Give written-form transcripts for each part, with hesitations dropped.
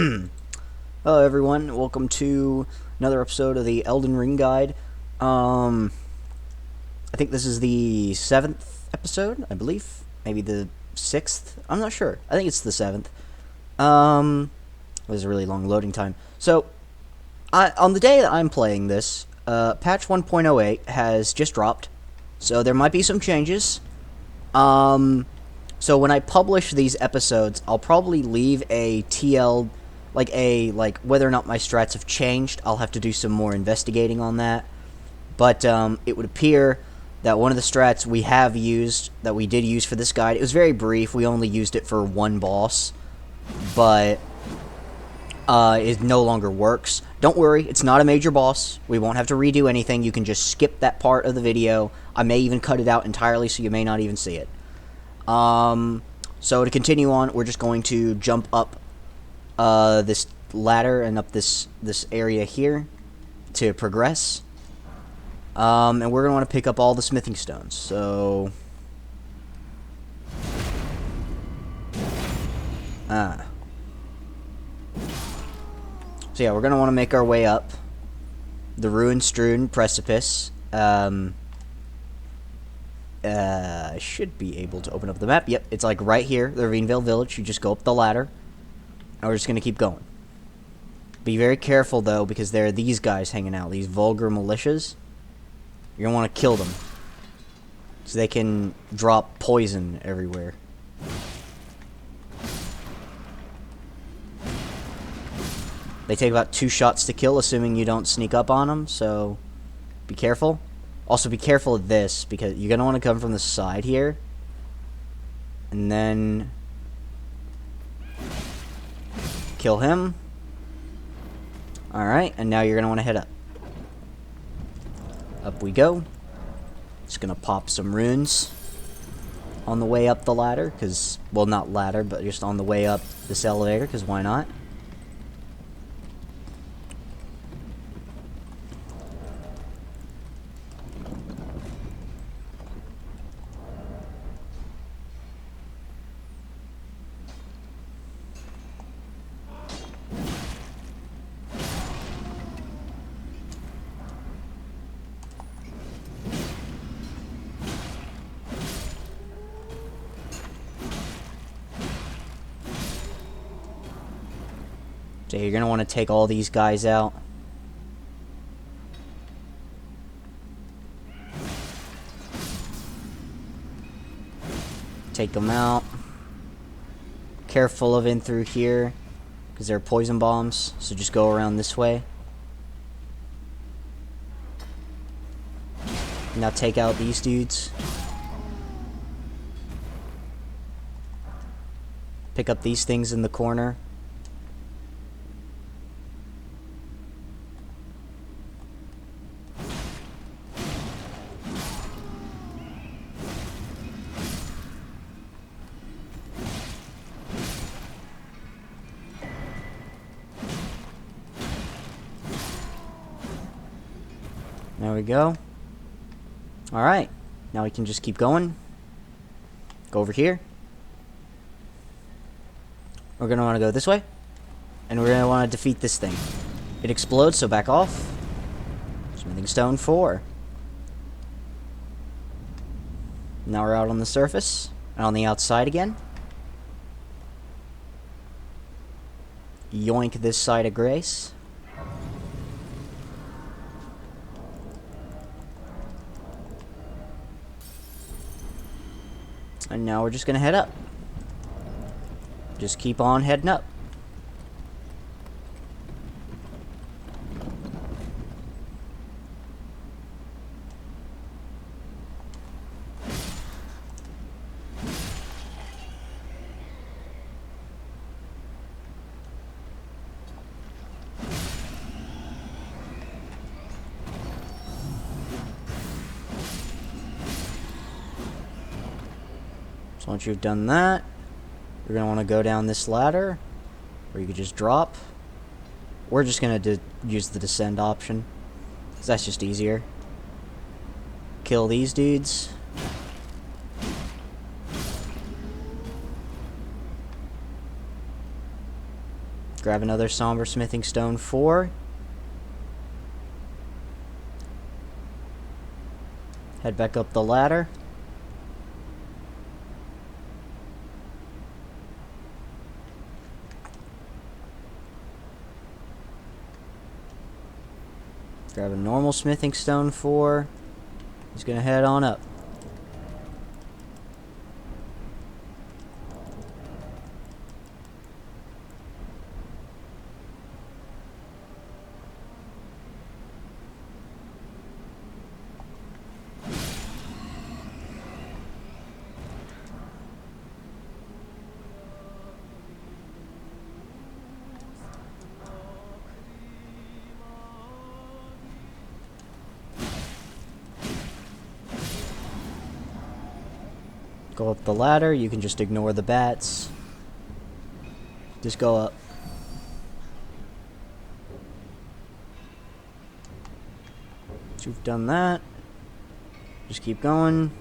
Hello everyone, welcome to another episode of the Elden Ring guide. I think this is the 7th episode, I believe. Maybe the 6th? I'm not sure. I think it's the 7th. It was a really long loading time. So, on the day that I'm playing this, patch 1.08 has just dropped. So there might be some changes. So when I publish these episodes, I'll probably leave a TL, like whether or not my strats have changed. I'll have to do some more investigating on that. But it would appear that one of the strats we have used, that we did use for this guide, it was very brief. We only used it for one boss, but it no longer works. Don't worry, it's not a major boss. We won't have to redo anything. You can just skip that part of the video. I may even cut it out entirely, so you may not even see it. So to continue on, we're just going to jump up this ladder and up this area here to progress. And we're going to want to pick up all the smithing stones. So yeah, we're going to want to make our way up the ruin-strewn precipice. I should be able to open up the map. Yep, it's like right here, the Ravinevale Village. You just go up the ladder, and we're just going to keep going. Be very careful, though, because there are these guys hanging out, these vulgar militias. You're going to want to kill them, so they can drop poison everywhere. They take about 2 shots to kill, assuming you don't sneak up on them, so be careful. Also, be careful of this, because you're going to want to come from the side here. And then kill him. Alright, and now you're going to want to head up. Up we go. Just going to pop some runes on the way up the ladder, because, well, not ladder, but just on the way up this elevator, because why not? So you're going to want to take all these guys out. Take them out. Careful of in through here, because there are poison bombs, so just go around this way. Now take out these dudes. Pick up these things in the corner. There we go. Alright. Now we can just keep going. Go over here. We're going to want to go this way. And we're going to want to defeat this thing. It explodes, so back off. Smithing stone 4. Now we're out on the surface. And on the outside again. Yoink this side of grace. And now we're just going to head up. Just keep on heading up. So once you've done that, you're going to want to go down this ladder, or you could just drop. We're just going to use the descend option, because that's just easier. Kill these dudes. Grab another Somber Smithing Stone 4. Head back up the ladder. Grab a normal Smithing Stone 4. He's gonna head on up. Go up the ladder. You can just ignore the bats. Just go up. Once you've done that, just keep going.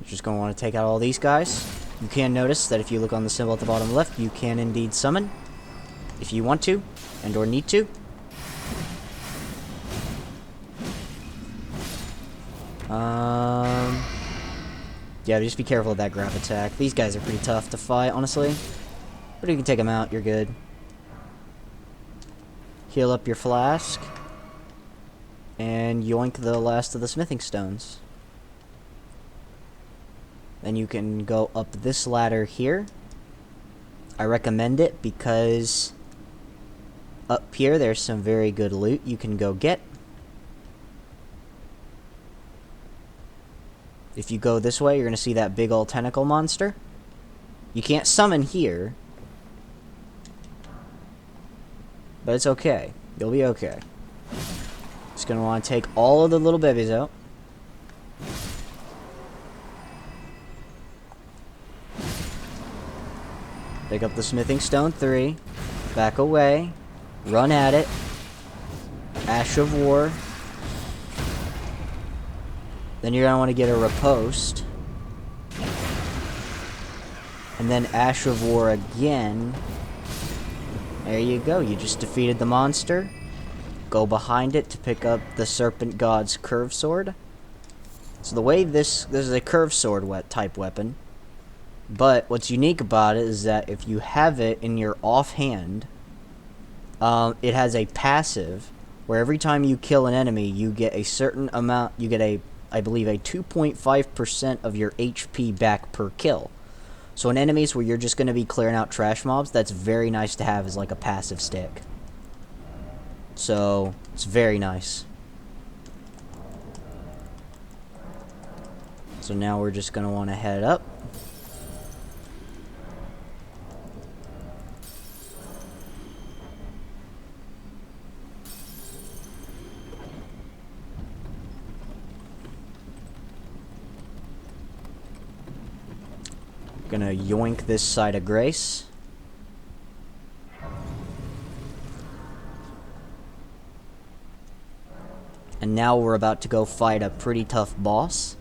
Just going to want to take out all these guys. You can notice that if you look on the symbol at the bottom left, you can indeed summon if you want to and or need to. Yeah, just be careful of that grab attack. These guys are pretty tough to fight, honestly. But you can take them out, you're good. Heal up your flask. And yoink the last of the smithing stones. Then you can go up this ladder here. I recommend it because up here there's some very good loot you can go get. If you go this way, you're going to see that big old tentacle monster. You can't summon here. But it's okay. You'll be okay. Just going to want to take all of the little babies out. Pick up the smithing stone 3. Back away. Run at it. Ash of War. Then you're going to want to get a riposte. And then Ash of War again. There you go. You just defeated the monster. Go behind it to pick up the Serpent God's Curve Sword. So the way this is a curve sword type weapon. But what's unique about it is that if you have it in your offhand, it has a passive where every time you kill an enemy, you get a certain amount, you get I believe a 2.5% of your HP back per kill. So in enemies where you're just going to be clearing out trash mobs, that's very nice to have as like a passive stick. So, it's very nice. So now we're just going to want to head up. Gonna yoink this side of grace. And now we're about to go fight a pretty tough boss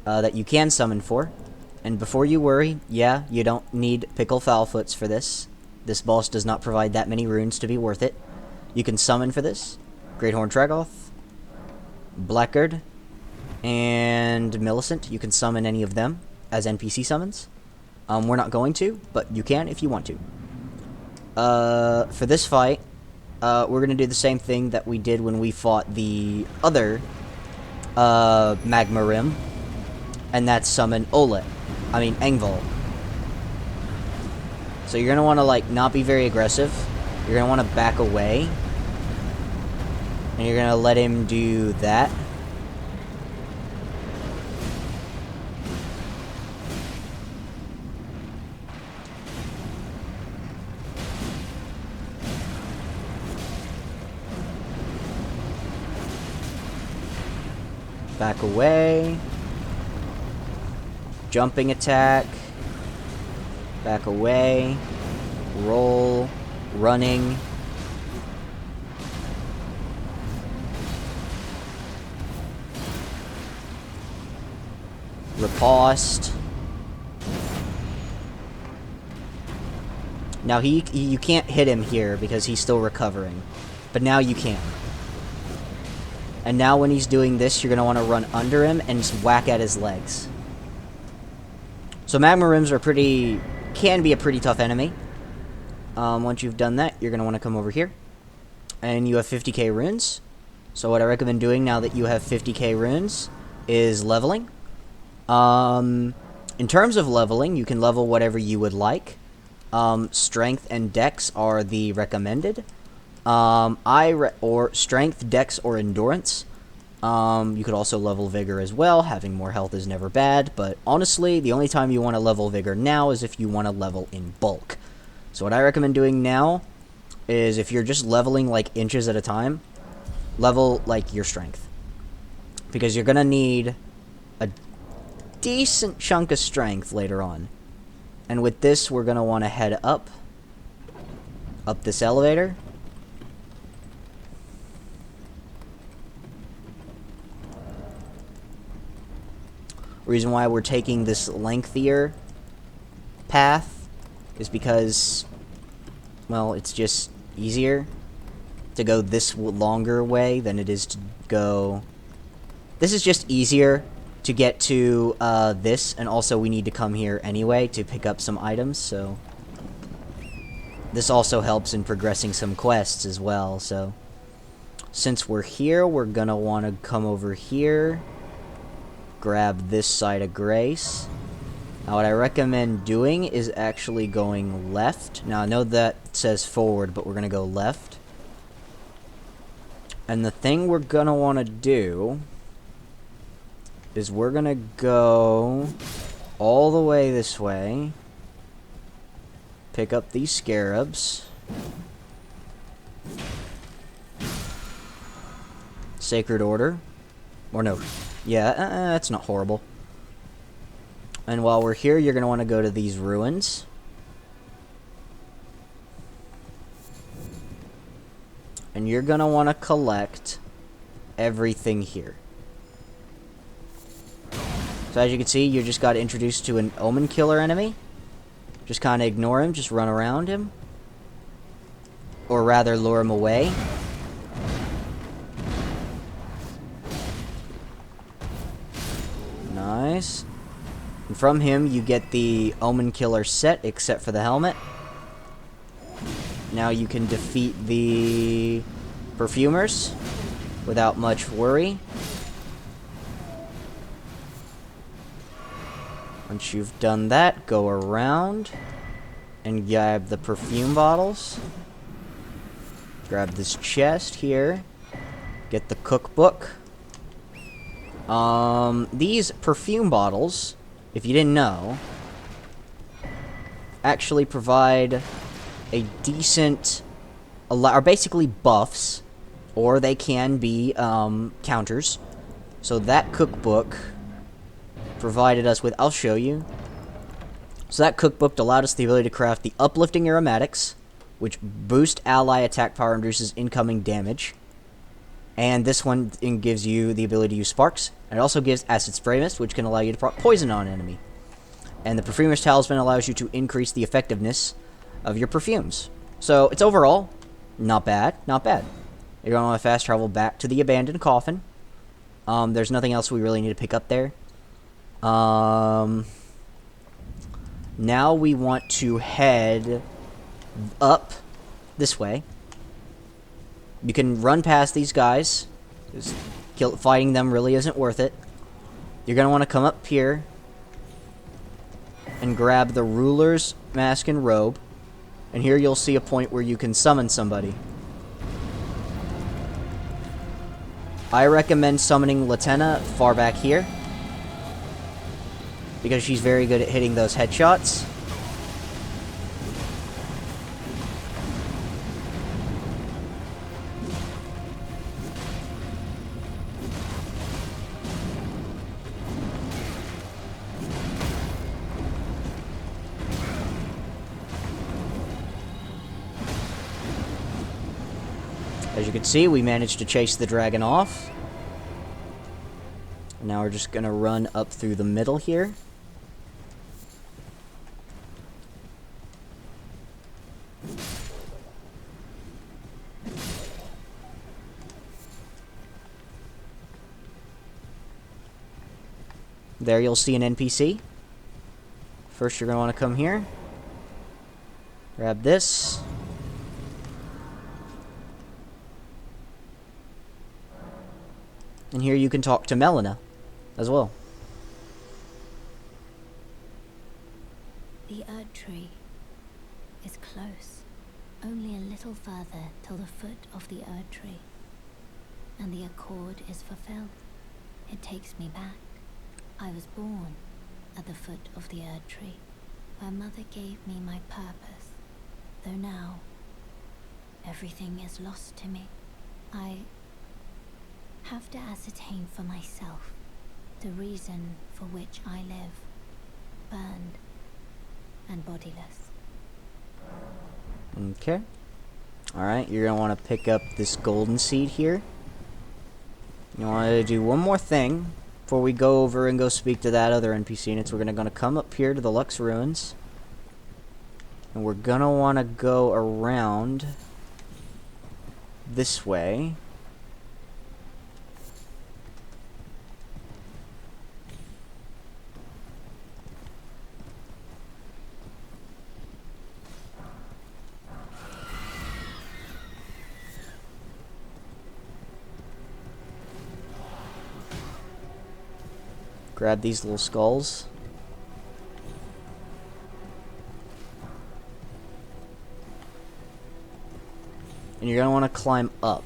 that you can summon for. And before you worry, yeah, you don't need Pickle Foulfoots for this. This boss does not provide that many runes to be worth it. You can summon for this Great Horn Tragoth, Blackguard, and Millicent. You can summon any of them as NPC summons. We're not going to, but you can if you want to. For this fight, we're going to do the same thing that we did when we fought the other Magma Rim, and that's summon Engvall. So you're going to want to, like, not be very aggressive. You're going to want to back away. And you're going to let him do that. Back away. Jumping attack. Back away. Roll. Running. Riposte. Now you can't hit him here because he's still recovering. But now you can. And now when he's doing this, you're going to want to run under him and just whack at his legs. So magma rims are can be a pretty tough enemy. Once you've done that, you're going to want to come over here. And you have 50k runes. So what I recommend doing now that you have 50k runes is leveling. In terms of leveling, you can level whatever you would like. Strength and dex are the recommended. Or strength, dex, or endurance. You could also level vigor as well. Having more health is never bad, but honestly, the only time you want to level vigor now is if you want to level in bulk. So what I recommend doing now is if you're just leveling like inches at a time, level like your strength. Because you're gonna need a decent chunk of strength later on. And with this, we're gonna want to head up this elevator. Reason why we're taking this lengthier path is because, well, it's just easier to go this longer way than it is to go... This is just easier to get to this, and also we need to come here anyway to pick up some items, so... This also helps in progressing some quests as well, so... Since we're here, we're gonna want to come over here. Grab this side of grace. Now what I recommend doing is actually going left. Now I know that says forward, but we're gonna go left. And the thing we're gonna want to do is we're gonna go all the way this way. Pick up these scarabs. Sacred Order. Or no. Yeah, that's not horrible. And while we're here, you're going to want to go to these ruins. And you're going to want to collect everything here. So as you can see, you just got introduced to an Omen Killer enemy. Just kind of ignore him, just run around him. Or rather, lure him away. Nice. And from him, you get the Omen Killer set, except for the helmet. Now you can defeat the perfumers without much worry. Once you've done that, go around and grab the perfume bottles. Grab this chest here. Get the cookbook. These perfume bottles, if you didn't know, actually provide a decent, are basically buffs, or they can be, counters. So that cookbook provided us with, I'll show you. So that cookbook allowed us the ability to craft the Uplifting Aromatics, which boost ally attack power and reduces incoming damage. And this one gives you the ability to use sparks. And it also gives Acid Spray Mist, which can allow you to proc poison on an enemy. And the Perfumer's Talisman allows you to increase the effectiveness of your perfumes. So it's overall not bad, not bad. You're going to want to fast travel back to the abandoned coffin. There's nothing else we really need to pick up there. Now we want to head up this way. You can run past these guys. Just fighting them really isn't worth it. You're going to want to come up here and grab the Ruler's Mask and Robe. And here you'll see a point where you can summon somebody. I recommend summoning Latenna far back here, because she's very good at hitting those headshots. As you can see, we managed to chase the dragon off. Now we're just gonna run up through the middle here. There you'll see an NPC. First you're gonna want to come here. Grab this. And here you can talk to Melina as well. The Erd Tree is close, only a little further till the foot of the Erd Tree, and the accord is fulfilled. It takes me back. I was born at the foot of the Erd Tree, where Mother gave me my purpose, though now everything is lost to me. I have to ascertain for myself the reason for which I live, burned and bodiless. Okay. Alright, you're going to want to pick up this golden seed here. You want to do one more thing before we go over and go speak to that other NPC, and it's we're going to come up here to the Lux Ruins. And we're going to want to go around this way. Grab these little skulls. And you're going to want to climb up.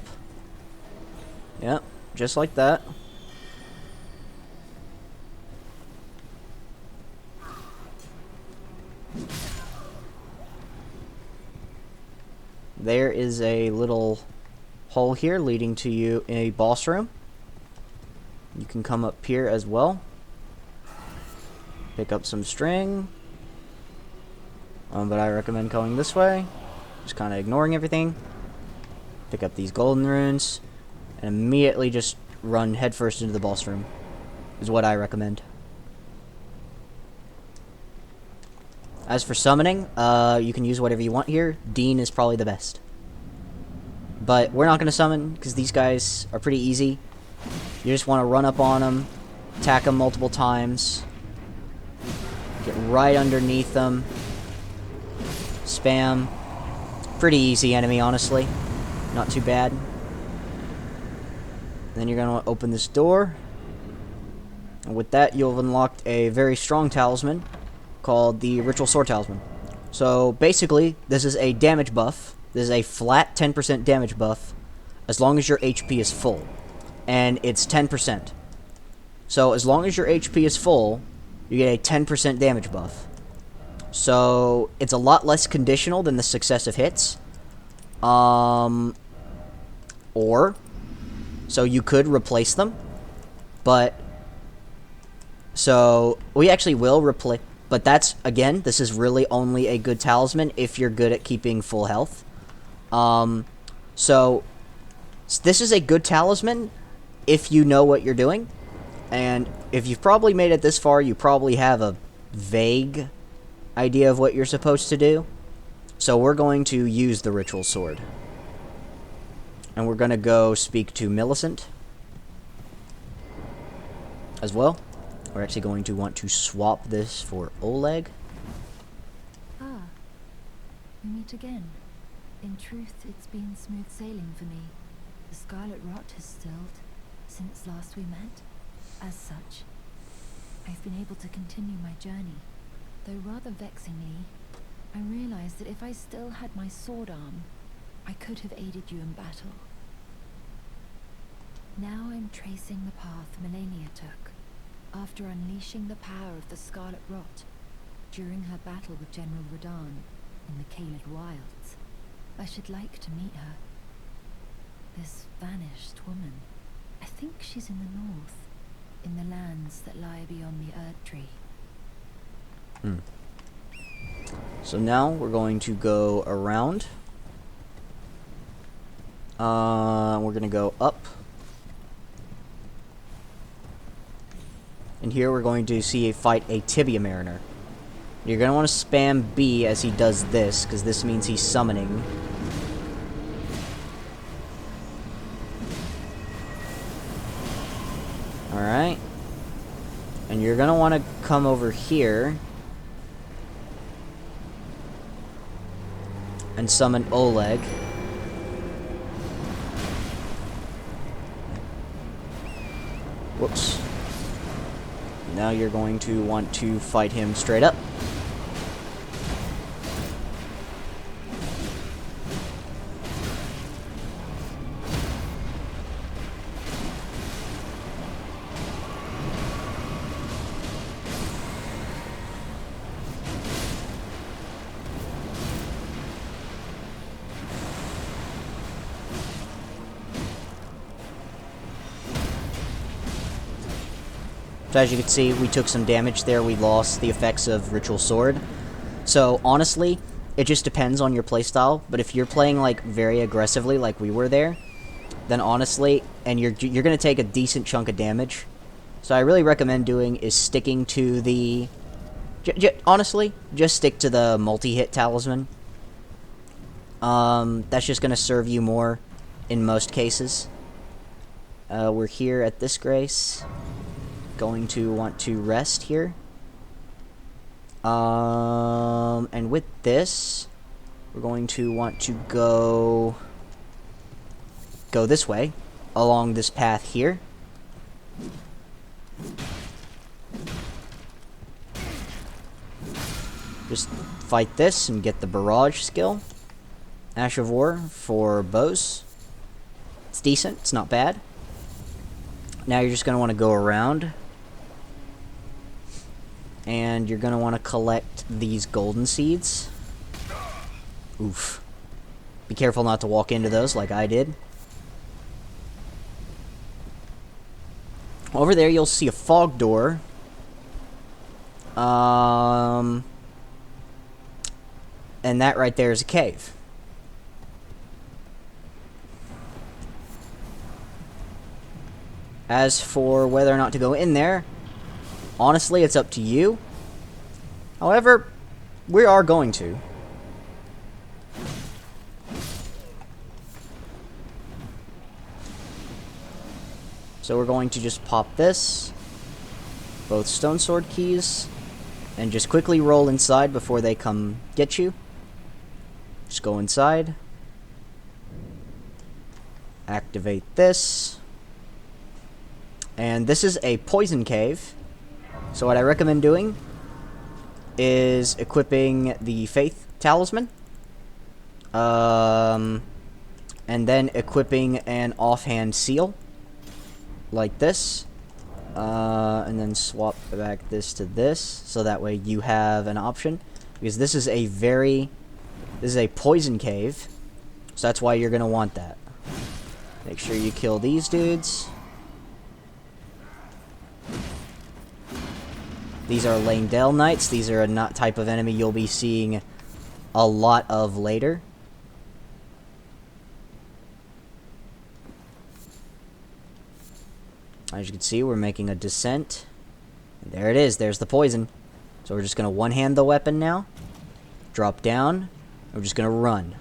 Yep, just like that. There is a little hole here leading to you in a boss room. You can come up here as well. Pick up some string. But I recommend going this way. Just kind of ignoring everything. Pick up these golden runes. And immediately just run headfirst into the boss room. Is what I recommend. As for summoning, you can use whatever you want here. Dean is probably the best. But we're not going to summon, because these guys are pretty easy. You just want to run up on them. Attack them multiple times. Get right underneath them. Spam. Pretty easy enemy, honestly. Not too bad. Then you're going to open this door. And with that, you'll have unlocked a very strong talisman called the Ritual Sword Talisman. So, basically, this is a damage buff. This is a flat 10% damage buff as long as your HP is full. And it's 10%. So, as long as your HP is full, you get a 10% damage buff. So, it's a lot less conditional than the successive hits. So you could replace them. But, so, we actually will replace, but that's, again, this is really only a good talisman if you're good at keeping full health. So, this is a good talisman if you know what you're doing. And if you've probably made it this far, you probably have a vague idea of what you're supposed to do. So we're going to use the Ritual Sword. And we're going to go speak to Millicent as well. We're actually going to want to swap this for Oleg. Ah, we meet again. In truth, it's been smooth sailing for me. The Scarlet Rot has stilled since last we met. As such, I've been able to continue my journey, though rather vexingly, I realized that if I still had my sword arm, I could have aided you in battle. Now I'm tracing the path Melania took, after unleashing the power of the Scarlet Rot during her battle with General Radahn in the Caelid Wilds. I should like to meet her. This vanished woman. I think she's in the north, in the lands that lie beyond the Erd Tree. So now we're going to go around. We're going to go up. And here we're going to fight a Tibia Mariner. You're going to want to spam B as he does this, because this means he's summoning. Alright. And you're going to want to come over here and summon Oleg. Whoops. Now you're going to want to fight him straight up. So as you can see, we took some damage there. We lost the effects of Ritual Sword. So honestly, it just depends on your playstyle. But if you're playing like very aggressively, like we were there, then honestly, and you're gonna take a decent chunk of damage. So I really recommend doing is sticking to the, honestly, just stick to the multi-hit talisman. That's just gonna serve you more in most cases. We're here at this grace. Going to want to rest here. And with this, we're going to want to go this way, along this path here. Just fight this and get the barrage skill. Ash of War for bows. It's decent, it's not bad. Now you're just going to want to go around. And you're going to want to collect these golden seeds. Oof. Be careful not to walk into those like I did. Over there you'll see a fog door. And that right there is a cave. As for whether or not to go in there, honestly, it's up to you. However, we are going to. So we're going to just pop this, both stone sword keys, and just quickly roll inside before they come get you. Just go inside. Activate this. And this is a poison cave. So what I recommend doing is equipping the Faith Talisman. And then equipping an offhand seal. Like this. And then swap back this to this. So that way you have an option. Because this is a poison cave. So that's why you're going to want that. Make sure you kill these dudes. These are Langdale Knights. These are a type of enemy you'll be seeing a lot of later. As you can see, we're making a descent. And there it is. There's the poison. So we're just going to one-hand the weapon now. Drop down. And we're just going to run.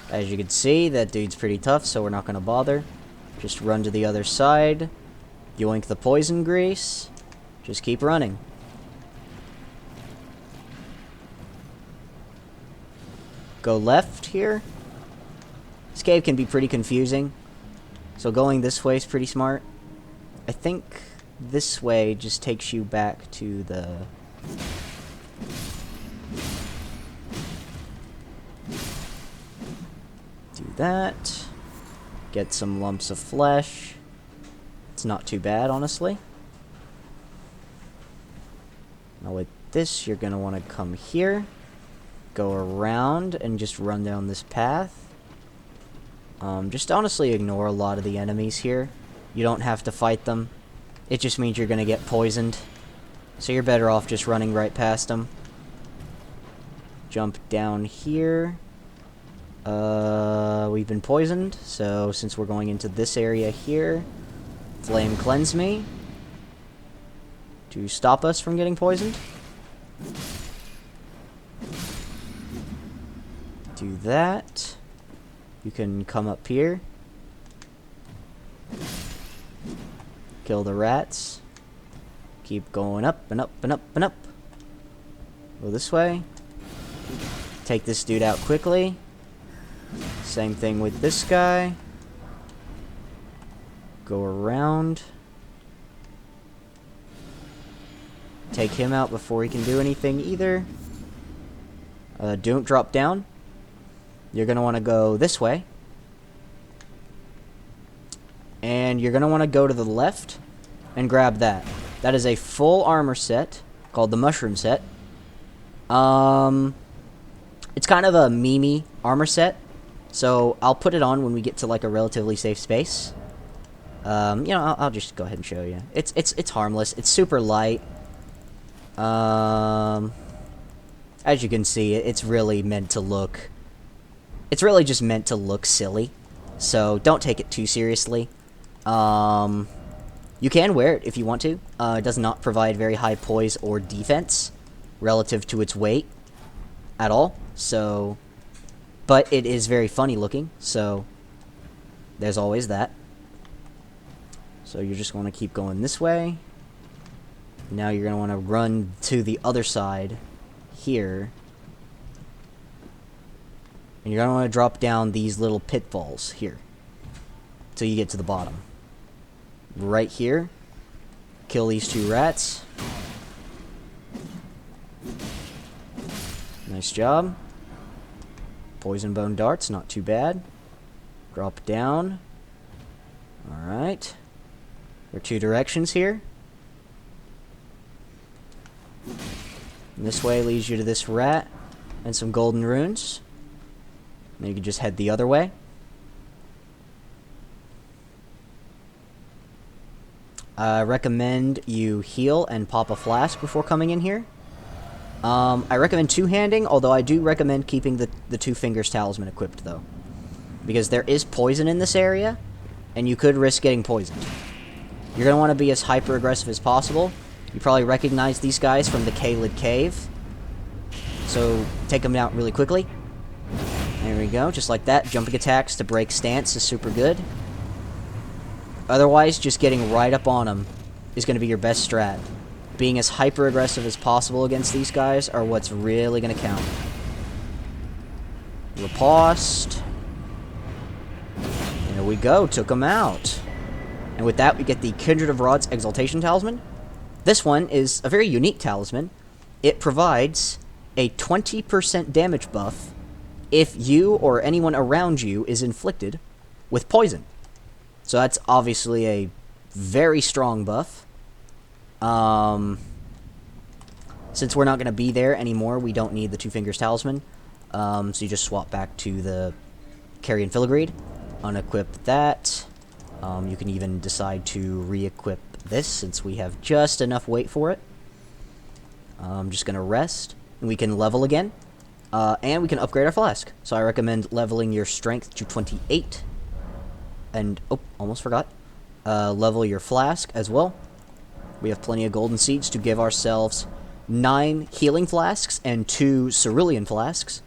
As you can see, that dude's pretty tough, so we're not going to bother. Just run to the other side. Yoink the poison grease. Just keep running. Go left here. This cave can be pretty confusing, so going this way is pretty smart. I think this way just takes you back to the... Do that. Get some lumps of flesh. It's not too bad, honestly. Now with this, you're going to want to come here. Go around and just run down this path. Just honestly ignore a lot of the enemies here. You don't have to fight them. It just means you're going to get poisoned. So you're better off just running right past them. Jump down here. We've been poisoned, so since we're going into this area here, Flame Cleanse Me to stop us from getting poisoned. Do that. You can come up here. Kill the rats. Keep going up and up and up and up. Go this way. Take this dude out quickly. Same thing with this guy. Go around. Take him out before he can do anything either. Don't drop down. You're going to want to go this way. And you're going to want to go to the left and grab that. That is a full armor set called the Mushroom Set. It's kind of a memey armor set. So I'll put it on when we get to like a relatively safe space. You know, I'll just go ahead and show you. It's harmless. It's super light. As you can see, it's really meant to look... It's really just meant to look silly. So don't take it too seriously. You can wear it if you want to. It does not provide very high poise or defense relative to its weight at all. So... But it is very funny looking, so there's always that. So you're just going to keep going this way. Now you're going to want to run to the other side here. And you're going to want to drop down these little pitfalls here till you get to the bottom. Right here. Kill these two rats. Nice job. Poison bone darts, not too bad. Drop down. Alright. There are two directions here. And this way leads you to this rat and some golden runes. And you can just head the other way. I recommend you heal and pop a flask before coming in here. I recommend two-handing, although I do recommend keeping the Two Fingers Talisman equipped, though. Because there is poison in this area, and you could risk getting poisoned. You're going to want to be as hyper-aggressive as possible. You probably recognize these guys from the K-Lid Cave. So, take them out really quickly. There we go, just like that. Jumping attacks to break stance is super good. Otherwise, just getting right up on them is going to be your best strat. Being as hyper-aggressive as possible against these guys are what's really going to count. Riposte. There we go, took them out. And with that, we get the Kindred of Rod's Exaltation Talisman. This one is a very unique talisman. It provides a 20% damage buff if you or anyone around you is inflicted with poison. So that's obviously a very strong buff. Since we're not going to be there anymore, we don't need the Two Fingers Talisman. So you just swap back to the Carrion Filigree, unequip that. You can even decide to re-equip this since we have just enough weight for it. I'm just going to rest, and we can level again. And we can upgrade our flask. So I recommend leveling your strength to 28. And, oh, almost forgot. Level your flask as well. We have plenty of golden seeds to give ourselves 9 healing flasks and 2 cerulean flasks.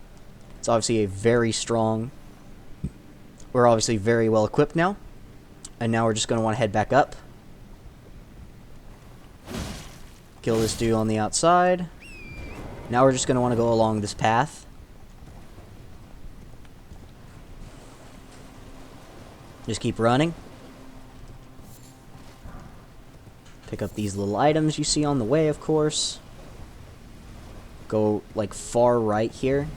It's obviously a very strong... We're obviously very well equipped now. And now we're just going to want to head back up. Kill this dude on the outside. Now we're just going to want to go along this path. Just keep running. Pick up these little items you see on the way, of course. Go, like, far right here.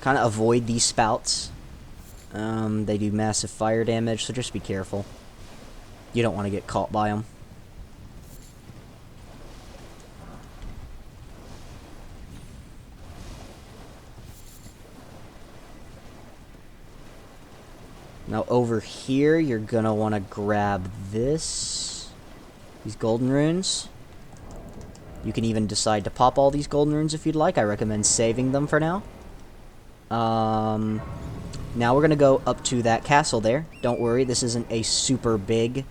Kind of avoid these spouts. They do massive fire damage, so just be careful. You don't want to get caught by them. Now over here, you're gonna want to grab this. These golden runes. You can even decide to pop all these golden runes if you'd like. I recommend saving them for now. Now we're gonna go up to that castle there. Don't worry, this isn't a super big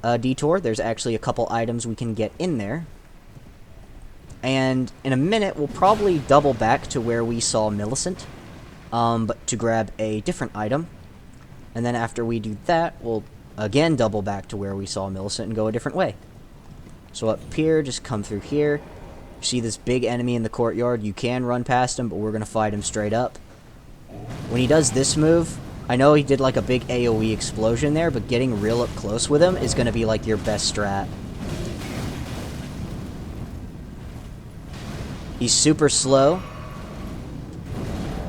detour. There's actually a couple items we can get in there. And in a minute, we'll probably double back to where we saw Millicent, but to grab a different item. And then after we do that, we'll again double back to where we saw Millicent and go a different way. So up here, just come through here. You see this big enemy in the courtyard. You can run past him, but we're going to fight him straight up. When he does this move, I know he did like a big AoE explosion there, but getting real up close with him is going to be like your best strat. He's super slow,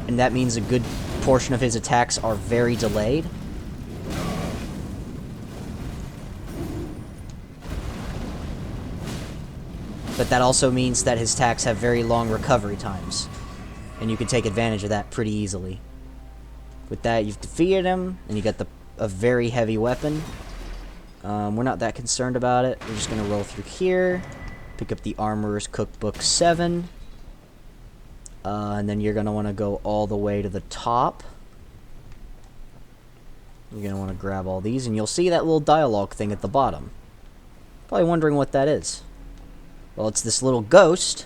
and that means a good portion of his attacks are very delayed. But that also means that his attacks have very long recovery times, and you can take advantage of that pretty easily. With that, you've defeated him, and you got a very heavy weapon. We're not that concerned about it. We're just going to roll through here, pick up the Armorer's Cookbook 7, and then you're going to want to go all the way to the top. You're going to want to grab all these, and you'll see that little dialogue thing at the bottom. Probably wondering what that is. Well, it's this little ghost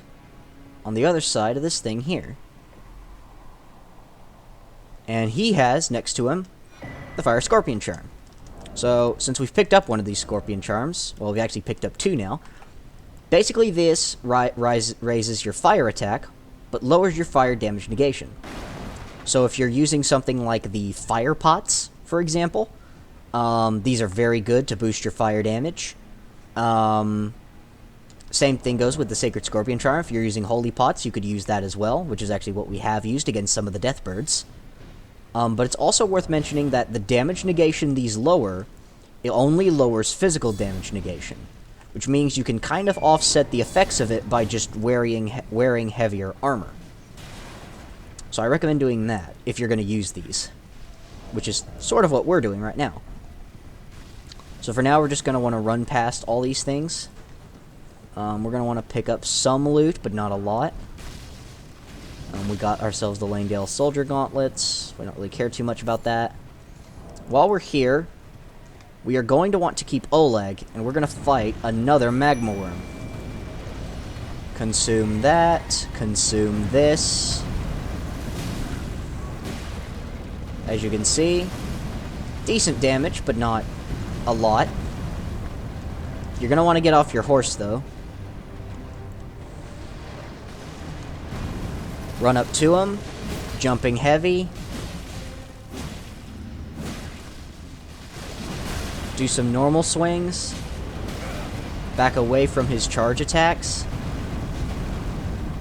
on the other side of this thing here. And he has, next to him, the Fire Scorpion Charm. So, since we've picked up one of these Scorpion Charms, well, we've actually picked up two now. Basically, this raises your fire attack, but lowers your fire damage negation. So if you're using something like the fire pots, for example, these are very good to boost your fire damage. Same thing goes with the Sacred Scorpion Charm. If you're using holy pots, you could use that as well, which is actually what we have used against some of the Deathbirds. But it's also worth mentioning that the damage negation these lower, it only lowers physical damage negation, which means you can kind of offset the effects of it by just wearing heavier armor. So I recommend doing that if you're going to use these, which is sort of what we're doing right now. So for now, we're just going to want to run past all these things. We're going to want to pick up some loot, but not a lot. We got ourselves the Langdale Soldier Gauntlets. We don't really care too much about that. While we're here, we are going to want to keep Oleg, and we're going to fight another Magma Worm. Consume that. Consume this. As you can see, decent damage, but not a lot. You're going to want to get off your horse, though. Run up to him, jumping heavy. Do some normal swings. Back away from his charge attacks.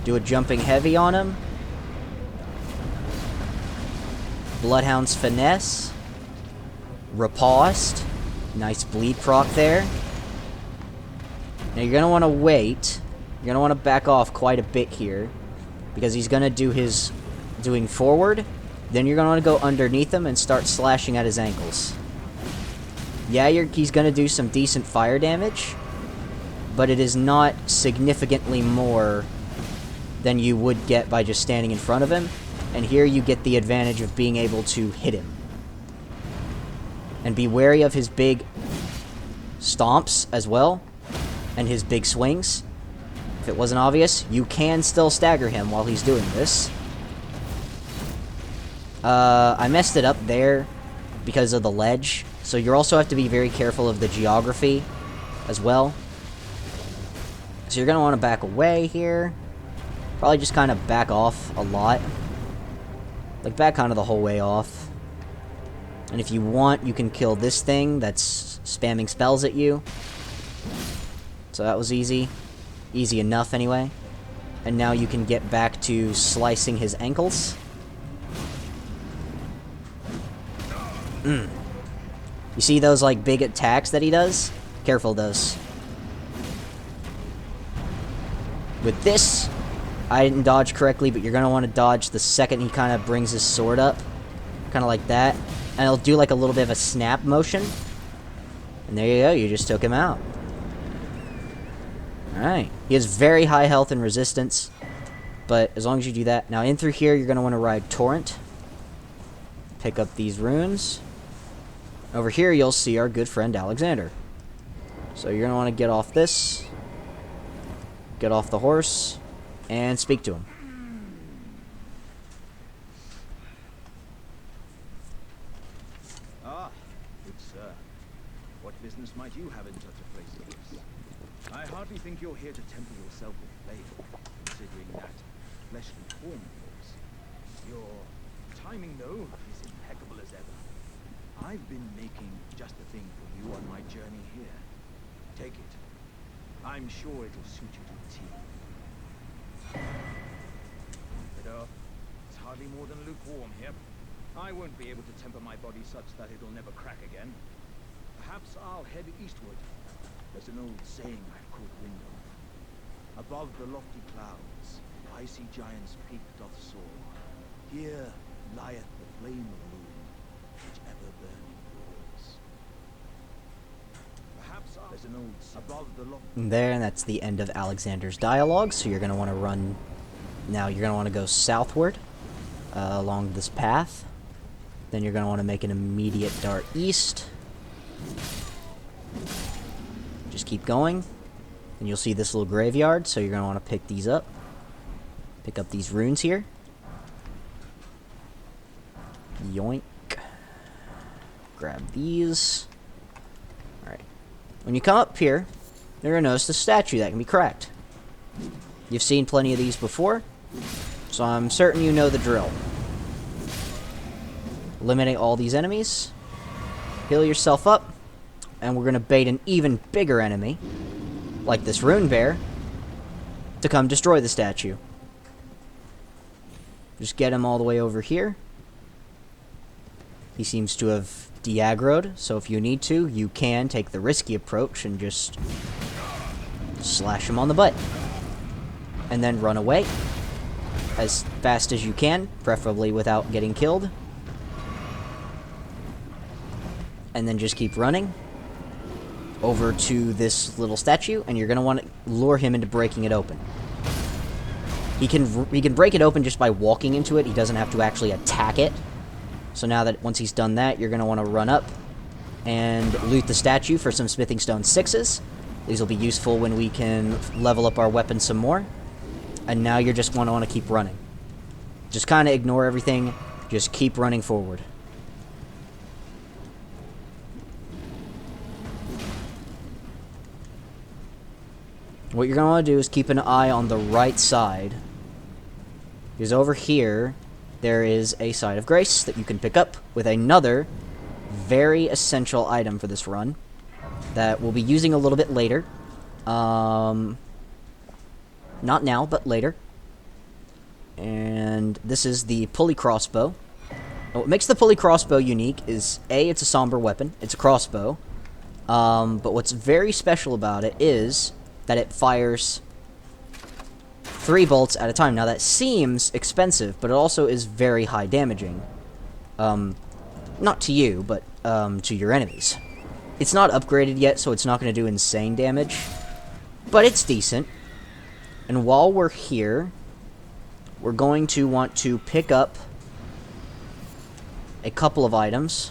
Do a jumping heavy on him. Bloodhound's Finesse. Riposte. Nice bleed proc there. Now you're going to want to wait. You're going to want to back off quite a bit here, because he's going to do his doing forward. Then you're going to want to go underneath him and start slashing at his ankles. Yeah, he's going to do some decent fire damage, but it is not significantly more than you would get by just standing in front of him. And here you get the advantage of being able to hit him. And be wary of his big stomps as well, and his big swings. If it wasn't obvious, you can still stagger him while he's doing this. I messed it up there because of the ledge, so you also have to be very careful of the geography as well. So you're going to want to back away here. Probably just kind of back off a lot. Like, back kind of the whole way off. And if you want, you can kill this thing that's spamming spells at you. So that was easy. Easy enough, anyway. And now you can get back to slicing his ankles. You see those, like, big attacks that he does? Careful of those. With this, I didn't dodge correctly, but you're going to want to dodge the second he kind of brings his sword up. Kind of like that. And it'll do, like, a little bit of a snap motion. And there you go, you just took him out. Alright. He has very high health and resistance. But as long as you do that. Now, in through here, you're going to want to ride Torrent. Pick up these runes. Over here, you'll see our good friend Alexander. So you're going to want to get off this. Get off the horse. And speak to him. Ah, good sir. What business might you have in such a place as this? I hardly think you're here to temper yourself with flame, considering that fleshly form of yours. Your timing, though, is impeccable as ever. I've been making just the thing for you on my journey here. Take it. I'm sure it'll suit you to a T. But, it's hardly more than lukewarm here. I won't be able to temper my body such that it'll never crack again. Perhaps I'll head eastward. There's an old saying I've caught wind of. Above the lofty clouds, I see giants' peak doth soar. Here lieth the flame of moon, which ever burning roars. Perhaps there's an old above the lofty. There, and that's the end of Alexander's dialogue. So you're going to want to run. Now you're going to want to go southward along this path. Then you're going to want to make an immediate dart east. Just keep going. And you'll see this little graveyard, so you're going to want to pick these up. Pick up these runes here. Yoink. Grab these. Alright. When you come up here, you're going to notice the statue that can be cracked. You've seen plenty of these before, so I'm certain you know the drill. Eliminate all these enemies. Heal yourself up. And we're going to bait an even bigger enemy, like this rune bear, to come destroy the statue. Just get him all the way over here. He seems to have de-aggroed, so if you need to, you can take the risky approach and just slash him on the butt. And then run away as fast as you can, preferably without getting killed. And then just keep running over to this little statue, and you're going to want to lure him into breaking it open. He can break it open just by walking into it. He doesn't have to actually attack it. So now that once he's done that, you're going to want to run up and loot the statue for some smithing stone 6s. These will be useful when we can level up our weapon some more. And now you're just going to want to keep running. Just kind of ignore everything. Just keep running forward. What you're going to want to do is keep an eye on the right side. Because over here, there is a Side of Grace that you can pick up with another very essential item for this run that we'll be using a little bit later. Not now, but later. And this is the pulley crossbow. And what makes the pulley crossbow unique is, A, it's a somber weapon. It's a crossbow. But what's very special about it is that it fires 3 bolts at a time. Now that seems expensive, but it also is very high damaging. Not to you, but to your enemies. It's not upgraded yet, so it's not going to do insane damage. But it's decent. And while we're here, we're going to want to pick up a couple of items.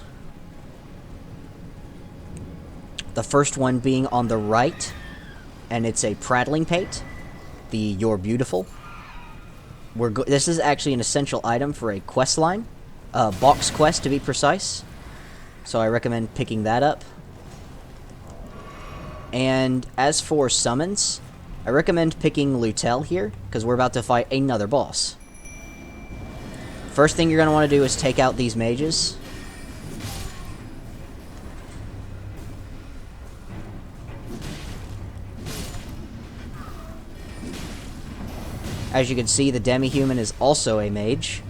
The first one being on the right, and it's a prattling pate, the You're Beautiful. This is actually an essential item for a quest line, a box quest to be precise, so I recommend picking that up. And as for summons, I recommend picking Lutel here, because we're about to fight another boss. First thing you're going to want to do is take out these mages. As you can see, the demi-human is also a mage.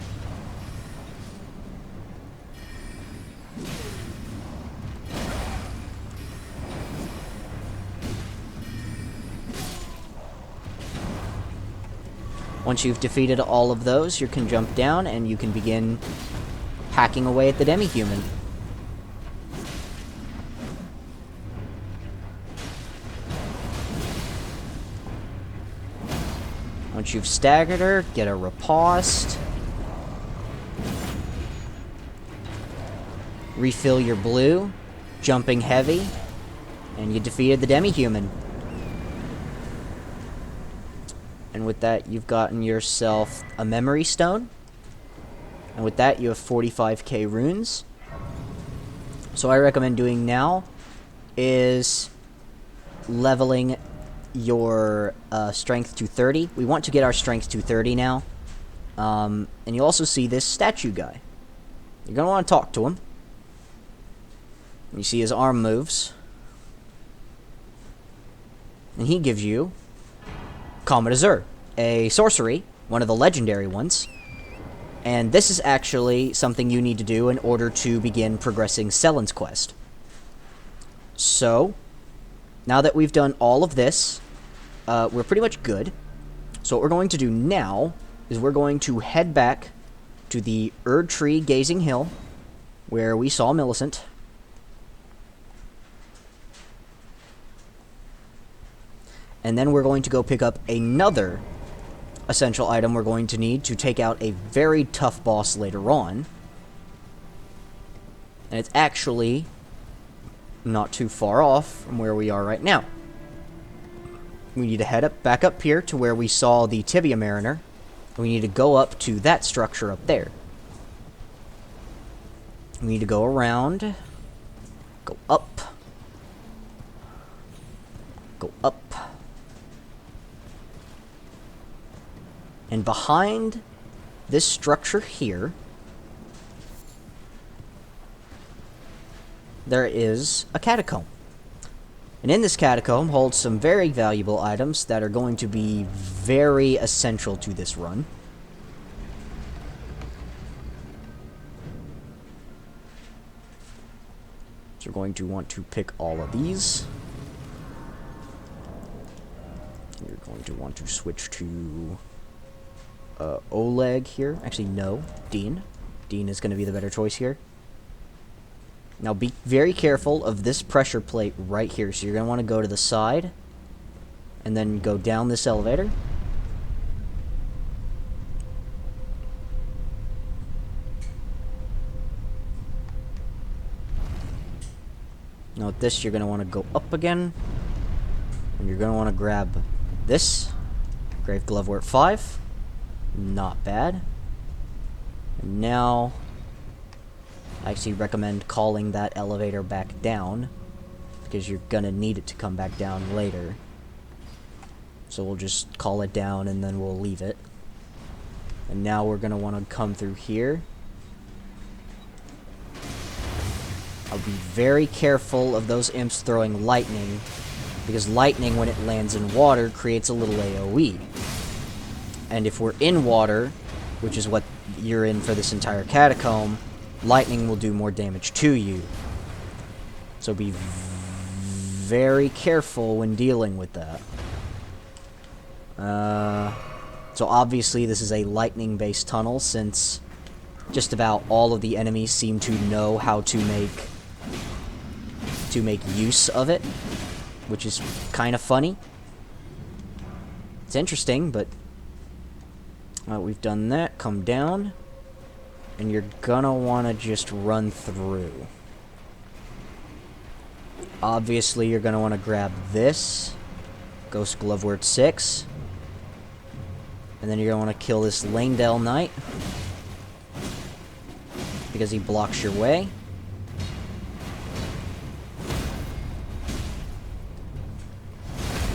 Once you've defeated all of those, you can jump down and you can begin hacking away at the demi-human. Once you've staggered her, get a riposte. Refill your blue, jumping heavy, and you defeated the demi-human. And with that, you've gotten yourself a memory stone. And with that, you have 45k runes. So what I recommend doing now is leveling your strength to 30. We want to get our strength to 30 now. And you also see this statue guy. You're going to want to talk to him. You see his arm moves. And he gives you Comet Azur, a sorcery, one of the legendary ones. And this is actually something you need to do in order to begin progressing Selen's quest. So, now that we've done all of this, we're pretty much good. So what we're going to do now is we're going to head back to the Erd Tree Gazing Hill, where we saw Millicent. And then we're going to go pick up another essential item we're going to need to take out a very tough boss later on. And it's actually not too far off from where we are right now. We need to head back up here to where we saw the Tibia Mariner. We need to go up to that structure up there. We need to go around, go up, go up. And behind this structure here, there is a catacomb. And in this catacomb holds some very valuable items that are going to be very essential to this run. So we're going to want to pick all of these. You're going to want to switch to Oleg here. Actually, no. Dean. Dean is going to be the better choice here. Now, be very careful of this pressure plate right here. So you're going to want to go to the side and then go down this elevator. Now, with this, you're going to want to go up again. And you're going to want to grab this. Grave Glovewort 5. Not bad. And now, I actually recommend calling that elevator back down, because you're gonna need it to come back down later. So we'll just call it down and then we'll leave it. And now we're gonna want to come through here. I'll be very careful of those imps throwing lightning, because lightning, when it lands in water, creates a little AoE. And if we're in water, which is what you're in for this entire catacomb, lightning will do more damage to you. So be very careful when dealing with that. So obviously this is a lightning-based tunnel, since just about all of the enemies seem to know how to make use of it, which is kind of funny. It's interesting, but we've done that. Come down. And you're gonna want to just run through. Obviously, you're gonna want to grab this. Ghost Glovewort 6. And then you're gonna want to kill this Langdale Knight, because he blocks your way.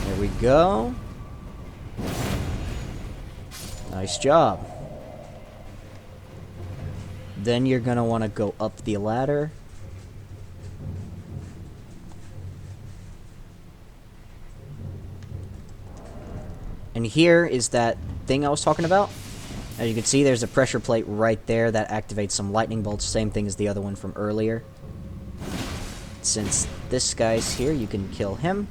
There we go. Nice job. Then you're going to want to go up the ladder. And here is that thing I was talking about. As you can see, there's a pressure plate right there that activates some lightning bolts. Same thing as the other one from earlier. Since this guy's here, you can kill him.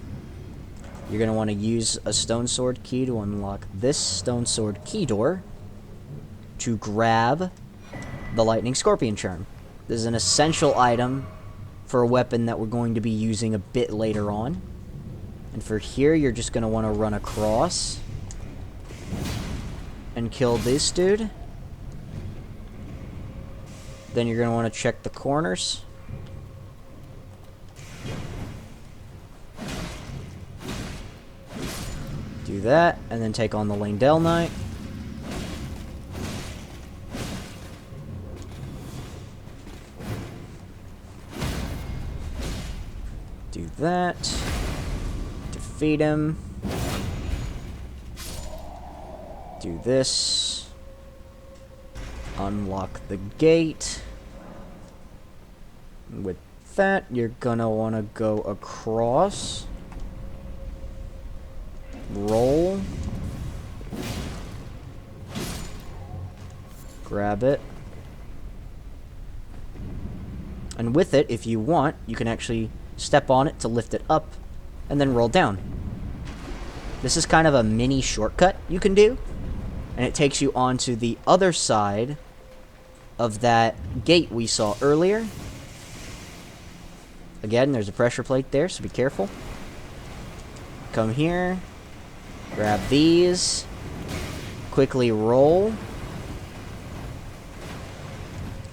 You're going to want to use a stone sword key to unlock this stone sword key door to grab the lightning scorpion charm. This is an essential item for a weapon that we're going to be using a bit later on. And for here, you're just going to want to run across and kill this dude. Then you're going to want to check the corners. Do that, and then take on the Lindell Knight. Do that. Defeat him. Do this. Unlock the gate. With that, you're gonna want to go across. Roll. Grab it. And with it, if you want, you can actually step on it to lift it up and then roll down. This is kind of a mini shortcut you can do, and it takes you onto the other side of that gate we saw earlier. Again, there's a pressure plate there, so be careful. Come here. Grab these. Quickly roll.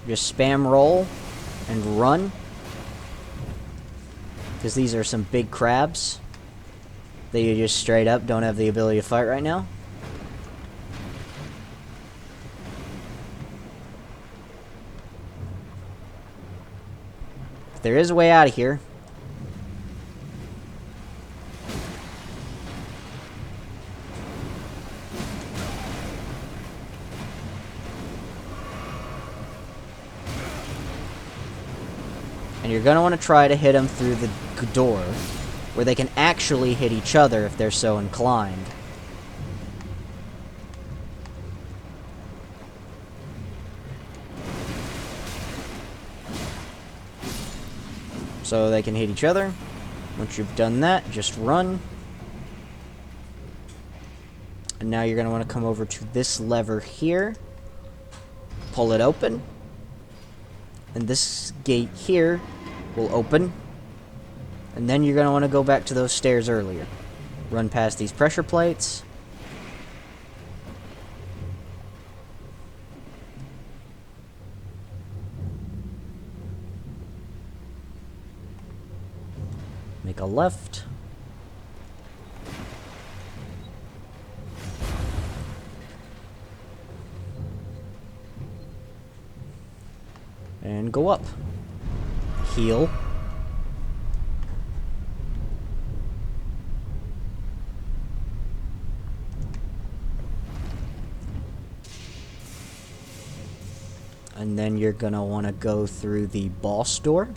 Just spam roll and run. Because these are some big crabs that you just straight up don't have the ability to fight right now. There is a way out of here. And you're going to want to try to hit them through the door, where they can actually hit each other if they're so inclined. So they can hit each other. Once you've done that, just run. And now you're going to want to come over to this lever here. Pull it open. And this gate here will open. And then you're going to want to go back to those stairs earlier. Run past these pressure plates. Make a left. And go up. Heal. And then you're gonna want to go through the boss door.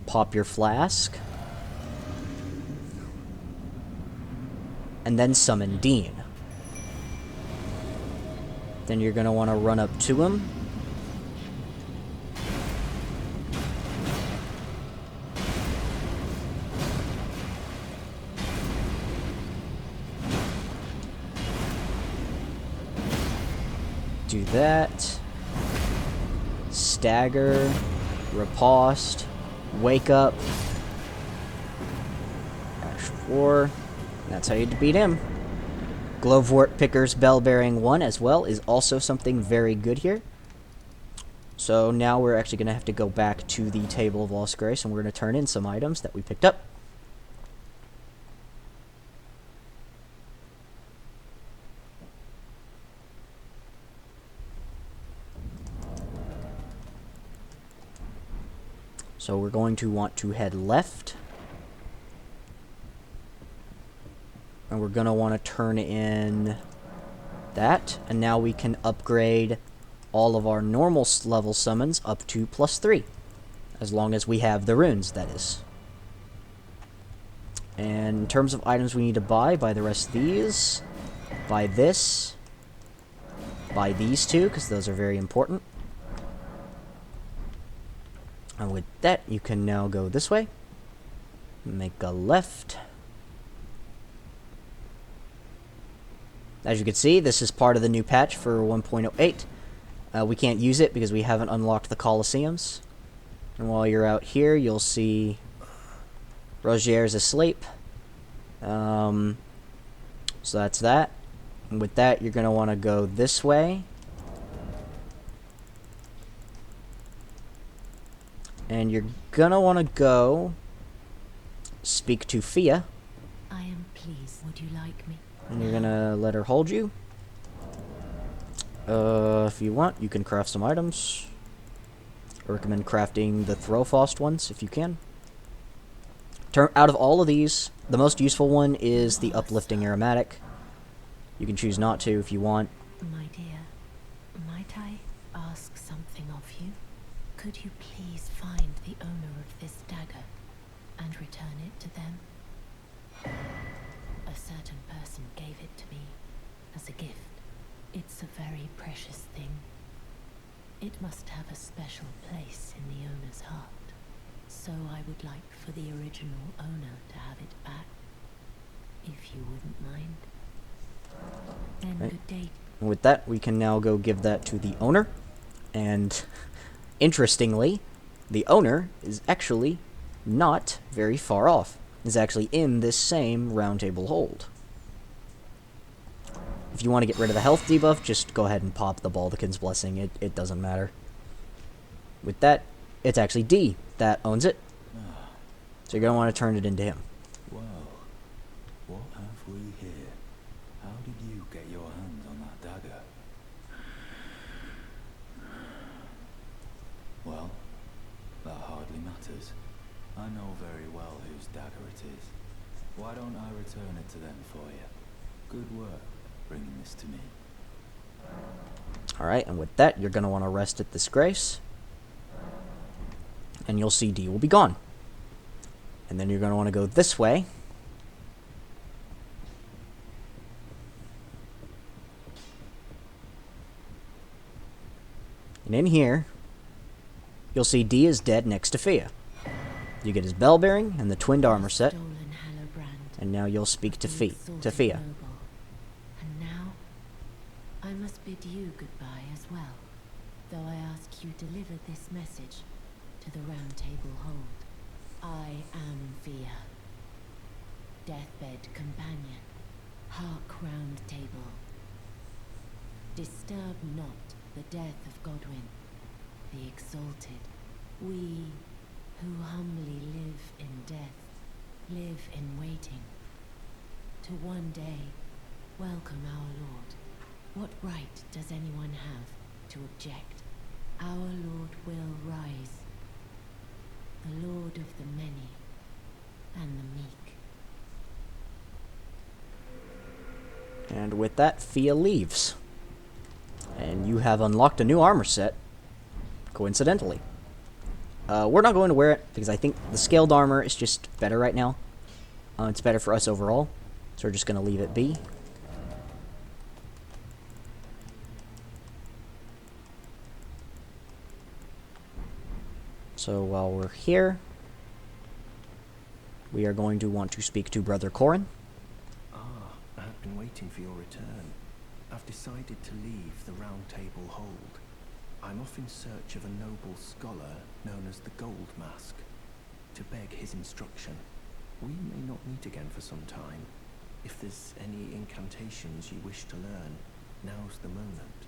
Pop your flask. And then summon Dean. Then you're going to want to run up to him. Do that. Stagger. Riposte. Wake up. Ash 4. That's how you defeat him. Glovewort Picker's Bell-Bearing 1 as well is also something very good here. So now we're actually going to have to go back to the Table of Lost Grace, and we're going to turn in some items that we picked up. So we're going to want to head left. And we're going to want to turn in that. And now we can upgrade all of our normal level summons up to +3. As long as we have the runes, that is. And in terms of items we need to buy the rest of these. Buy this. Buy these two, because those are very important. And with that, you can now go this way. Make a left. As you can see, this is part of the new patch for 1.08. We can't use it because we haven't unlocked the Colosseums. And while you're out here, you'll see Rogier's asleep. So that's that. And with that, you're going to want to go this way. And you're going to want to go speak to Fia. I am pleased. Would you like me? And you're going to let her hold you. If you want, you can craft some items. I recommend crafting the Throwfrost ones if you can. Out of all of these, the most useful one is the Uplifting Aromatic. You can choose not to if you want. My dear, might I ask something of you? Could you please find the owner of this dagger and return it to them? A certain person gave it to me as a gift. It's a very precious thing. It must have a special place in the owner's heart. So I would like for the original owner to have it back, if you wouldn't mind. Then Right. good day. And with that, we can now go give that to the owner. And interestingly, the owner is actually not very far off. Is actually in this same round table hold. If you want to get rid of the health debuff, just go ahead and pop the Baldachin's Blessing. It doesn't matter. With that, it's actually D that owns it. So you're going to want to turn it into him. Well, what have we here? How did you get your hands on that dagger? Well, that hardly matters. I know very well whose dagger it is. Why don't I return it to them for you? Good work bringing this to me. Alright, and with that, you're going to want to rest at Disgrace. And you'll see D will be gone. And then you're going to want to go this way. And in here, you'll see D is dead next to Fia. You get his bell bearing and the twinned armor set. Stolen Hallobrand. And now you'll speak to The Fia. exalted noble. And now, I must bid you goodbye as well, though I ask you deliver this message to the Round Table Hold. I am Fia, deathbed companion, hark Round Table. Disturb not the death of Godwyn, the exalted. We who humbly live in death, live in waiting, to one day welcome our Lord. What right does anyone have to object? Our Lord will rise, the Lord of the many and the meek. And with that, Fia leaves. And you have unlocked a new armor set, coincidentally. We're not going to wear it, because I think the scaled armor is just better right now. It's better for us overall, so we're just going to leave it be. So while we're here, we are going to want to speak to Brother Corin. I have been waiting for your return. I've decided to leave the Round Table Hold. I'm off in search of a noble scholar known as the Gold Mask, to beg his instruction. We may not meet again for some time. If there's any incantations you wish to learn, now's the moment.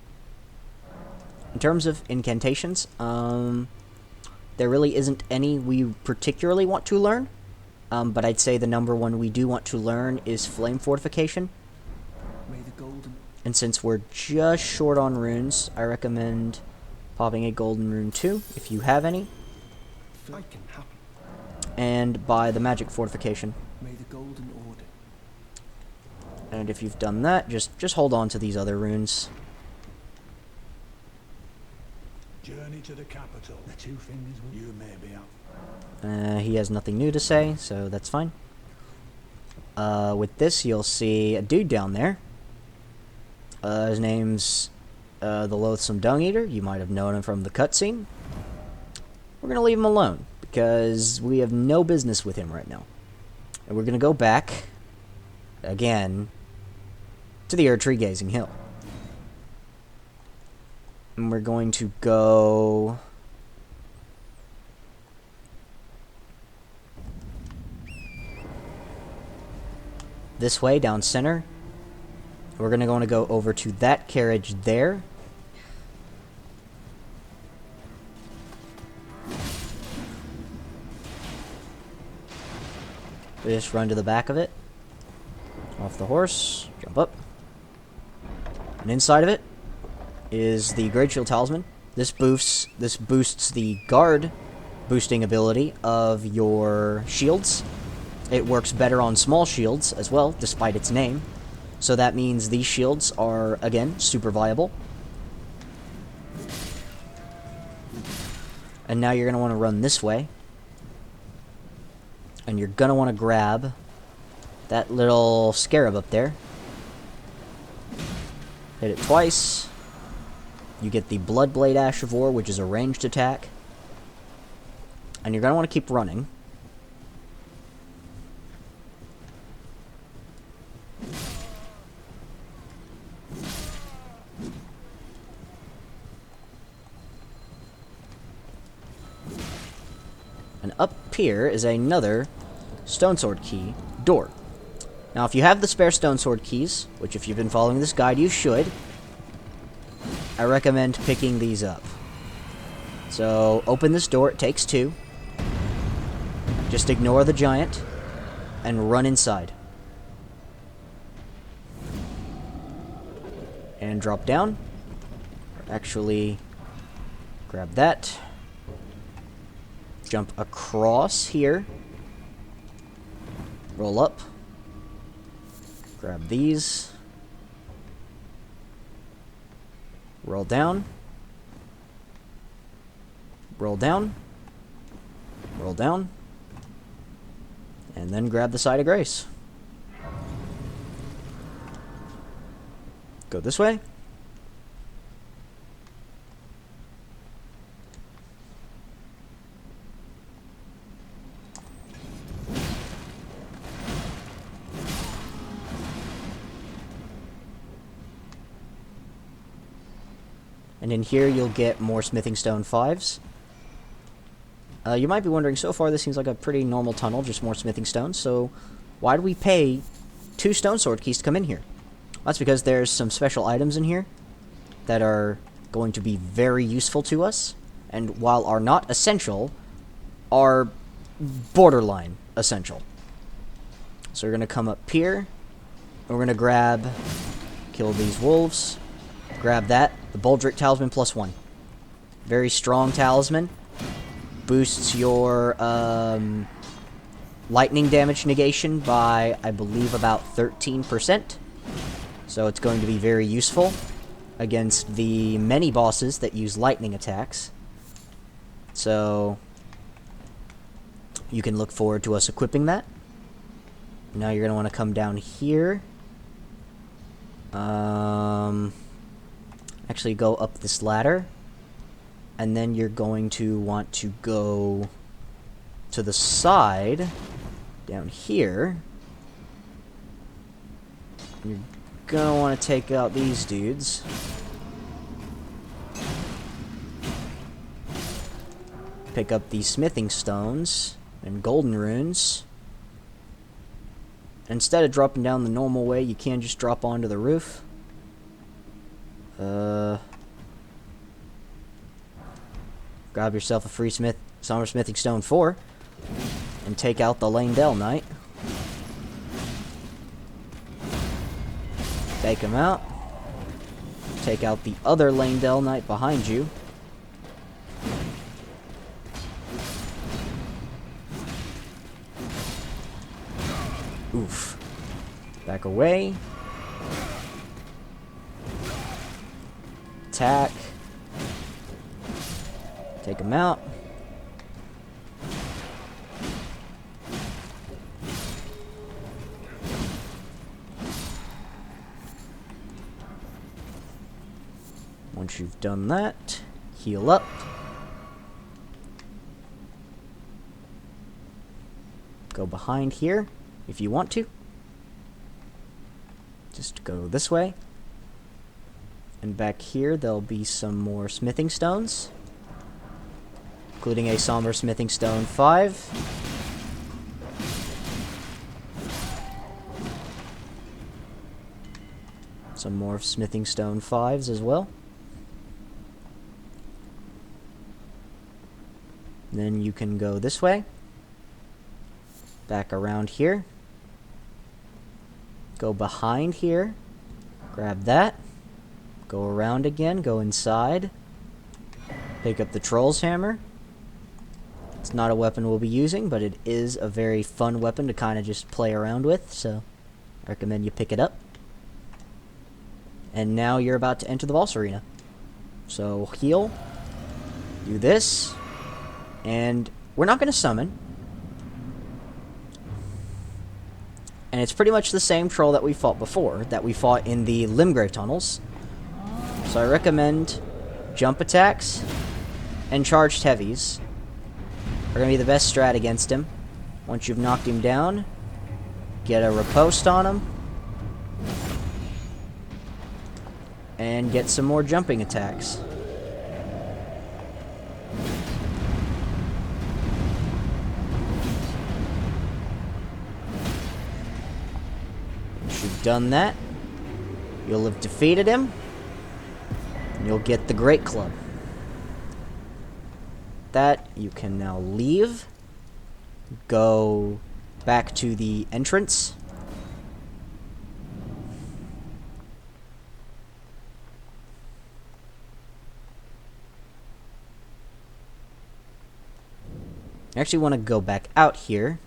In terms of incantations, there really isn't any we particularly want to learn. But I'd say the number one we do want to learn is Flame Fortification. May the golden... And since we're just short on runes, I recommend popping a golden rune too, if you have any. Fight can happen. And buy the magic fortification. May the Golden Order... And if you've done that, just hold on to these other runes. Journey to the capital. The two things you may be up. He has nothing new to say, so that's fine. With this, you'll see a dude down there. His name's the Loathsome Dung Eater. You might have known him from the cutscene. We're gonna leave him alone because we have no business with him right now. And we're gonna go back again to the Erdtree Gazing Hill. And we're going to go this way down center. We're going to go over to that carriage there. We just run to the back of it. Off the horse. Jump up. And inside of it is the Great Shield Talisman. This boosts the guard boosting ability of your shields. It works better on small shields as well, despite its name. So that means these shields are, again, super viable. And now you're going to want to run this way. And you're going to want to grab that little scarab up there. Hit it twice. You get the Bloodblade Ash of War, which is a ranged attack. And you're going to want to keep running. And up here is another Stone Sword Key door. Now, if you have the spare Stone Sword Keys, which if you've been following this guide, you should, I recommend picking these up. So, open this door. It takes 2. Just ignore the giant and run inside. And drop down. Actually, grab that. Jump across here. Roll up. Grab these. Roll down. Roll down. Roll down. And then grab the Side of Grace. Go this way. And in here you'll get more Smithing Stone 5s. You might be wondering, so far this seems like a pretty normal tunnel, just more Smithing Stones, so why do we pay 2 Stone Sword Keys to come in here? That's because there's some special items in here that are going to be very useful to us, and while are not essential, are borderline essential. So we're going to come up here, and we're going to grab, kill these wolves, grab that, the Baldric Talisman +1. Very strong talisman. Boosts your lightning damage negation by, I believe, about 13%. So it's going to be very useful against the many bosses that use lightning attacks. So you can look forward to us equipping that. Now you're going to want to come down here. Actually go up this ladder. And then you're going to want to go to the side, down here. You're gonna want to take out these dudes. Pick up these smithing stones and golden runes. Instead of dropping down the normal way, you can just drop onto the roof. Grab yourself a free Summer Smithing Stone 4 and take out the Leyndell Knight. Take him out. Take out the other Leyndell Knight behind you. Oof. Back away. Attack. Take him out. Once you've done that, heal up. Go behind here if you want to. Just go this way. And back here there'll be some more smithing stones, including a somber smithing stone 5. Some more smithing stone 5s as well. Then you can go this way. Back around here. Go behind here. Grab that. Go around again. Go inside. Pick up the Troll's Hammer. It's not a weapon we'll be using, but it is a very fun weapon to kind of just play around with, so I recommend you pick it up. And now you're about to enter the boss arena. So heal. Do this. And we're not going to summon. And it's pretty much the same troll that we fought before, that we fought in the Limgrave tunnels. So I recommend jump attacks and charged heavies are going to be the best strat against him. Once you've knocked him down, get a riposte on him, and get some more jumping attacks. Once you've done that, you'll have defeated him, and you'll get the Great Club. That you can now leave, go back to the entrance. You actually want to go back out here,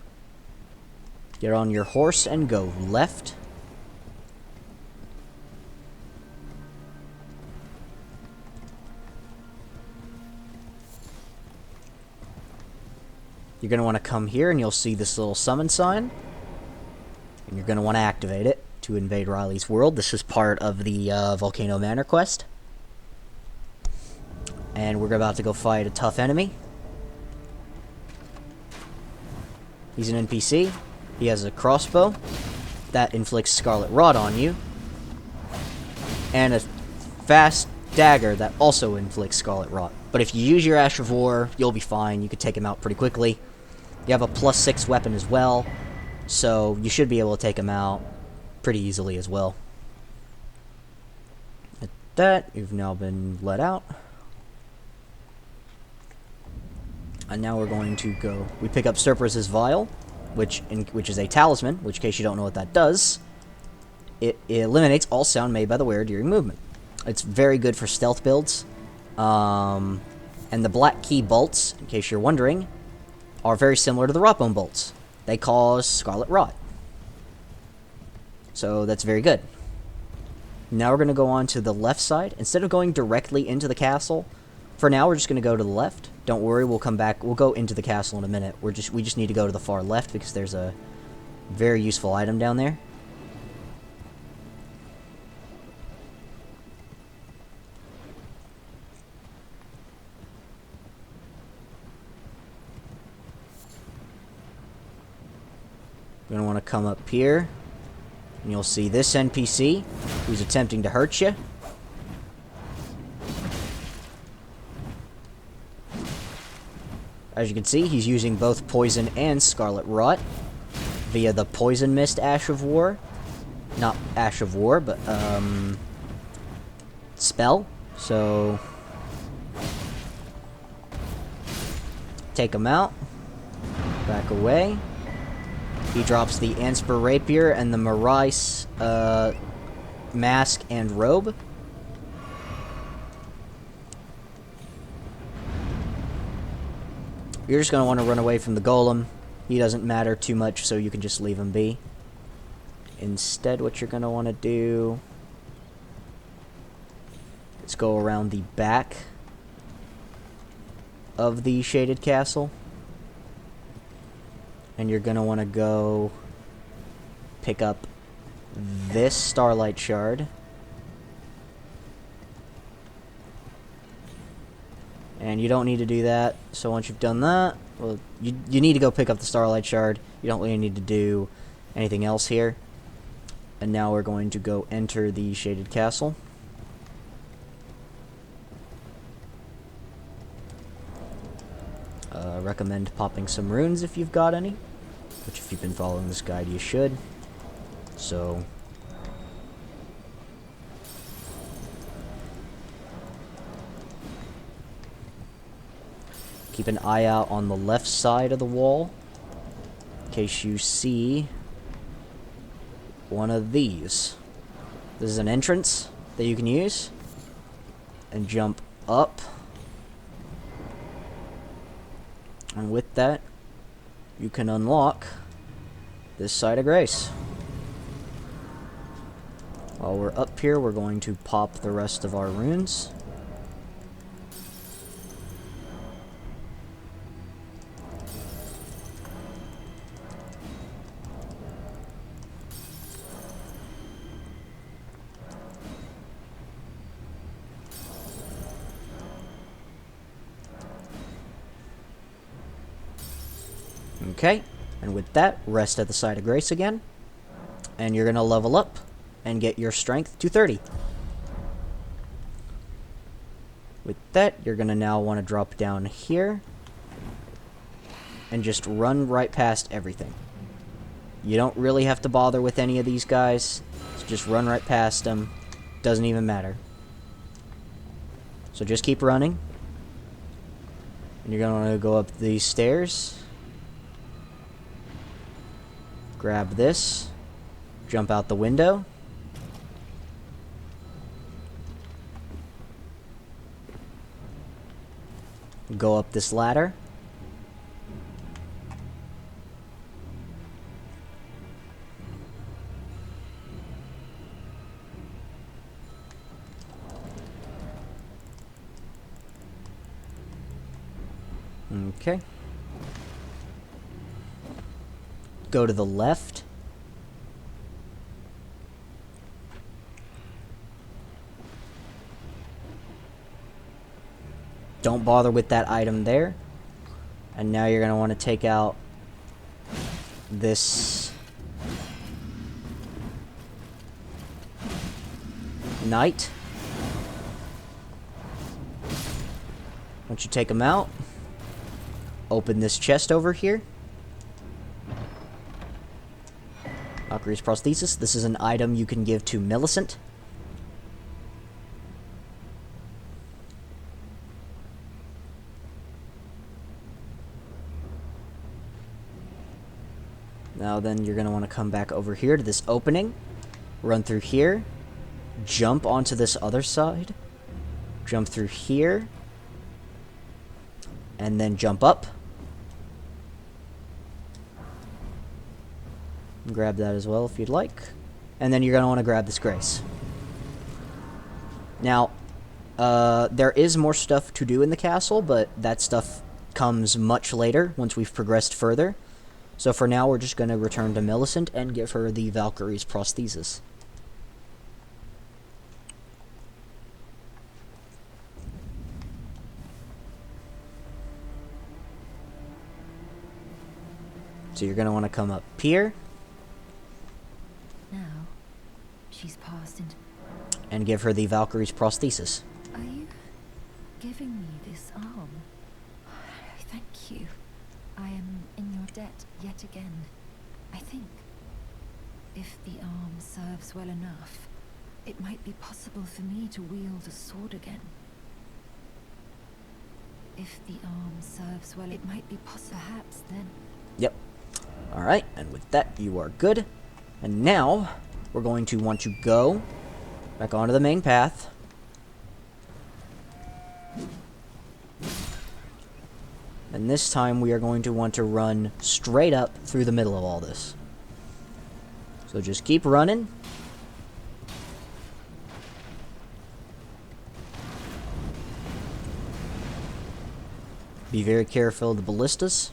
get on your horse and go left. You're going to want to come here and you'll see this little summon sign. And you're going to want to activate it to invade Riley's world. This is part of the Volcano Manor quest. And we're about to go fight a tough enemy. He's an NPC. He has a crossbow that inflicts Scarlet Rot on you. And a fast dagger that also inflicts Scarlet Rot. But if you use your Ash of War, you'll be fine. You could take him out pretty quickly. You have a +6 weapon as well, so you should be able to take him out pretty easily as well. At that, you've now been let out. And now we're going to go... We pick up Surpress's Vial, which is a talisman, which in case you don't know what that does, it eliminates all sound made by the wearer during movement. It's very good for stealth builds. And the Black Key bolts, in case you're wondering, are very similar to the Rotbone bolts. They cause Scarlet Rot. So that's very good. Now we're going to go on to the left side. Instead of going directly into the castle, for now we're just going to go to the left. Don't worry, we'll come back. We'll go into the castle in a minute. We just need to go to the far left because there's a very useful item down there. You're going to want to come up here, and you'll see this NPC who's attempting to hurt you. As you can see, he's using both Poison and Scarlet Rot via the Poison Mist Ash of War. Not Ash of War, but, spell. So, take him out. Back away. He drops the Anspur Rapier and the Marais Mask and Robe. You're just going to want to run away from the Golem. He doesn't matter too much, so you can just leave him be. Instead, what you're going to want to do is go around the back of the Shaded Castle. And you're going to want to go pick up this Starlight Shard. And you don't need to do that. So once you've done that, well, you need to go pick up the Starlight Shard. You don't really need to do anything else here. And now we're going to go enter the Shaded Castle. Recommend popping some runes if you've got any. Which if you've been following this guide, you should. So... keep an eye out on the left side of the wall, in case you see one of these. This is an entrance that you can use, and jump up. And with that, you can unlock this side of grace. While we're up here, we're going to pop the rest of our runes. Okay, and with that, rest at the side of grace again, and you're gonna level up and get your strength to 30. With that, you're gonna now want to drop down here and just run right past everything. You don't really have to bother with any of these guys, so just run right past them. Doesn't even matter. So just keep running, and you're gonna want to go up these stairs. Grab this, jump out the window, go up this ladder, okay. Go to the left. Don't bother with that item there. And now you're going to want to take out this knight. Once you take him out, open this chest over here. Valkyrie's prosthesis. This is an item you can give to Millicent. Now then, you're going to want to come back over here to this opening, run through here, jump onto this other side, jump through here, and then jump up. Grab that as well if you'd like. And then you're going to want to grab this grace. Now, there is more stuff to do in the castle, but that stuff comes much later once we've progressed further. So for now, we're just going to return to Millicent and give her the Valkyrie's prosthesis. So you're going to want to come up here. Now, she's passed into... And give her the Valkyrie's prosthesis. Are you giving me this arm? Thank you. I am in your debt yet again. I think if the arm serves well enough, it might be possible for me to wield a sword again. If the arm serves well, it might be possible. Perhaps then. Yep. Alright, and with that, you are good. And now, we're going to want to go back onto the main path. And this time, we are going to want to run straight up through the middle of all this. So just keep running. Be very careful of the ballistas.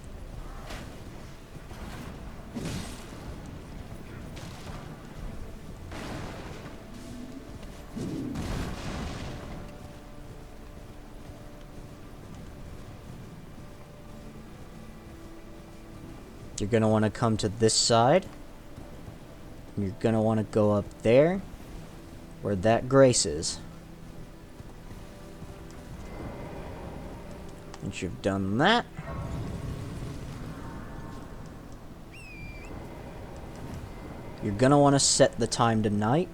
You're going to want to come to this side. You're going to want to go up there, where that grace is. Once you've done that, you're going to want to set the time to night.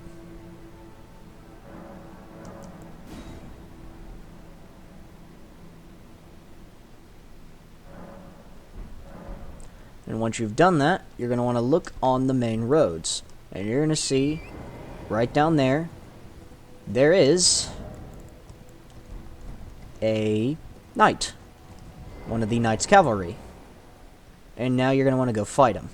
And once you've done that, you're going to want to look on the main roads. And you're going to see, right down there, there is a knight. One of the knight's cavalry. And now you're going to want to go fight him.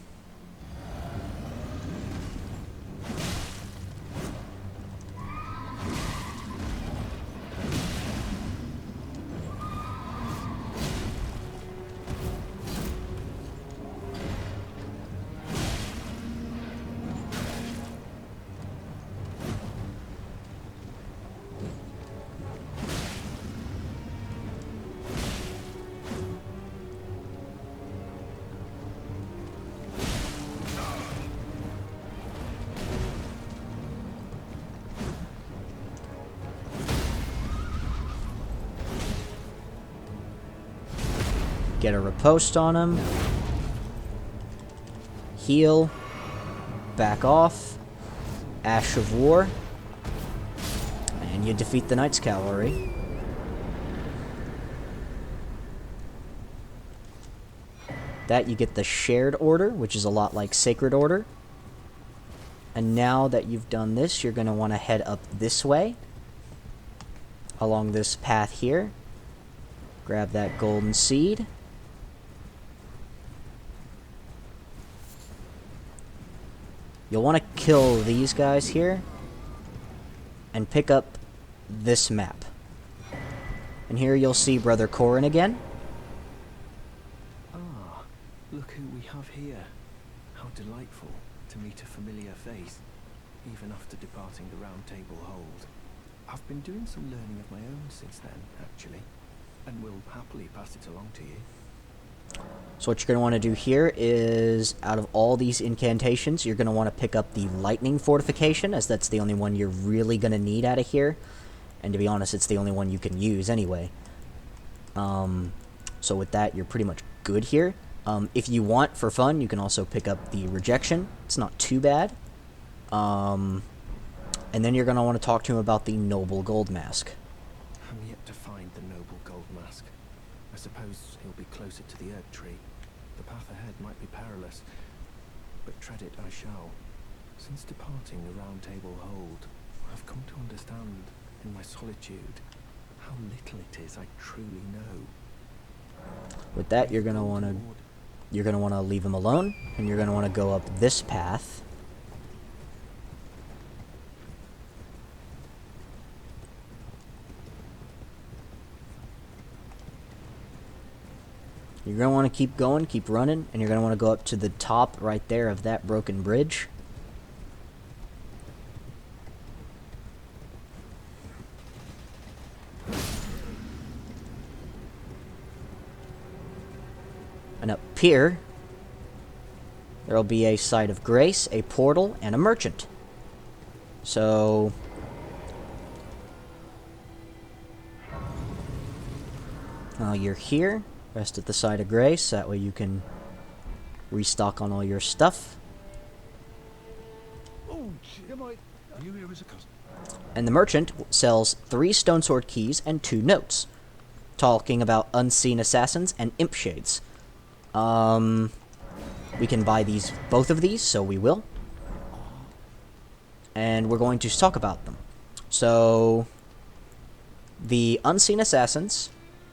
Get a riposte on him. Heal. Back off. Ash of War. And you defeat the Knight's Cavalry. That you get the Shared Order, which is a lot like Sacred Order. And now that you've done this, you're going to want to head up this way. Along this path here. Grab that golden seed. You'll want to kill these guys here and pick up this map. And here you'll see Brother Corin again. Ah, look who we have here. How delightful to meet a familiar face, even after departing the Round Table Hold. I've been doing some learning of my own since then, actually, and will happily pass it along to you. So what you're going to want to do here is, out of all these incantations, you're going to want to pick up the Lightning Fortification, as that's the only one you're really going to need out of here. And to be honest, it's the only one you can use anyway. So with that, you're pretty much good here. If you want, for fun, you can also pick up the Rejection. It's not too bad. And then you're going to want to talk to him about the Noble Gold Mask. I'm yet to find the Noble Gold Mask. I suppose he'll be closer to the Erd Tree. The path ahead might be perilous, but tread it I shall. Since departing the Round Table Hold, I've come to understand, in my solitude, how little it is I truly know. With that, you're gonna want to leave him alone, and you're gonna want to go up this path. You're going to want to keep going, keep running, and you're going to want to go up to the top right there of that broken bridge. And up here, there will be a site of grace, a portal, and a merchant. So you're here. Rest at the site of grace, that way you can restock on all your stuff. Oh, you here as a cousin? And the merchant sells 3 stone sword keys and 2 notes, talking about unseen assassins and imp shades. We can buy both of these, so we will. And we're going to talk about them. So, the unseen assassins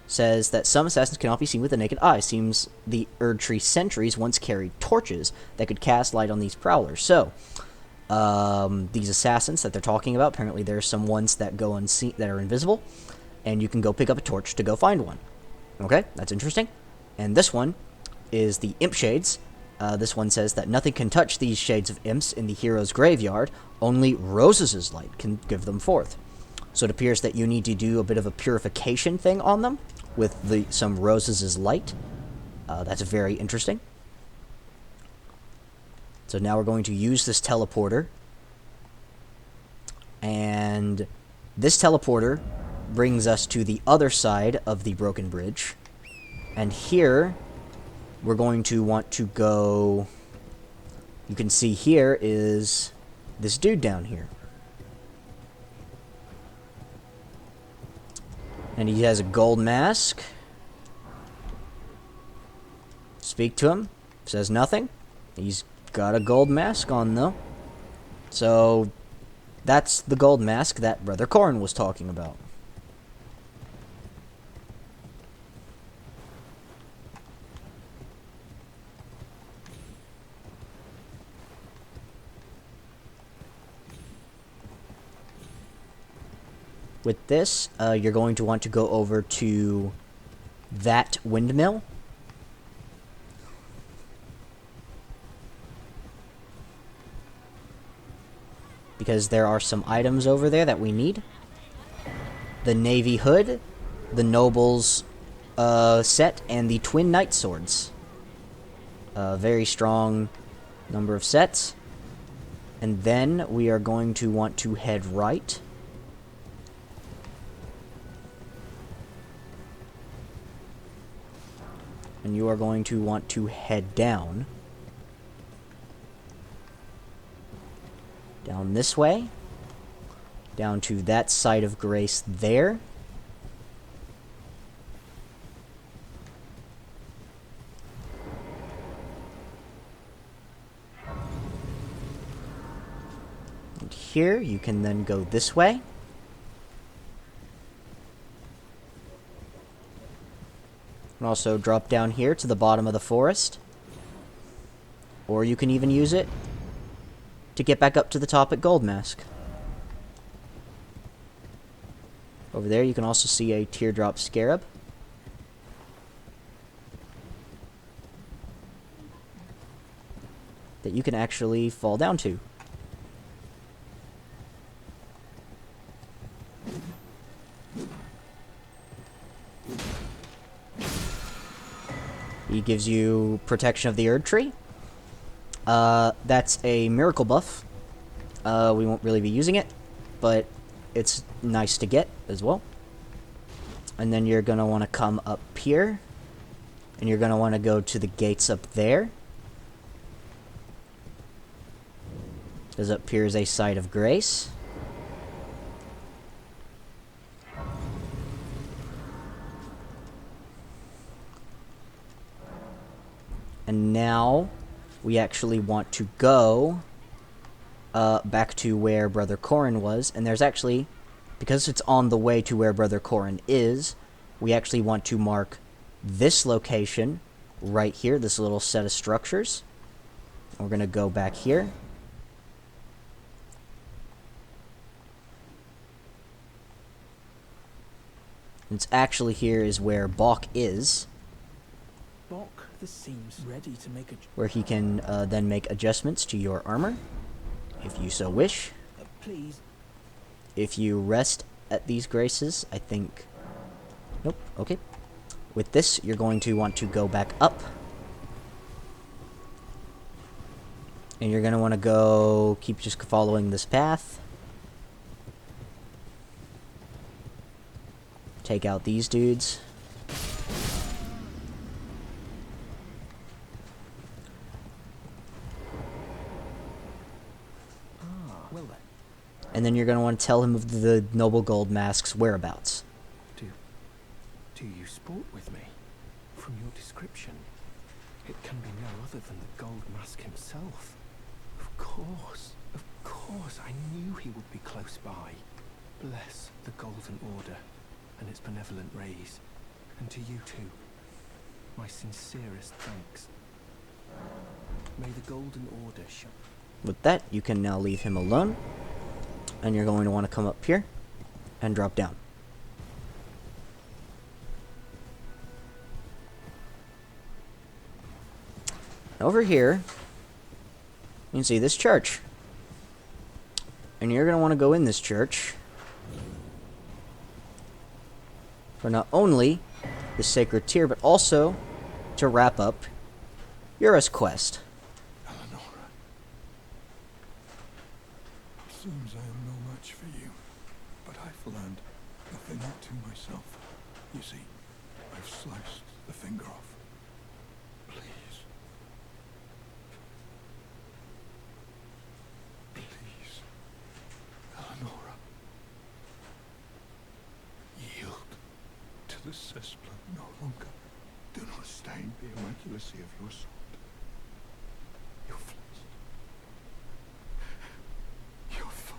says that some assassins cannot be seen with the naked eye. Seems the Erd Tree sentries once carried torches that could cast light on these prowlers. So, these assassins that they're talking about, apparently there are some ones that go unseen, that are invisible, and you can go pick up a torch to go find one. Okay, that's interesting. And this one is the Imp Shades. This one says that nothing can touch these shades of imps in the hero's graveyard. Only Roses' light can give them forth. So it appears that you need to do a bit of a purification thing on them with some Roses' light. That's very interesting. So now we're going to use this teleporter. And this teleporter brings us to the other side of the broken bridge. And here, we're going to want to go... You can see here is this dude down here. And he has a gold mask. Speak to him. Says nothing. He's got a gold mask on, though. So, that's the gold mask that Brother Corrin was talking about. With this, you're going to want to go over to that windmill. Because there are some items over there that we need. The Navy Hood, the Noble's set, and the Twin Knight Swords. A very strong number of sets. And then we are going to want to head right. And you are going to want to head down. Down this way. Down to that side of grace there. And here you can then go this way. And also drop down here to the bottom of the forest. Or you can even use it to get back up to the top at Gold Mask. Over there you can also see a teardrop scarab. That you can actually fall down to. He gives you protection of the Erd Tree. That's a miracle buff. We won't really be using it, but it's nice to get as well. And then you're going to want to come up here. And you're going to want to go to the gates up there. Because up here is a site of grace. And now we actually want to go back to where Brother Corrin was. And there's actually, because it's on the way to where Brother Corrin is, we actually want to mark this location right here, this little set of structures. We're going to go back here. It's actually here is where Bok is. Bok, this seems ready to make a... Where he can then make adjustments to your armor, if you so wish. Please. If you rest at these graces, I think... Nope, okay. With this, you're going to want to go back up. And you're going to want to go... Keep just following this path. Take out these dudes. Well then. And then you're going to want to tell him of the Noble Gold Mask's whereabouts. Do you sport with me? From your description, it can be no other than the Gold Mask himself. Of course, I knew he would be close by. Bless the Golden Order and its benevolent rays, and to you too, my sincerest thanks. May the Golden Order shine. With that, you can now leave him alone, and you're going to want to come up here and drop down. Over here, you can see this church. And you're going to want to go in this church for not only the sacred tear, but also to wrap up Yura's quest. Eleanor, seems I am no match for you, but I've learned a thing or two myself. You see, I've sliced the finger off. Please. Please, Eleonora. Yield to the cessplat no longer. Do not stain the immaculacy of your sword. Your flesh. Your fire.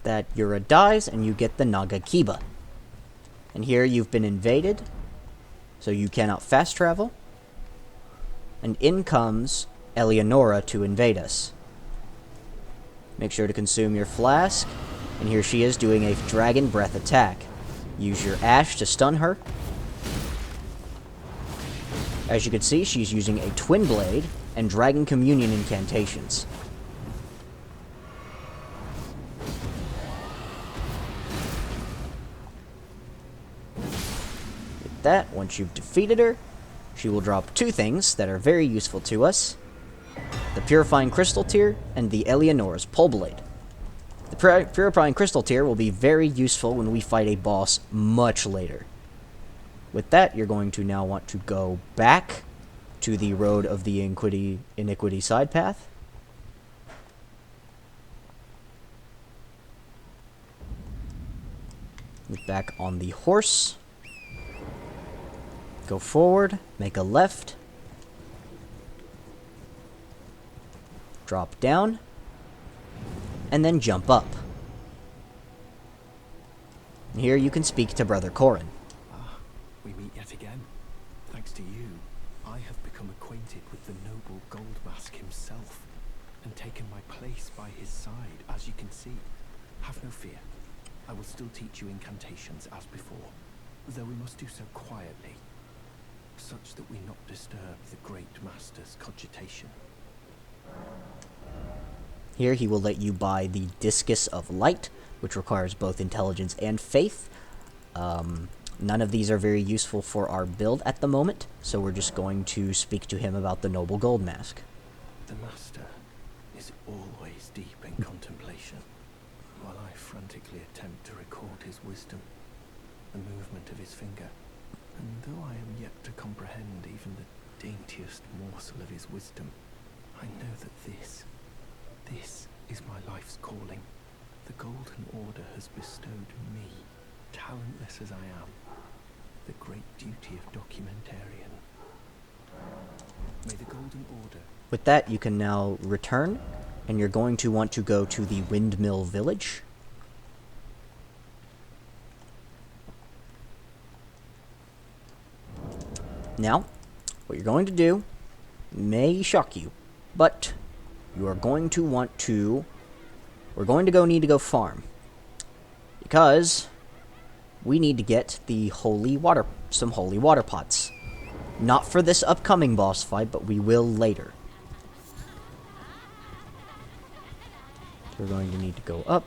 That Yura dies, and you get the Naga Kiba. And here you've been invaded, so you cannot fast travel. And in comes Eleonora to invade us. Make sure to consume your flask, and here she is doing a dragon breath attack. Use your ash to stun her. As you can see, she's using a twin blade and dragon communion incantations. With that, once you've defeated her, she will drop two things that are very useful to us: the Purifying Crystal Tier and the Eleonora's Pole Blade. The Purifying Crystal Tier will be very useful when we fight a boss much later. With that, you're going to now want to go back to the Road of the Iniquity side path. Get back on the horse. Go forward, make a left. Drop down. And then jump up. And here you can speak to Brother Corin. We meet yet again. Thanks to you, I have become acquainted with the noble Goldmask himself, and taken my place by his side, as you can see. Have no fear. I will still teach you incantations as before, though we must do so quietly, such that we not disturb the great master's cogitation. Here he will let you buy the Discus of Light, which requires both intelligence and faith. None of these are very useful for our build at the moment, so we're just going to speak to him about the Noble Gold Mask. The master is always deep in contemplation, while I frantically attempt to record his wisdom, the movement of his finger. And though I am yet to comprehend even the daintiest morsel of his wisdom, I know that this is my life's calling. The Golden Order has bestowed me, talentless as I am, the great duty of documentarian. May the Golden Order... With that, you can now return, and you're going to want to go to the Windmill Village. Now, what you're going to do may shock you, but you are going to want to... We're going to need to go farm, because we need to get the some holy water pots. Not for this upcoming boss fight, but we will later. We're going to need to go up,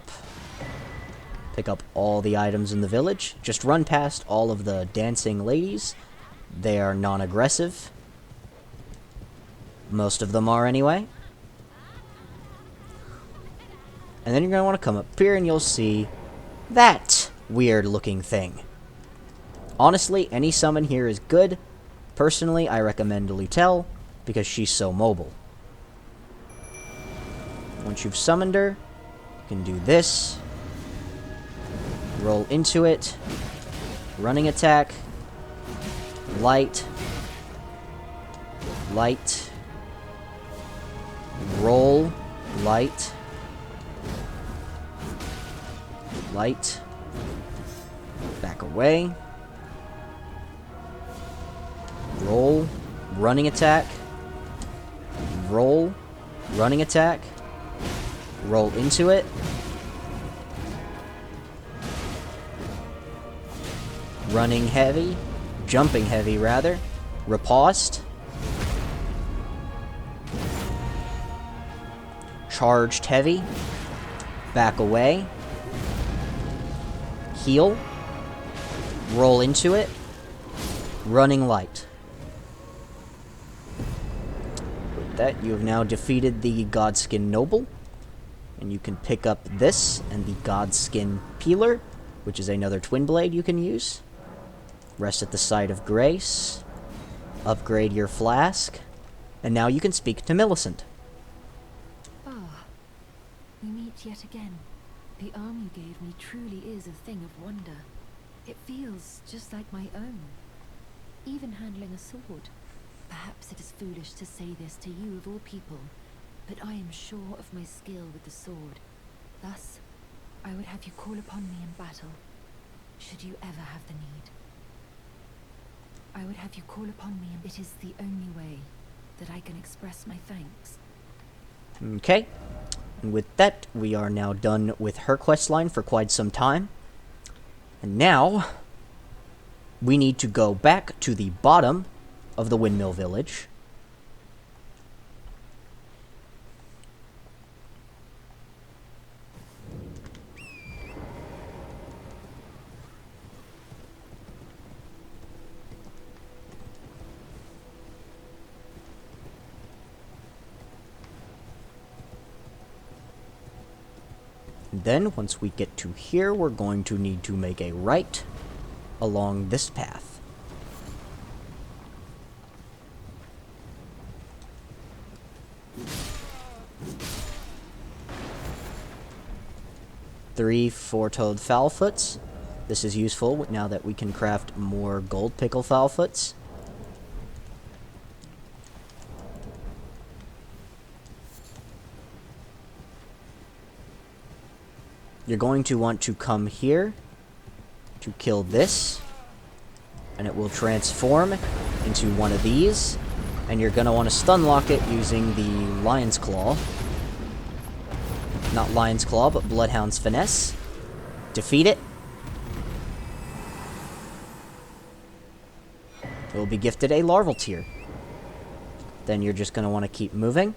pick up all the items in the village, just run past all of the dancing ladies. They are non-aggressive. Most of them are anyway. And then you're going to want to come up here and you'll see that weird looking thing. Honestly, any summon here is good. Personally, I recommend Lutel because she's so mobile. Once you've summoned her, you can do this. Roll into it. Running attack. Light. Light. Roll. Light. Light. Back away. Roll. Running attack. Roll. Running attack. Roll into it. Running heavy. Jumping heavy, rather. Riposte. Charged heavy. Back away. Heal. Roll into it. Running light. With that, you have now defeated the Godskin Noble. And you can pick up this and the Godskin Peeler, which is another twin blade you can use. Rest at the site of grace. Upgrade your flask. And now you can speak to Millicent. Ah, we meet yet again. The arm you gave me truly is a thing of wonder. It feels just like my own. Even handling a sword. Perhaps it is foolish to say this to you of all people, but I am sure of my skill with the sword. Thus, I would have you call upon me in battle, should you ever have the need. I would have you call upon me, and it is the only way that I can express my thanks. Okay. And with that, we are now done with her questline for quite some time. And now, we need to go back to the bottom of the Windmill Village. Then, once we get to here, we're going to need to make a right along this path. Three four-toed foulfoots. This is useful now that we can craft more gold pickle foulfoots. You're going to want to come here to kill this, and it will transform into one of these, and you're going to want to stun lock it using the Lion's Claw. Not Lion's Claw, but Bloodhound's Finesse. Defeat it. It will be gifted a larval tier. Then you're just going to want to keep moving.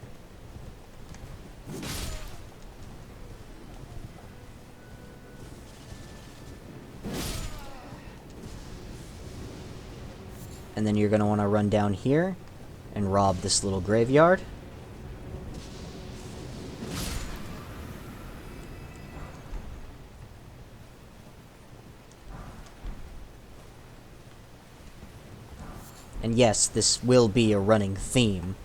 And then you're going to want to run down here and rob this little graveyard. And yes, this will be a running theme.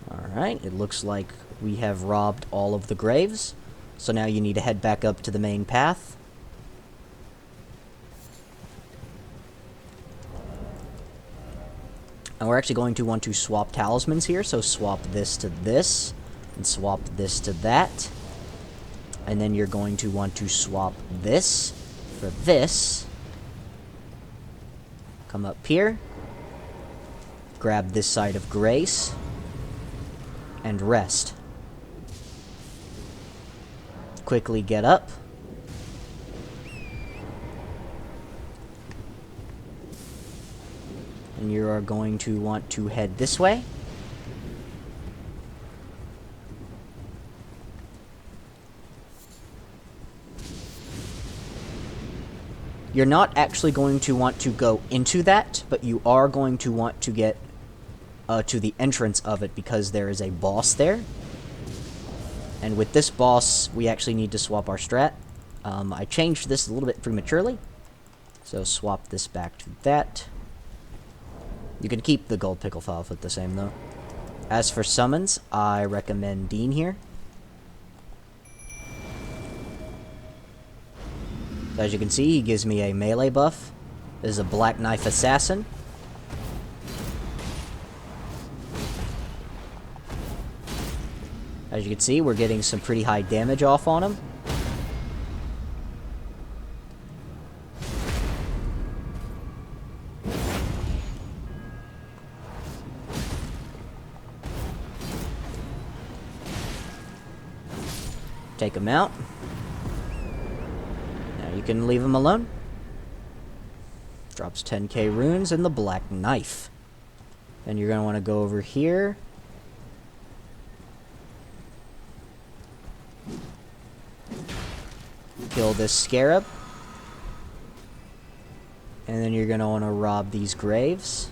Alright, it looks like we have robbed all of the graves. So now you need to head back up to the main path. And we're actually going to want to swap talismans here, so swap this to this, and swap this to that. And then you're going to want to swap this for this. Come up here. Grab this side of grace. And rest. Quickly get up. And you are going to want to head this way. You're not actually going to want to go into that, but you are going to want to get to the entrance of it because there is a boss there. And with this boss, we actually need to swap our strat. I changed this a little bit prematurely, so swap this back to that. You can keep the gold pickle foulfoot the same, though. As for summons, I recommend Dean here. As you can see, he gives me a melee buff. This is a Black Knife Assassin. As you can see, we're getting some pretty high damage off on him. Take him out. Now you can leave him alone. Drops 10k runes and the Black Knife. Then you're going to want to go over here. Kill this scarab. And then you're going to want to rob these graves.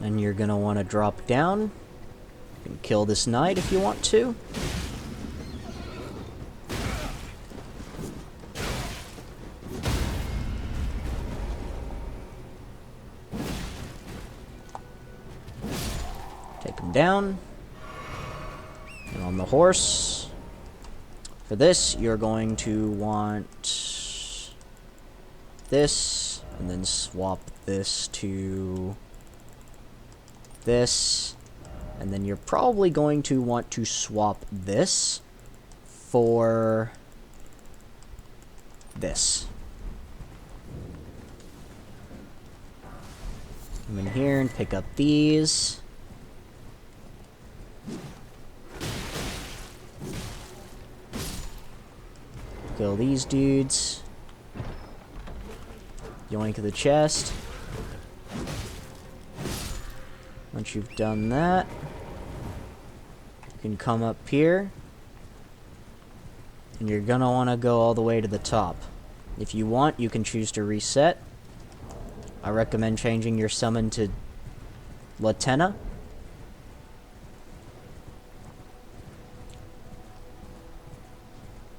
And you're going to want to drop down. You can kill this knight if you want to. Take him down. And on the horse. For this, you're going to want this, and then swap this to this, and then you're probably going to want to swap this for this. Come in here and pick up these. Kill these dudes. Yoink the chest. Once you've done that, you can come up here, and you're gonna want to go all the way to the top. If you want, you can choose to reset. I recommend changing your summon to Latenna.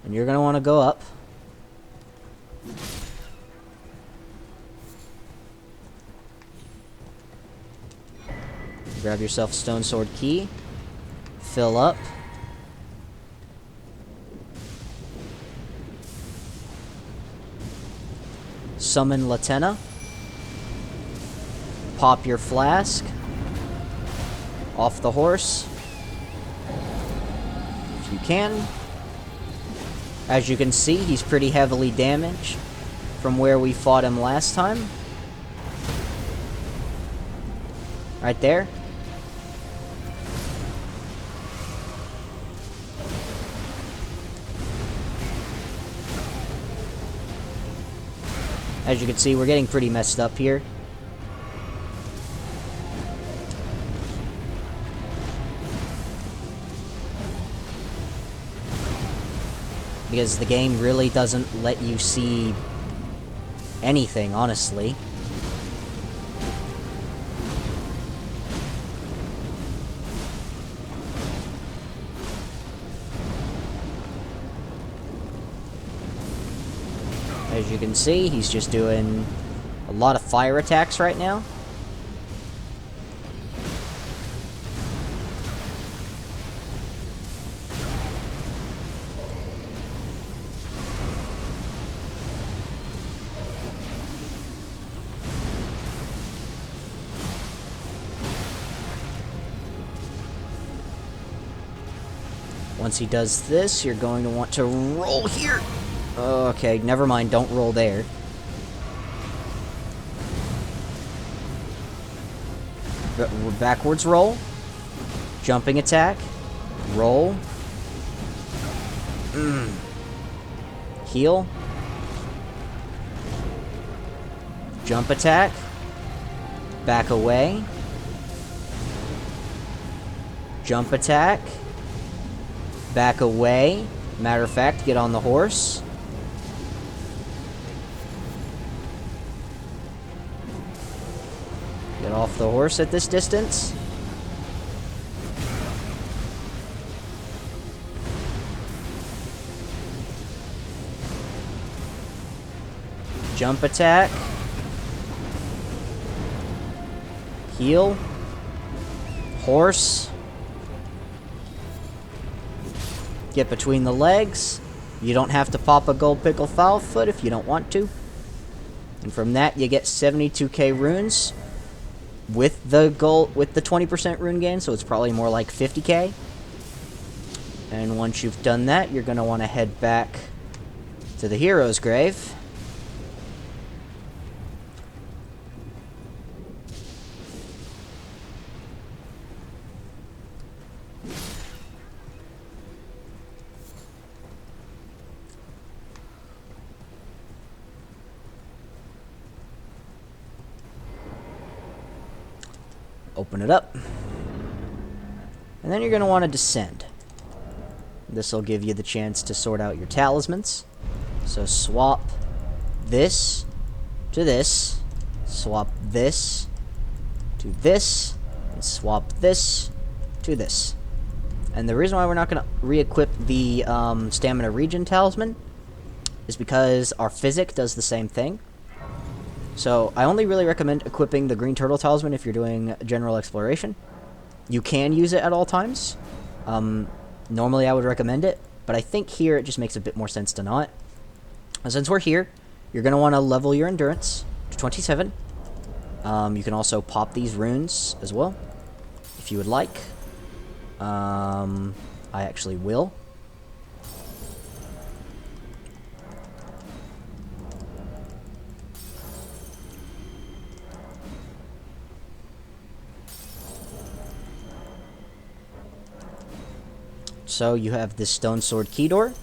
And you're gonna want to go up. Grab yourself a stone sword key. Fill up. Summon Latenna. Pop your flask. Off the horse. If you can. As you can see, he's pretty heavily damaged from where we fought him last time. Right there. As you can see, we're getting pretty messed up here. Because the game really doesn't let you see anything, honestly. As you can see, he's just doing a lot of fire attacks right now. Once he does this, you're going to want to roll here. Okay, never mind, don't roll there. Backwards roll. Jumping attack. Roll. Heal. Jump attack. Back away. Jump attack. Back away. Matter of fact, get on the horse. Get off the horse at this distance. Jump attack. Heal. Horse. Get between the legs. You don't have to pop a gold pickle foul foot if you don't want to. And from that, you get 72k runes with the gold, with the 20% rune gain, so it's probably more like 50k. And once you've done that, you're going to want to head back to the hero's grave. Open it up. And then you're going to want to descend. This will give you the chance to sort out your talismans. So swap this to this. Swap this to this. And swap this to this. And the reason why we're not going to re-equip the stamina regen talisman is because our physic does the same thing. So I only really recommend equipping the green turtle talisman if you're doing general exploration. You can use it at all times. Normally I would recommend it, but I think here it just makes a bit more sense to not. And since we're here, you're going to want to level your endurance to 27. You can also pop these runes as well, if you would like. I actually will. So you have this stone sword key door.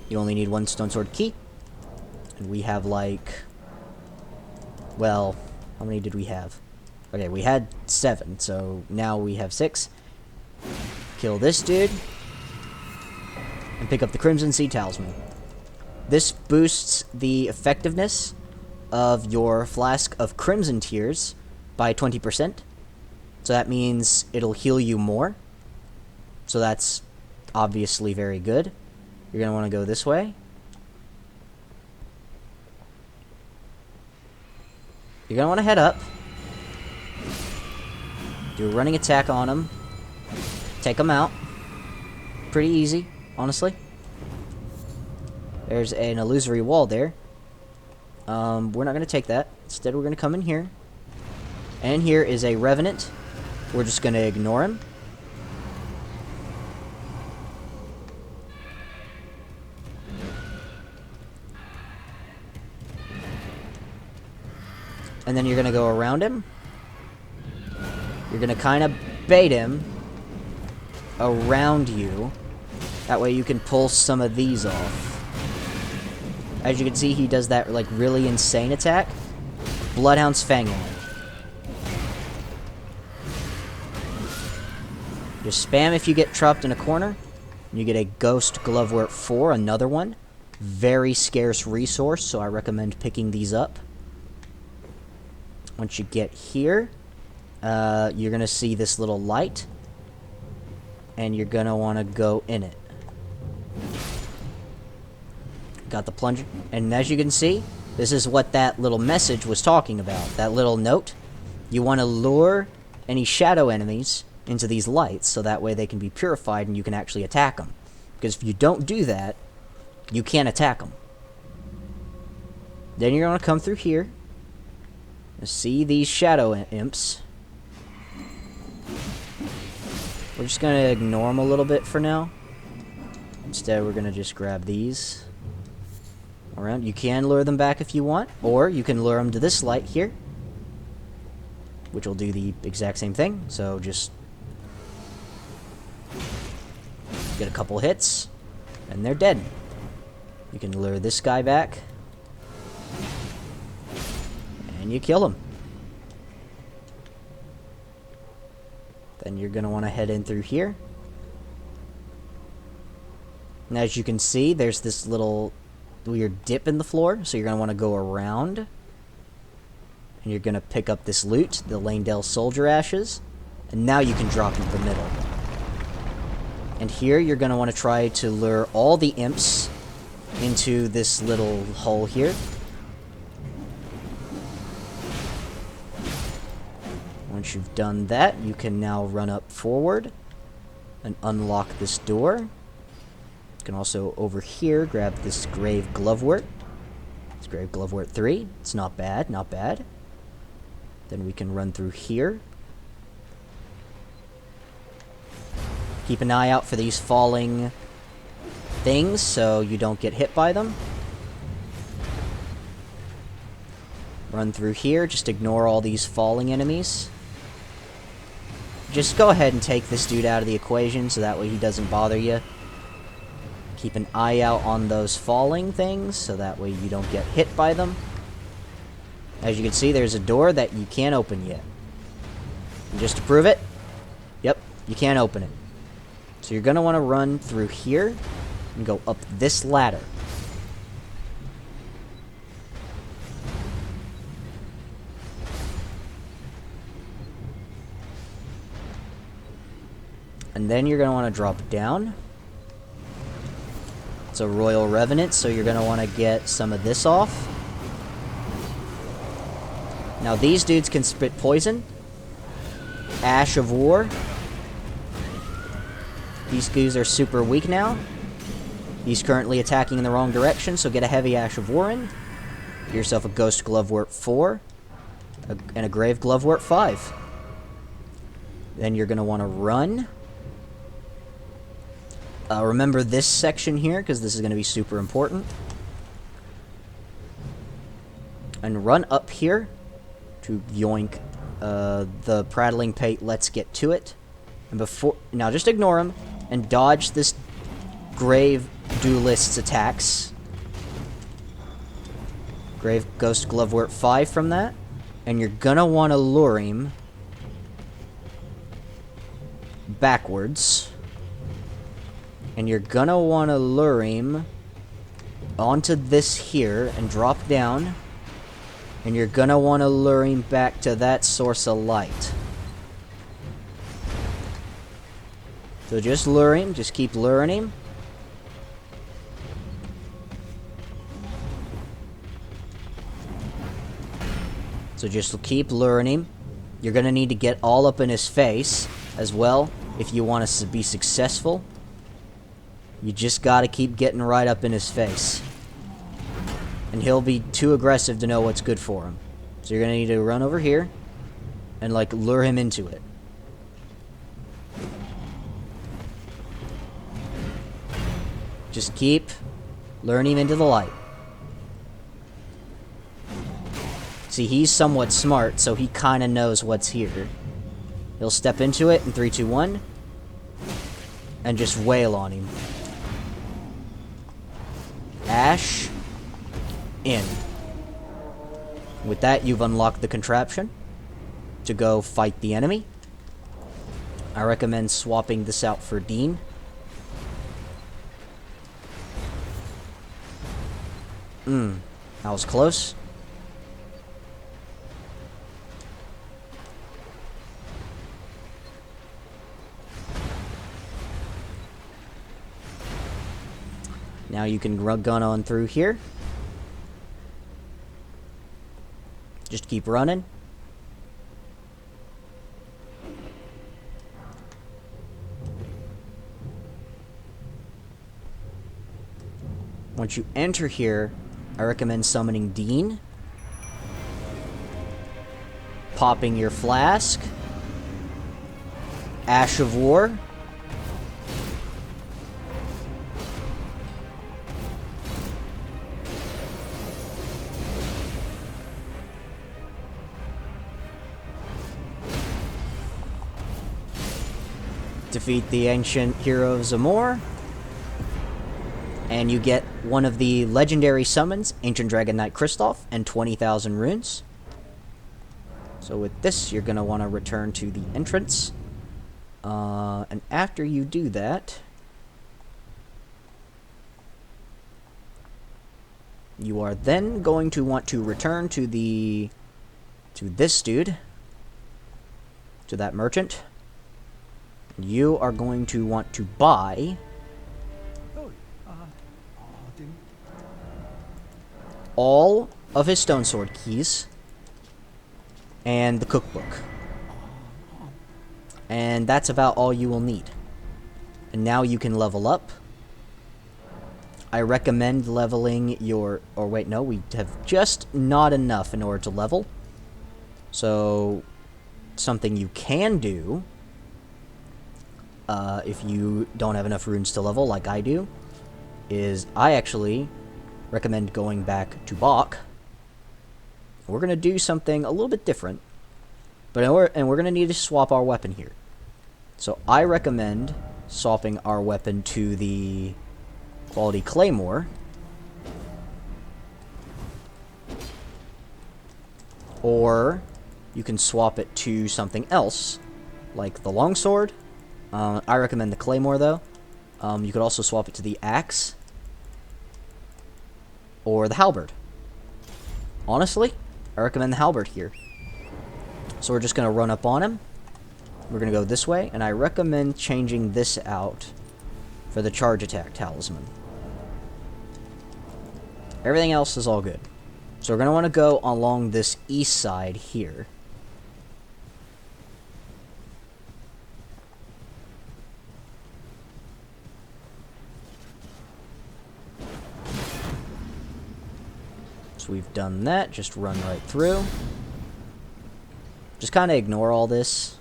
You only need one stone sword key. And we have like... Well, how many did we have? Okay, we had 7, so now we have 6. Kill this dude. And pick up the Crimson Sea Talisman. This boosts the effectiveness of your Flask of Crimson Tears by 20%. So that means it'll heal you more. So that's obviously very good. You're going to want to go this way. You're going to want to head up. Do a running attack on him. Take him out. Pretty easy, honestly. There's an illusory wall there. We're not going to take that. Instead, we're going to come in here. And here is a revenant. We're just going to ignore him. And then you're going to go around him. You're going to kind of bait him around you. That way you can pull some of these off. As you can see, he does that like really insane attack. Bloodhound's Fanging. Just spam if you get trapped in a corner. You get a Ghost Glovewort 4, another one. Very scarce resource, so I recommend picking these up. Once you get here, you're going to see this little light. And you're going to want to go in it. Got the plunger. And as you can see, this is what that little message was talking about. That little note. You want to lure any shadow enemies into these lights, so that way they can be purified and you can actually attack them. Because if you don't do that, you can't attack them. Then you're going to come through here. See these shadow imps. We're just going to ignore them a little bit for now. Instead, we're going to just grab these around. You can lure them back if you want, or you can lure them to this light here, which will do the exact same thing. So just get a couple hits, and they're dead. You can lure this guy back, and you kill him. Then you're going to want to head in through here. And as you can see, there's this little weird dip in the floor, so you're going to want to go around. And you're going to pick up this loot, the Lanedale Soldier Ashes. And now you can drop into the middle. And here you're going to want to try to lure all the imps into this little hole here. Once you've done that, you can now run up forward and unlock this door. You can also, over here, grab this Grave Glovewort. It's Grave Glovewort 3. It's not bad, not bad. Then we can run through here. Keep an eye out for these falling things so you don't get hit by them. Run through here, just ignore all these falling enemies. Just go ahead and take this dude out of the equation so that way he doesn't bother you. Keep an eye out on those falling things so that way you don't get hit by them. As you can see, there's a door that you can't open yet. And just to prove it, yep, you can't open it. So you're going to want to run through here and go up this ladder. And then you're going to want to drop down. It's a Royal Revenant, so you're going to want to get some of this off. Now these dudes can spit poison. Ash of War. These dudes are super weak now. He's currently attacking in the wrong direction, so get a heavy Ash of War in. Get yourself a Ghost Glovewort 4. And a Grave Glovewort 5. Then you're going to want to run. Remember this section here, because this is going to be super important. And run up here to yoink the Prattling Pate. Let's get to it. And before... Now, just ignore him and dodge this Grave Duelist's attacks. Grave Ghost Glovewort 5 from that. And you're going to want to lure him backwards. And you're gonna want to lure him onto this here and drop down. And you're gonna want to lure him back to that source of light. So just lure him, just keep luring him. So just keep luring him. You're gonna need to get all up in his face as well if you want to be successful. You just gotta keep getting right up in his face. And he'll be too aggressive to know what's good for him. So you're gonna need to run over here and, like, lure him into it. Just keep luring him into the light. See, he's somewhat smart, so he kinda knows what's here. He'll step into it in 3, 2, 1. And just wail on him. Ash in. With that, you've unlocked the contraption to go fight the enemy. I recommend swapping this out for Dean. That was close. Now you can gun on through here. Just keep running. Once you enter here, I recommend summoning Dean. Popping your flask. Ash of War. Defeat the ancient hero of Zamor. And you get one of the legendary summons, Ancient Dragon Knight Kristoff, and 20,000 runes. So with this, you're going to want to return to the entrance. And after you do that, you are then going to want to return to this dude, to that merchant. You are going to want to buy all of his stone sword keys and the cookbook. And that's about all you will need. And now you can level up. I recommend leveling your... Or wait, no, we have just not enough in order to level. So, something you can do, if you don't have enough runes to level like I do, is I actually recommend going back to Bach. We're going to do something a little bit different. We're going to need to swap our weapon here. So I recommend swapping our weapon to the Quality Claymore. Or you can swap it to something else, like the longsword. I recommend the claymore, though. You could also swap it to the axe or the halberd. Honestly, I recommend the halberd here. So we're just going to run up on him. We're going to go this way, and I recommend changing this out for the charge attack talisman. Everything else is all good. So we're going to want to go along this east side here. So we've done that. Just run right through. Just kind of ignore all this.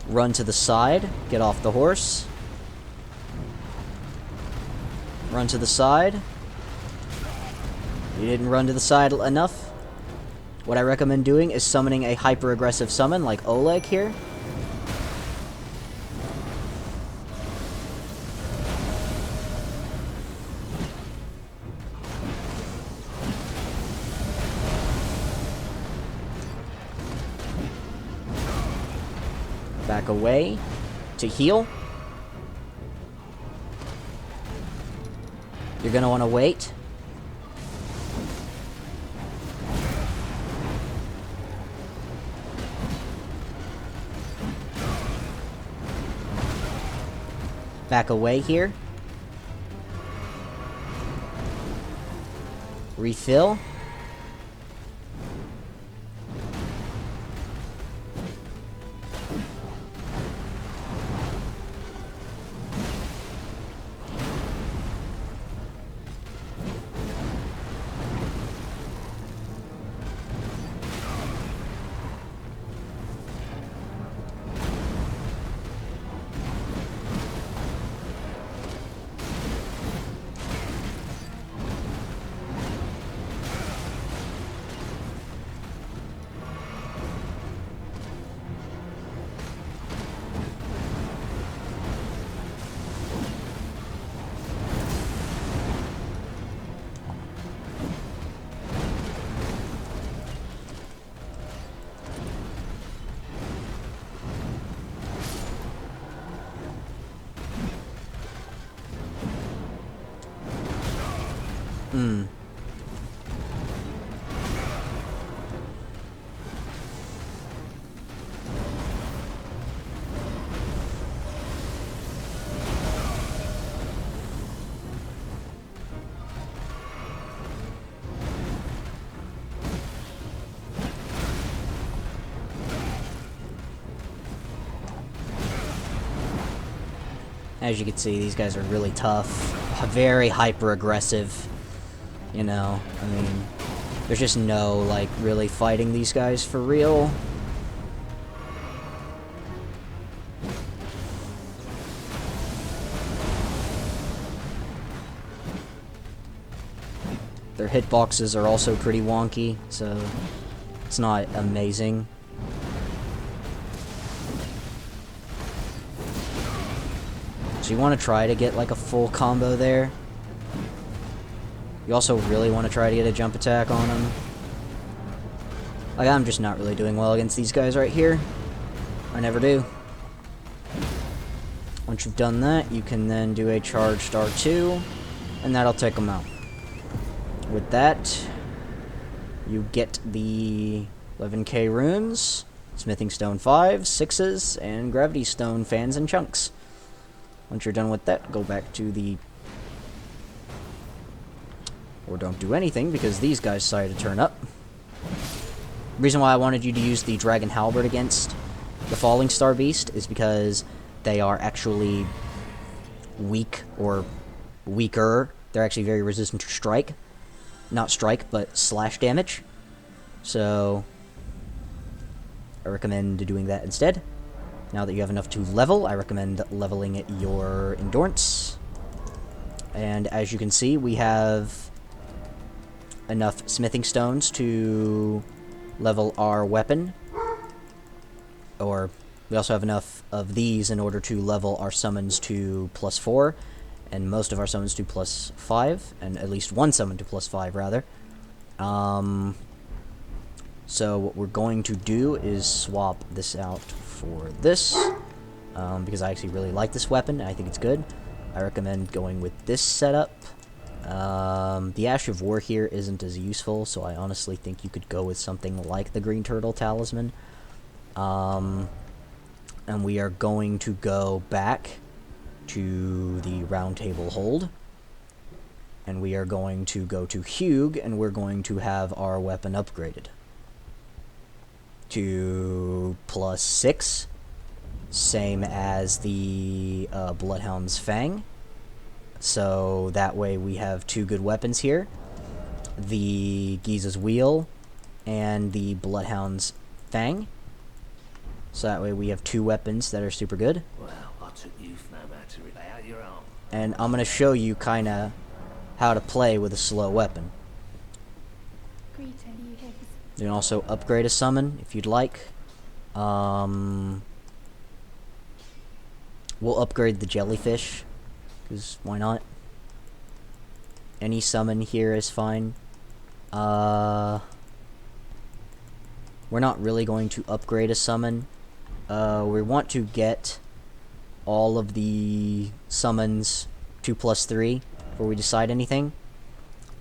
Run to the side, get off the horse. Run to the side. You didn't run to the side enough. What I recommend doing is summoning a hyper-aggressive summon like Oleg here. Back away to heal. You're going to want to wait. Back away here. Refill. As you can see, these guys are really tough. Very hyper-aggressive. You know, I mean, there's just no, like, really fighting these guys for real. Their hitboxes are also pretty wonky, so it's not amazing. So you want to try to get like a full combo there. You also really want to try to get a jump attack on them. Like, I'm just not really doing well against these guys right here. I never do. Once you've done that, you can then do a charged R2, and that'll take them out. With that, you get the 11k runes, smithing stone 5, 6s, and gravity stone fans and chunks. Once you're done with that, go back to the... Or don't do anything, because these guys decided to turn up. The reason why I wanted you to use the Dragon Halberd against the Falling Star Beast is because they are actually weak, or weaker. They're actually very resistant to strike. Not strike, but slash damage. So, I recommend doing that instead. Now that you have enough to level, I recommend leveling your endurance. And as you can see, we have enough smithing stones to level our weapon. Or we also have enough of these in order to level our summons to +4, and most of our summons to +5, and at least one summon to +5, rather. So what we're going to do is swap this out for this, because I actually really like this weapon. I think it's good. I recommend going with this setup. The Ash of War here isn't as useful, so I honestly think you could go with something like the Green Turtle Talisman. And we are going to go back to the Round Table Hold. And we are going to go to Hugh, and we're going to have our weapon upgraded to +6, same as the Bloodhound's Fang. So that way we have two good weapons here, the Ghiza's Wheel and the Bloodhound's Fang. So that way we have two weapons that are super good. Well, I took youth no matter it out your own. And I'm going to show you kind of how to play with a slow weapon. You can also upgrade a summon if you'd like. We'll upgrade the jellyfish, because why not? Any summon here is fine. We're not really going to upgrade a summon. We want to get all of the summons to +3 before we decide anything.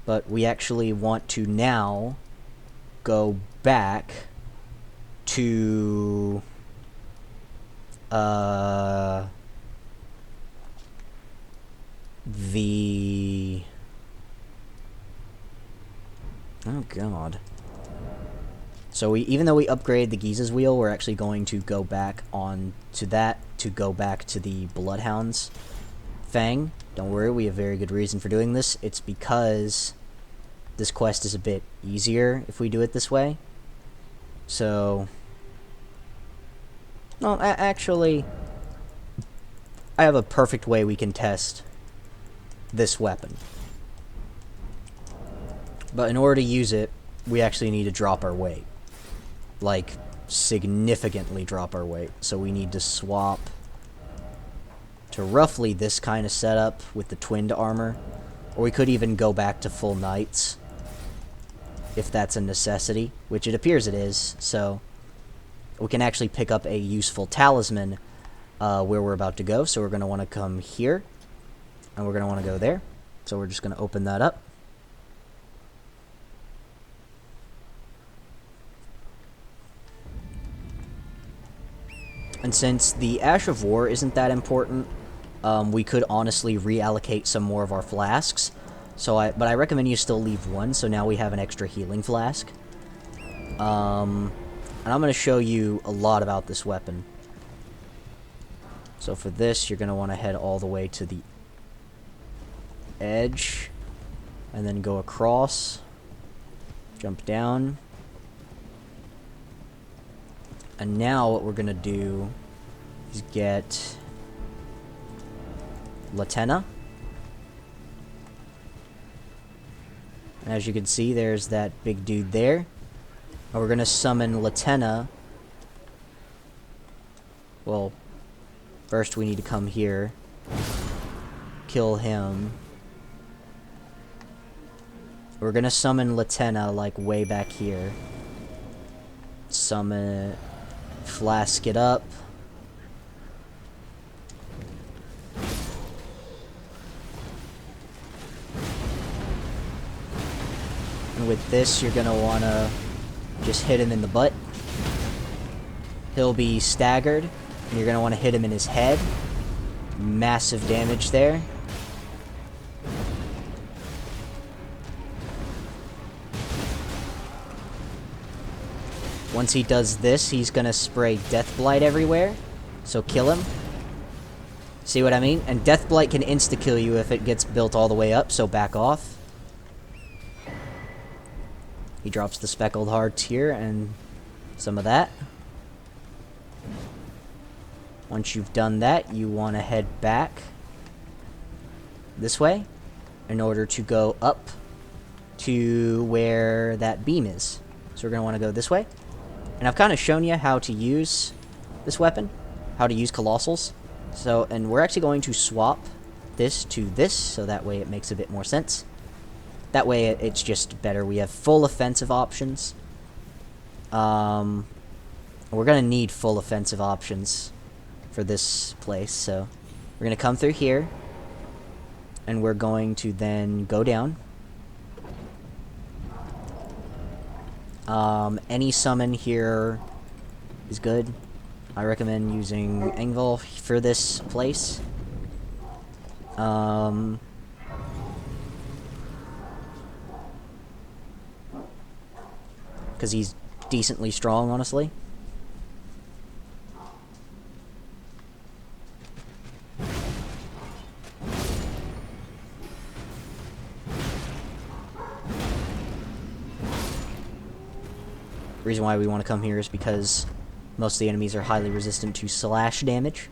But we actually want to now go back to the... Oh god. So even though we upgrade the Ghiza's Wheel, we're actually going to go back on to that to go back to the Bloodhound's Fang. Don't worry, we have very good reason for doing this. It's because this quest is a bit easier if we do it this way. So... No, actually, I have a perfect way we can test this weapon. But in order to use it, we actually need to drop our weight. Like, significantly drop our weight. So we need to swap to roughly this kind of setup with the twinned armor. Or we could even go back to full knights, if that's a necessity, which it appears it is. So we can actually pick up a useful talisman where we're about to go. So we're going to want to come here, and we're going to want to go there. So we're just going to open that up. And since the Ash of War isn't that important, we could honestly reallocate some more of our flasks. But I recommend you still leave one, so now we have an extra healing flask. And I'm going to show you a lot about this weapon. So for this, you're going to want to head all the way to the edge, and then go across, jump down. And now what we're going to do is get Latenna. And as you can see, there's that big dude there. And we're going to summon Latenna. Well, first we need to come here, kill him. We're going to summon Latenna, like, way back here. Summon... Flask it up. And with this, you're gonna wanna just hit him in the butt. He'll be staggered, and you're gonna wanna hit him in his head. Massive damage there. Once he does this, he's gonna spray Death Blight everywhere. So kill him. See what I mean? And Death Blight can insta-kill you if it gets built all the way up, so back off. He drops the Speckled Hearts here, and some of that. Once you've done that, you want to head back this way in order to go up to where that beam is. So we're going to want to go this way. And I've kind of shown you how to use this weapon, how to use Colossals. So, and we're actually going to swap this to this, so that way it makes a bit more sense. That way it's just better. We have full offensive options. We're going to need full offensive options for this place, so we're going to come through here, and we're going to then go down. Any summon here is good. I recommend using Engvall for this place. Because he's decently strong, honestly. The reason why we want to come here is because most of the enemies are highly resistant to slash damage.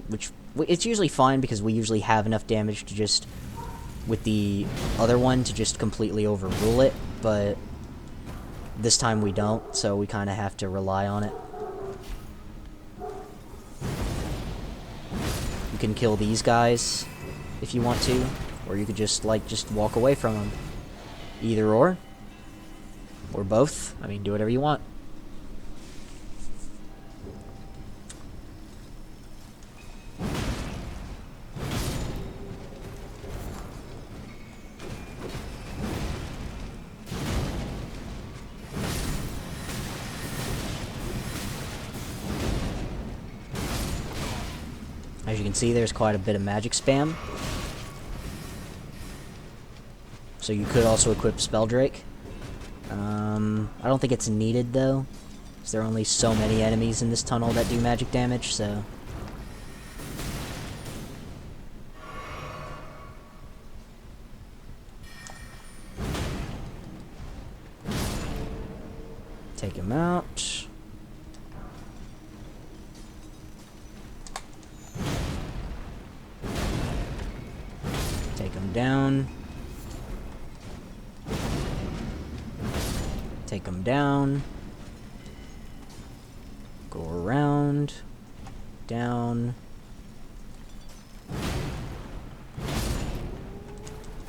Which, it's usually fine because we usually have enough damage to just, with the other one, to just completely overrule it, but this time we don't, so we kind of have to rely on it. You can kill these guys if you want to, or you could just, like, just walk away from them. Either or both. I mean, do whatever you want. As you can see, there's quite a bit of magic spam. So you could also equip Spelldrake. I don't think it's needed, though, because there are only so many enemies in this tunnel that do magic damage, so... Take him out. Take him down. Take him down. Go around. Down.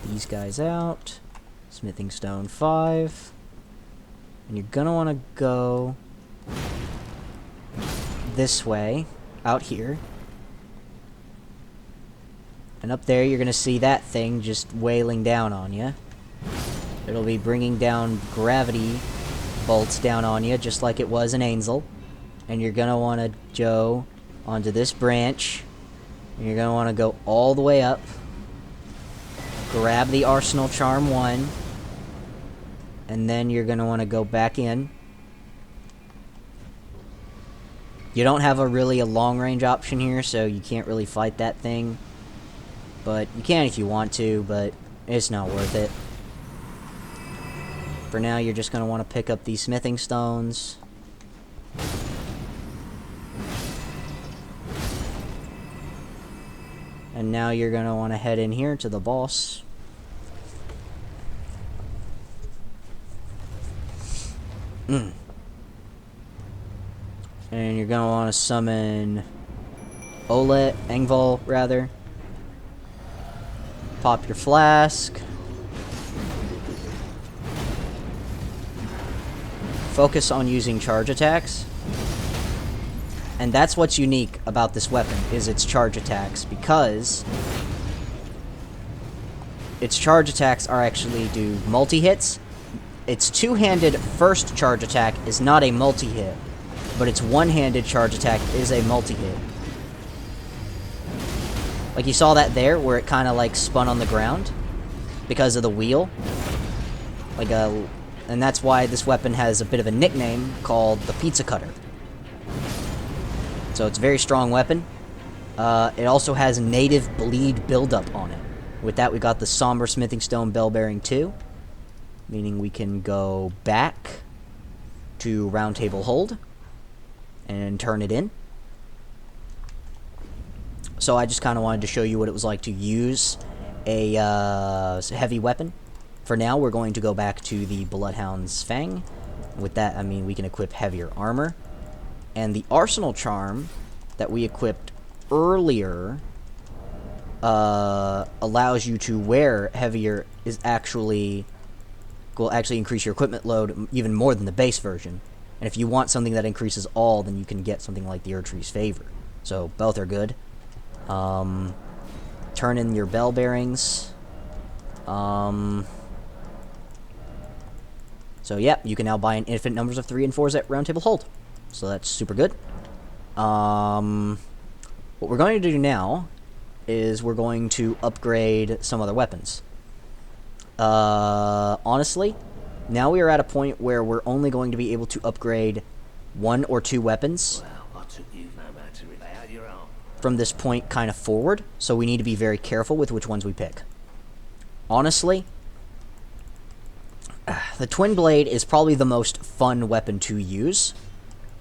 These guys out. Smithing Stone 5. And you're gonna want to go this way, out here. And up there, you're gonna see that thing just wailing down on you. It'll be bringing down gravity bolts down on you, just like it was in Ainzel. And you're gonna want to go onto this branch. And you're gonna want to go all the way up. Grab the Arsenal Charm 1. And then you're gonna want to go back in. You don't have a long range option here, so you can't really fight that thing. But you can if you want to, but it's not worth it. For now, you're just going to want to pick up these smithing stones. And now you're going to want to head in here to the boss. And you're going to want to summon Engvall, rather. Pop your flask. Focus on using charge attacks. And that's what's unique about this weapon, is its charge attacks, because its charge attacks are actually do multi-hits. Its two-handed first charge attack is not a multi-hit, but its one-handed charge attack is a multi-hit. Like you saw that there, where it kind of like spun on the ground because of the wheel. And that's why this weapon has a bit of a nickname called the Pizza Cutter. So it's a very strong weapon. It also has native bleed buildup on it. With that, we got the Somber Smithing Stone Bell Bearing 2, meaning we can go back to Round Table Hold and turn it in. So I just kind of wanted to show you what it was like to use a heavy weapon. For now, we're going to go back to the Bloodhound's Fang. With that, I mean we can equip heavier armor. And the Arsenal Charm that we equipped earlier allows you to wear heavier, will actually increase your equipment load even more than the base version. And if you want something that increases all, then you can get something like the Erdtree's Favor. So both are good. Turn in your bell bearings. So yeah, you can now buy an infinite numbers of 3 and 4s at Round Table Hold. So that's super good. What we're going to do now is we're going to upgrade some other weapons. Honestly, now we are at a point where we're only going to be able to upgrade 1 or 2 weapons Well, I took you no matter it. Out your arm. from this point kind of forward, so we need to be very careful with which ones we pick. Honestly, the Twin Blade is probably the most fun weapon to use.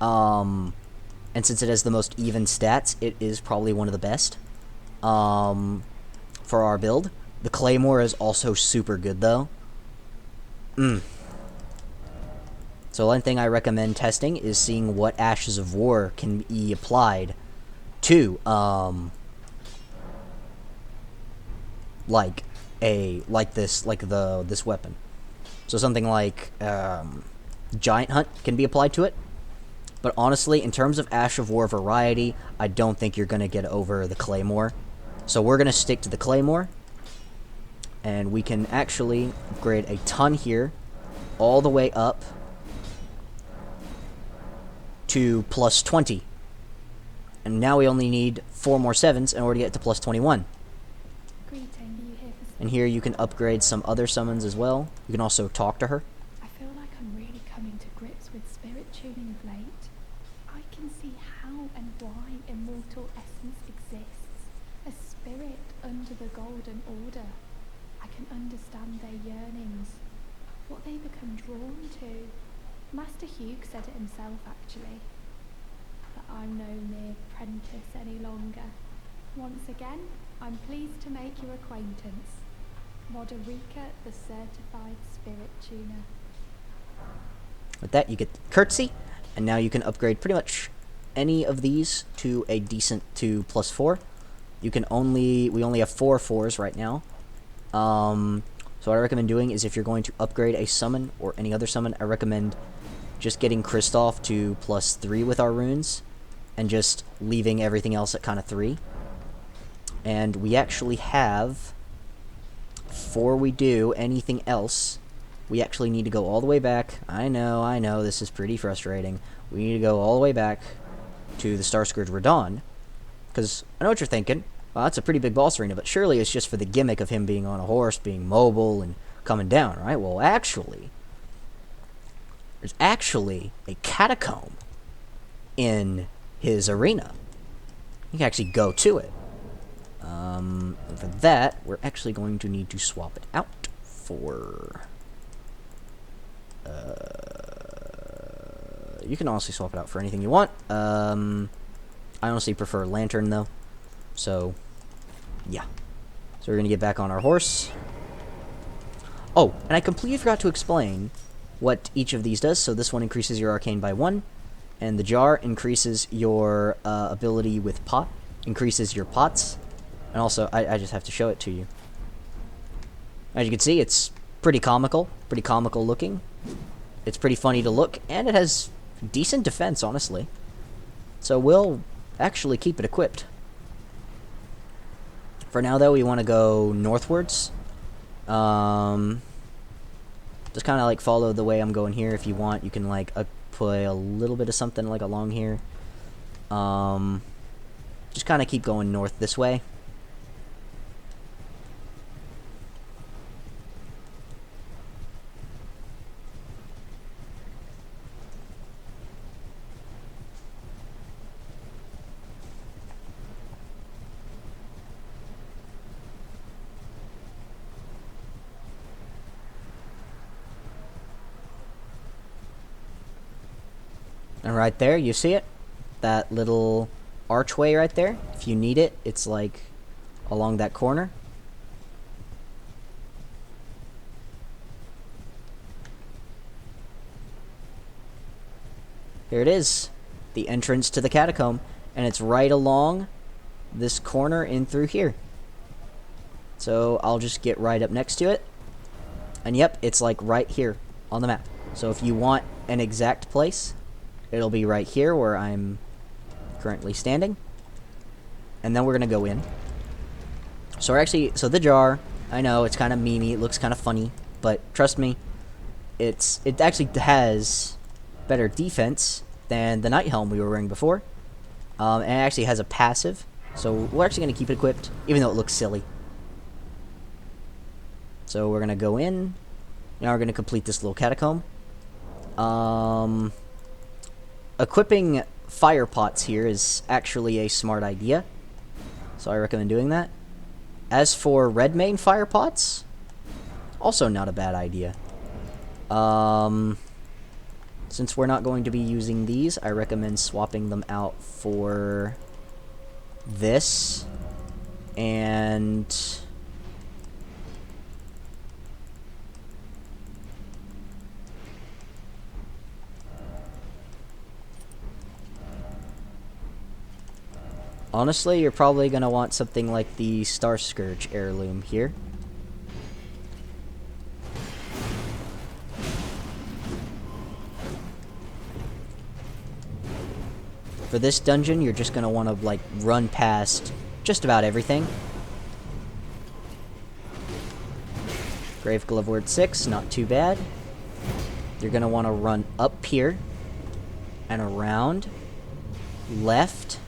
And since it has the most even stats, it is probably one of the best for our build. The Claymore is also super good, though. So one thing I recommend testing is seeing what Ashes of War can be applied to, this weapon. So something like Giant Hunt can be applied to it. But honestly, in terms of Ash of War variety, I don't think you're going to get over the Claymore. So we're going to stick to the Claymore. And we can actually upgrade a ton here, all the way up to plus 20. And now we only need 4 more 7s in order to get to plus 21. And here you can upgrade some other summons as well. You can also talk to her. I feel like I'm really coming to grips with spirit tuning of late. I can see how and why immortal essence exists. A spirit under the Golden Order. I can understand their yearnings, what they become drawn to. Master Hugh said it himself, actually. But I'm no mere apprentice any longer. Once again, I'm pleased to make your acquaintance. Moderica, the certified spirit tuner. With that, you get Curtsy, and now you can upgrade pretty much any of these to a decent to plus 4. We only have 4 4s right now. So what I recommend doing is if you're going to upgrade a summon or any other summon, I recommend just getting Kristoff to plus 3 with our runes, and just leaving everything else at kind of 3. And we actually have, before we do anything else, we actually need to go all the way back. I know, this is pretty frustrating. We need to go all the way back to the Starscourge Radon, because I know what you're thinking. Well, that's a pretty big boss arena, but surely it's just for the gimmick of him being on a horse, being mobile, and coming down, right? Well, actually, there's actually a catacomb in his arena. You can actually go to it. For that, we're actually going to need to swap it out for... you can honestly swap it out for anything you want. I honestly prefer Lantern, though. So, yeah. So we're going to get back on our horse. Oh, and I completely forgot to explain what each of these does. So this one increases your Arcane by 1. And the jar increases your ability with pot. Increases your pots. And also, I just have to show it to you. As you can see, it's pretty comical looking. It's pretty funny to look, and it has decent defense, honestly. So we'll actually keep it equipped. For now, though, we want to go northwards. Just kind of like follow the way I'm going here. If you want, you can like put a little bit of something like along here. Just kind of keep going north this way. And right there, you see it? That little archway right there. If you need it, it's like along that corner. Here it is. The entrance to the catacomb. And it's right along this corner in through here. So I'll just get right up next to it. And yep, it's like right here on the map. So if you want an exact place, it'll be right here where I'm currently standing. And then we're going to go in. So so the jar, I know it's kind of memey, it looks kind of funny, but trust me, it actually has better defense than the Night Helm we were wearing before. And it actually has a passive, so we're actually going to keep it equipped, even though it looks silly. So we're going to go in. Now we're going to complete this little catacomb. Equipping fire pots here is actually a smart idea, so I recommend doing that. As for red main fire pots, also not a bad idea. Since we're not going to be using these, I recommend swapping them out for this and honestly, you're probably going to want something like the Star Scourge heirloom here. For this dungeon, you're just going to want to, like, run past just about everything. Grave Ward 6, not too bad. You're going to want to run up here and around, left,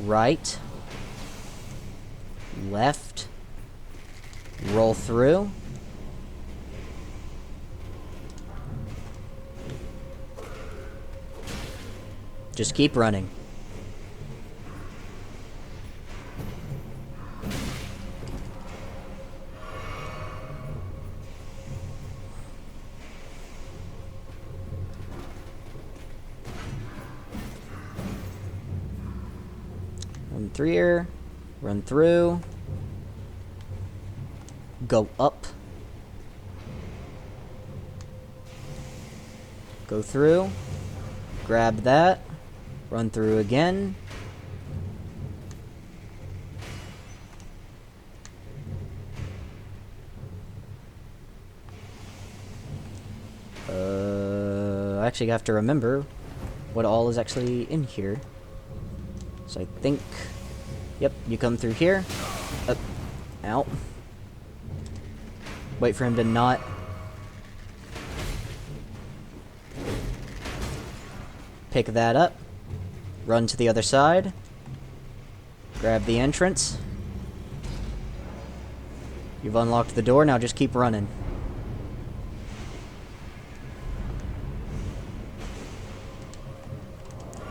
right, left, roll through, just keep running. Run through here, run through, go up, go through, grab that, run through again, I actually have to remember what all is actually in here. So I think, yep, you come through here, up, out, wait for him to not, pick that up, run to the other side, grab the entrance, you've unlocked the door, now just keep running.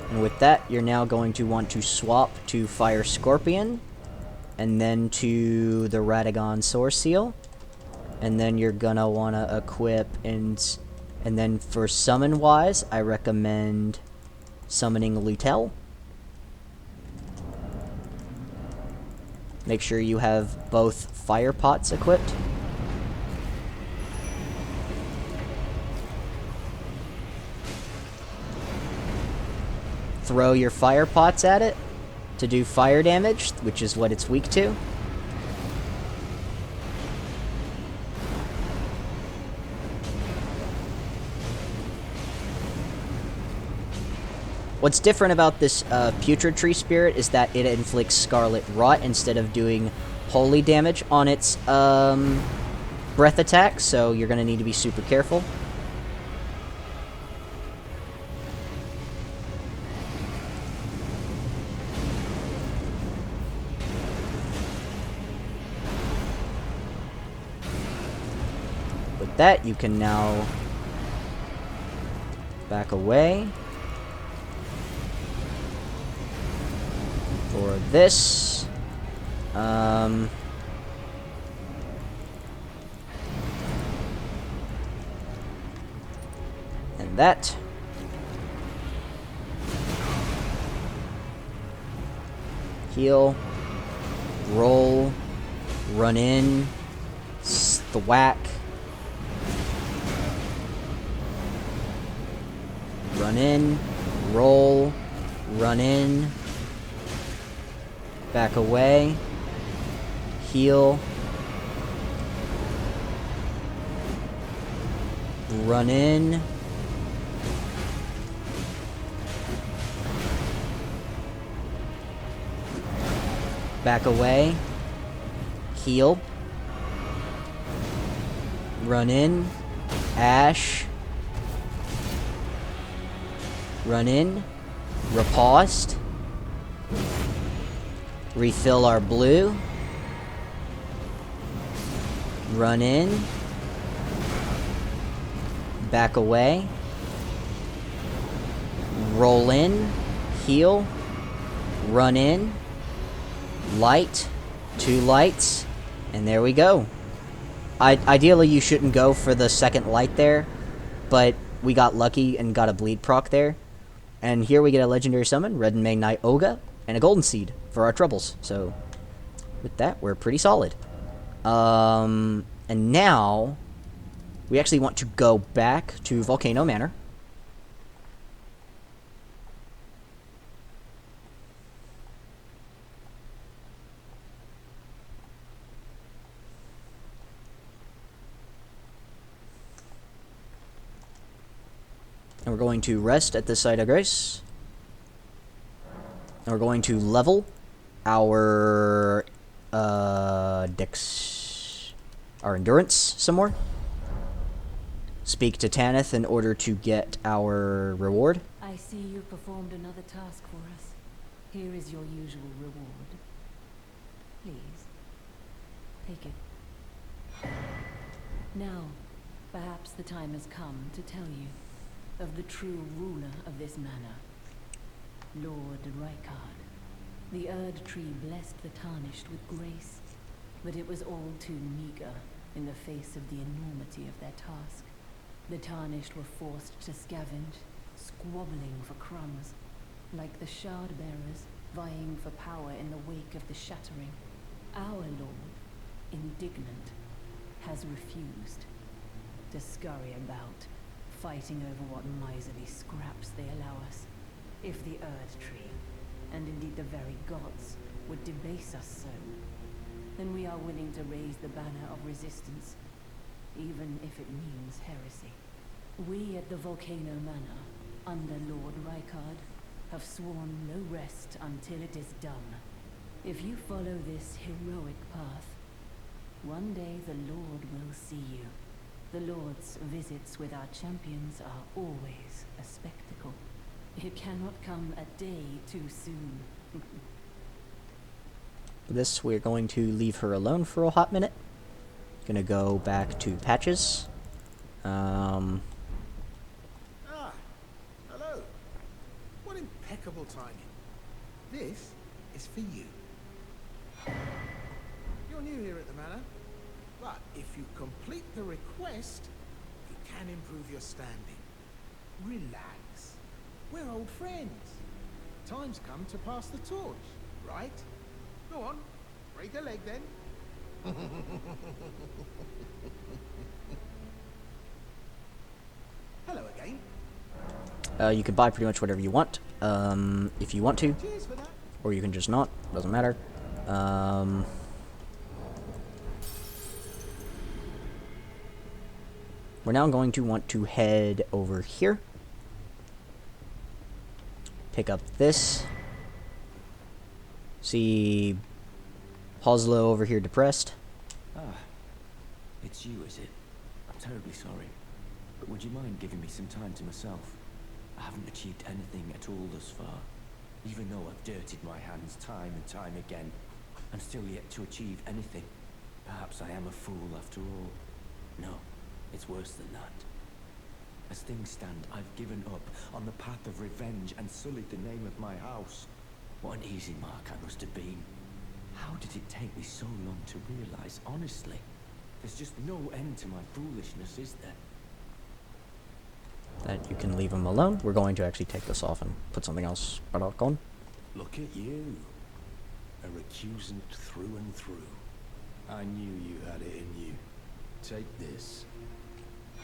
And with that, you're now going to want to swap to Fire Scorpion, and then to the Radagon Source Seal, and then you're gonna want to equip, and then for summon-wise, I recommend summoning Lutel. Make sure you have both fire pots equipped. Throw your fire pots at it to do fire damage, which is what it's weak to. What's different about this Putrid Tree Spirit is that it inflicts Scarlet Rot instead of doing holy damage on its breath attack, so you're going to need to be super careful. With that, you can now back away. For this, and that. Heal, roll, run in, thwack. Run in. Roll. Run in. Back away. Heal. Run in. Back away. Heal. Run in. Ash. Run in. Riposte. Refill our blue. Run in. Back away. Roll in. Heal. Run in. Light. 2 lights. And there we go. Ideally, you shouldn't go for the second light there, but we got lucky and got a bleed proc there. And here we get a legendary summon, Red and Magnite Olga, and a golden seed for our troubles. So, with that, we're pretty solid. And now, we actually want to go back to Volcano Manor. And we're going to rest at the site of grace. And we're going to level our our endurance some more. Speak to Tanith in order to get our reward. I see you performed another task for us. Here is your usual reward. Please, take it. Now, perhaps the time has come to tell you of the true ruler of this manor, Lord Rykard. The Erd Tree blessed the Tarnished with grace, but it was all too meager in the face of the enormity of their task. The Tarnished were forced to scavenge, squabbling for crumbs, like the Shard Bearers vying for power in the wake of the Shattering. Our Lord, indignant, has refused to scurry about, fighting over what miserly scraps they allow us. If the Erd Tree, and indeed the very gods, would debase us so, then we are willing to raise the banner of resistance, even if it means heresy. We at the Volcano Manor, under Lord Rykard, have sworn no rest until it is done. If you follow this heroic path, one day the Lord will see you. The Lord's visits with our champions are always a spectacle. It cannot come a day too soon. For this, we're going to leave her alone for a hot minute. Gonna go back to Patches. Ah, hello. What impeccable timing. This is for you. You're new here at the manor, but if you complete the request, you can improve your standing. Relax. We're old friends. Time's come to pass the torch, right? Go on, break a leg then. Hello again. You can buy pretty much whatever you want, if you want to, Cheers for that. or you can just not. Doesn't matter. We're now going to want to head over here. Pick up this. See Hoslo over here depressed. Ah, it's you, is it? I'm terribly sorry. But would you mind giving me some time to myself? I haven't achieved anything at all thus far. Even though I've dirtied my hands time and time again, I'm still yet to achieve anything. Perhaps I am a fool after all. No, it's worse than that. As things stand, I've given up on the path of revenge and sullied the name of my house. What an easy mark I must have been. How did it take me so long to realize, honestly? There's just no end to my foolishness, is there? That you can leave him alone. We're going to actually take this off and put something else back on. Look at you. A recusant through and through. I knew you had it in you. Take this.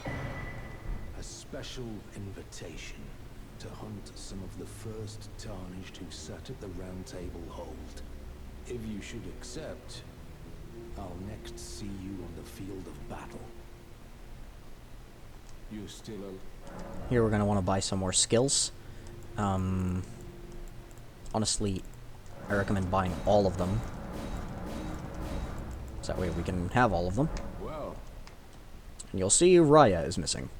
A special invitation. to hunt some of the first Tarnished who sat at the Round Table Hold. If you should accept, I'll next see you on the field of battle. You're still a... Here we're going to want to buy some more skills. Honestly, I recommend buying all of them. So that way we can have all of them. Well, And you'll see Raya is missing.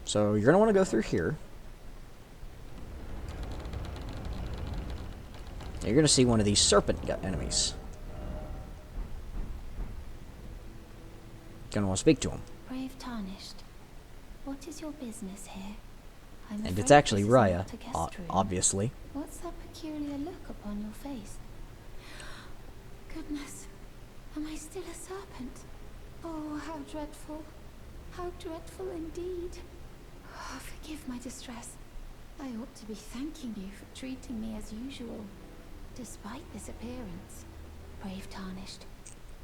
So you're going to want to go through here. You're going to see one of these serpent enemies. You're going to want to speak to him. Brave Tarnished, what is your business here? I'm And it's afraid actually this is Raya, not a guest room. obviously. What's that peculiar look upon your face? Goodness, am I still a serpent? Oh, how dreadful. How dreadful indeed. Oh, forgive my distress. I ought to be thanking you for treating me as usual, despite this appearance. Brave Tarnished,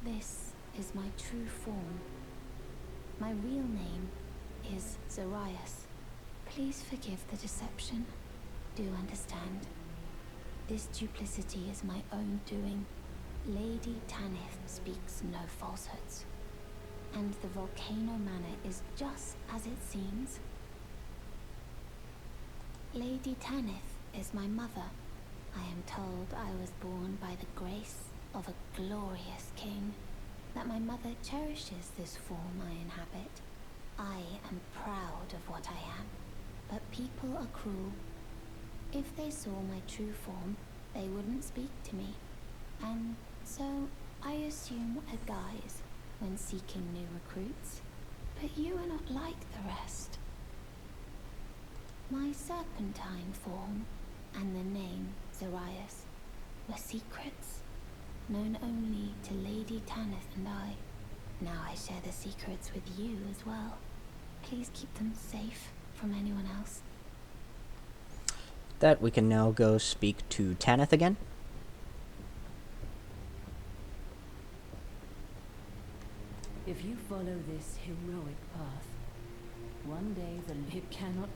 this is my true form. My real name is Zarias. Please forgive the deception. Do understand. This duplicity is my own doing. Lady Tanith speaks no falsehoods. And the Volcano Manor is just as it seems. Lady Tanith is my mother. I am told I was born by the grace of a glorious king, that my mother cherishes this form I inhabit. I am proud of what I am, but people are cruel. If they saw my true form, they wouldn't speak to me, and so I assume a guise when seeking new recruits. But you are not like the rest. My serpentine form and the name Zarias were secrets, known only to Lady Tanith and I. Now I share the secrets with you as well. Please keep them safe from anyone else. That we can now go speak to Tanith again. If you follow this heroic path, one day it cannot...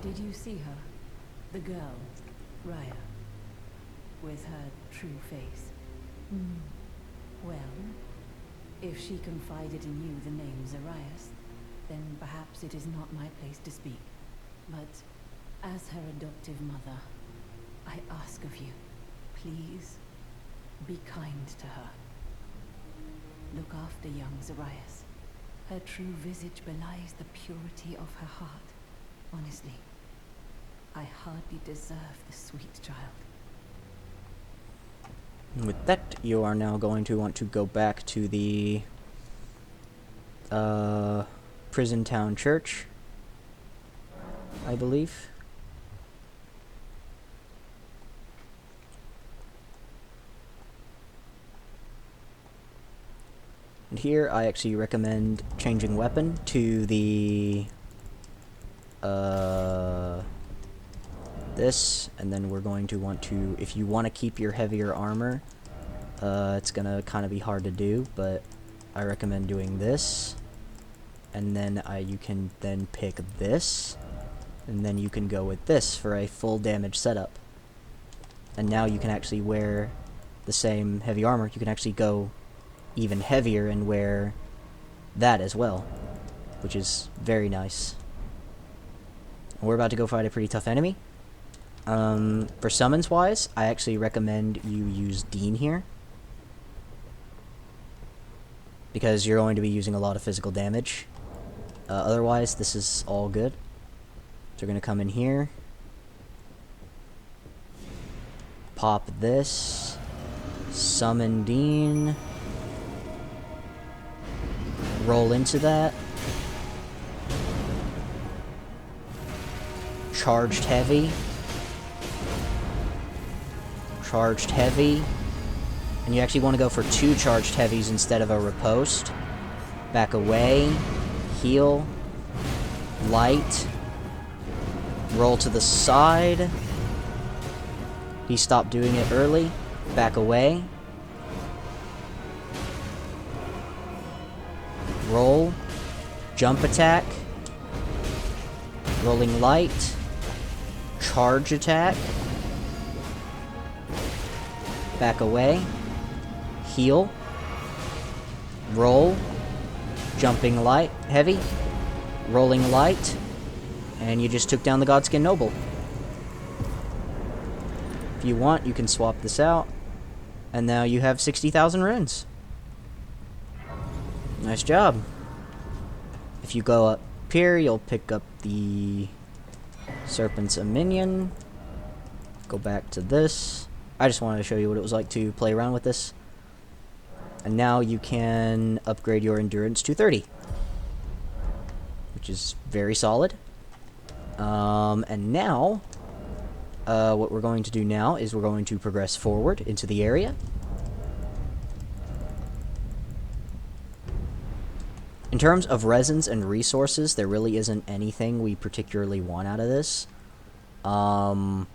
Did you see her? The girl, Raya, with her true face. Well, if she confided in you the name Zarias, then perhaps it is not my place to speak. But as her adoptive mother, I ask of you, please be kind to her. Look after young Zarias. Her true visage belies the purity of her heart. Honestly, I hardly deserve the sweet child. With that, you are now going to want to go back to the Prison Town Church, I believe. And here, I actually recommend changing weapon to the this, and then we're going to want to, if you want to keep your heavier armor, it's gonna kind of be hard to do, but I recommend doing this, and then you can then pick this, and then you can go with this for a full damage setup. And now you can actually wear the same heavy armor. You can actually go even heavier and wear that as well, which is very nice. We're about to go fight a pretty tough enemy. For summons wise, I actually recommend you use Dean here, because you're going to be using a lot of physical damage. Otherwise, this is all good. So we're going to come in here, pop this, summon Dean, roll into that, charged heavy, and you actually want to go for 2 charged heavies instead of a riposte. Back away, heal, light, roll to the side. He stopped doing it early. Back away, roll, jump attack, rolling light, charge attack, back away, heal, roll, jumping light, heavy, rolling light, and you just took down the Godskin Noble. If you want, you can swap this out, and now you have 60,000 runes. Nice job. If you go up here, you'll pick up the Serpent's a minion. Go back to this. I just wanted to show you what it was like to play around with this. And now you can upgrade your endurance to 30, which is very solid. And now, what we're going to do now is we're going to progress forward into the area. In terms of resins and resources, there really isn't anything we particularly want out of this. And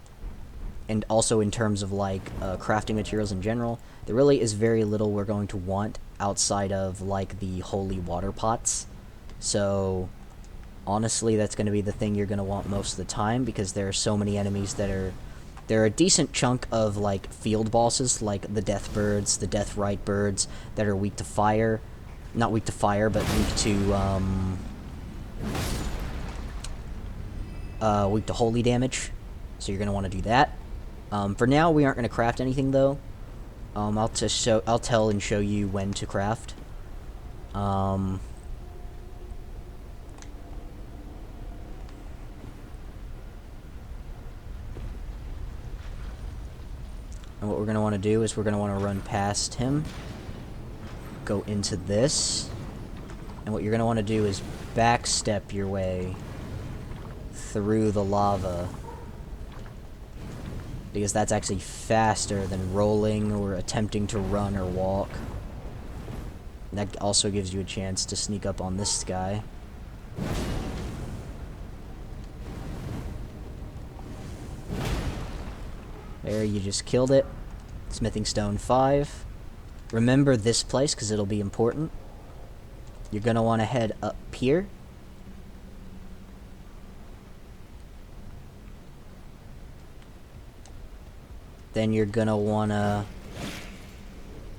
also in terms of, like, crafting materials in general, there really is very little we're going to want outside of, like, the holy water pots. So, honestly, that's going to be the thing you're going to want most of the time, because there are so many enemies that are... There are a decent chunk of, like, field bosses, like the Death Birds, the Death Right Birds, that are weak to fire. Not weak to fire, but weak to holy damage. So you're going to want to do that. For now, we aren't going to craft anything, though. I'll tell and show you when to craft. And what we're going to want to do is we're going to want to run past him. Go into this. And what you're going to want to do is backstep your way through the lava, because that's actually faster than rolling or attempting to run or walk. And that also gives you a chance to sneak up on this guy. There, you just killed it. Smithing Stone 5. Remember this place, because it'll be important. You're going to want to head up here. Then you're going to want to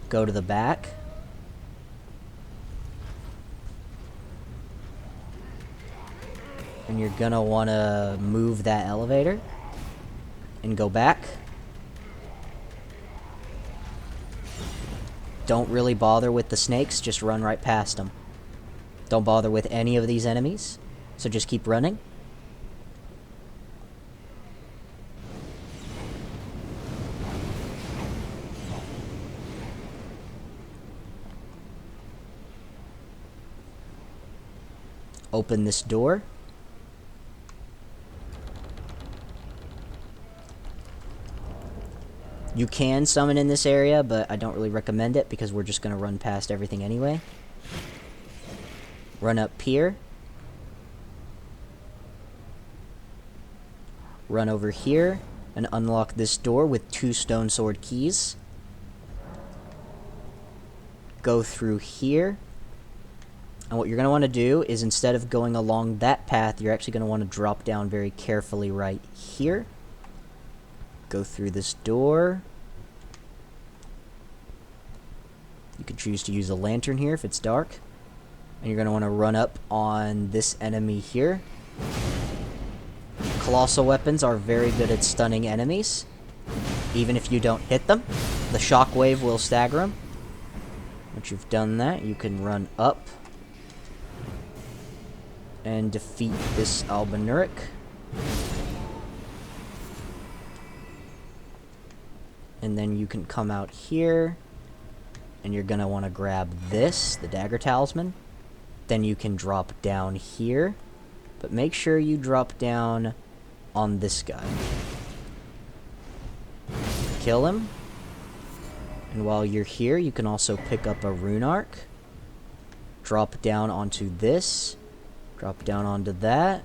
go to the back. And you're going to want to move that elevator and go back. Don't really bother with the snakes, just run right past them. Don't bother with any of these enemies, so just keep running. Open this door. You can summon in this area, but I don't really recommend it because we're just going to run past everything anyway. Run up here. Run over here and unlock this door with 2 stone sword keys. Go through here. And what you're going to want to do is, instead of going along that path, you're actually going to want to drop down very carefully right here. Go through this door. You can choose to use a lantern here if it's dark. And you're going to want to run up on this enemy here. Colossal weapons are very good at stunning enemies. Even if you don't hit them, the shockwave will stagger them. Once you've done that, you can run up and defeat this Albinauric. And then you can come out here, and you're going to want to grab this, the Dagger Talisman. Then you can drop down here, but make sure you drop down on this guy. Kill him. And while you're here, you can also pick up a rune arc. Drop down onto this. Drop down onto that.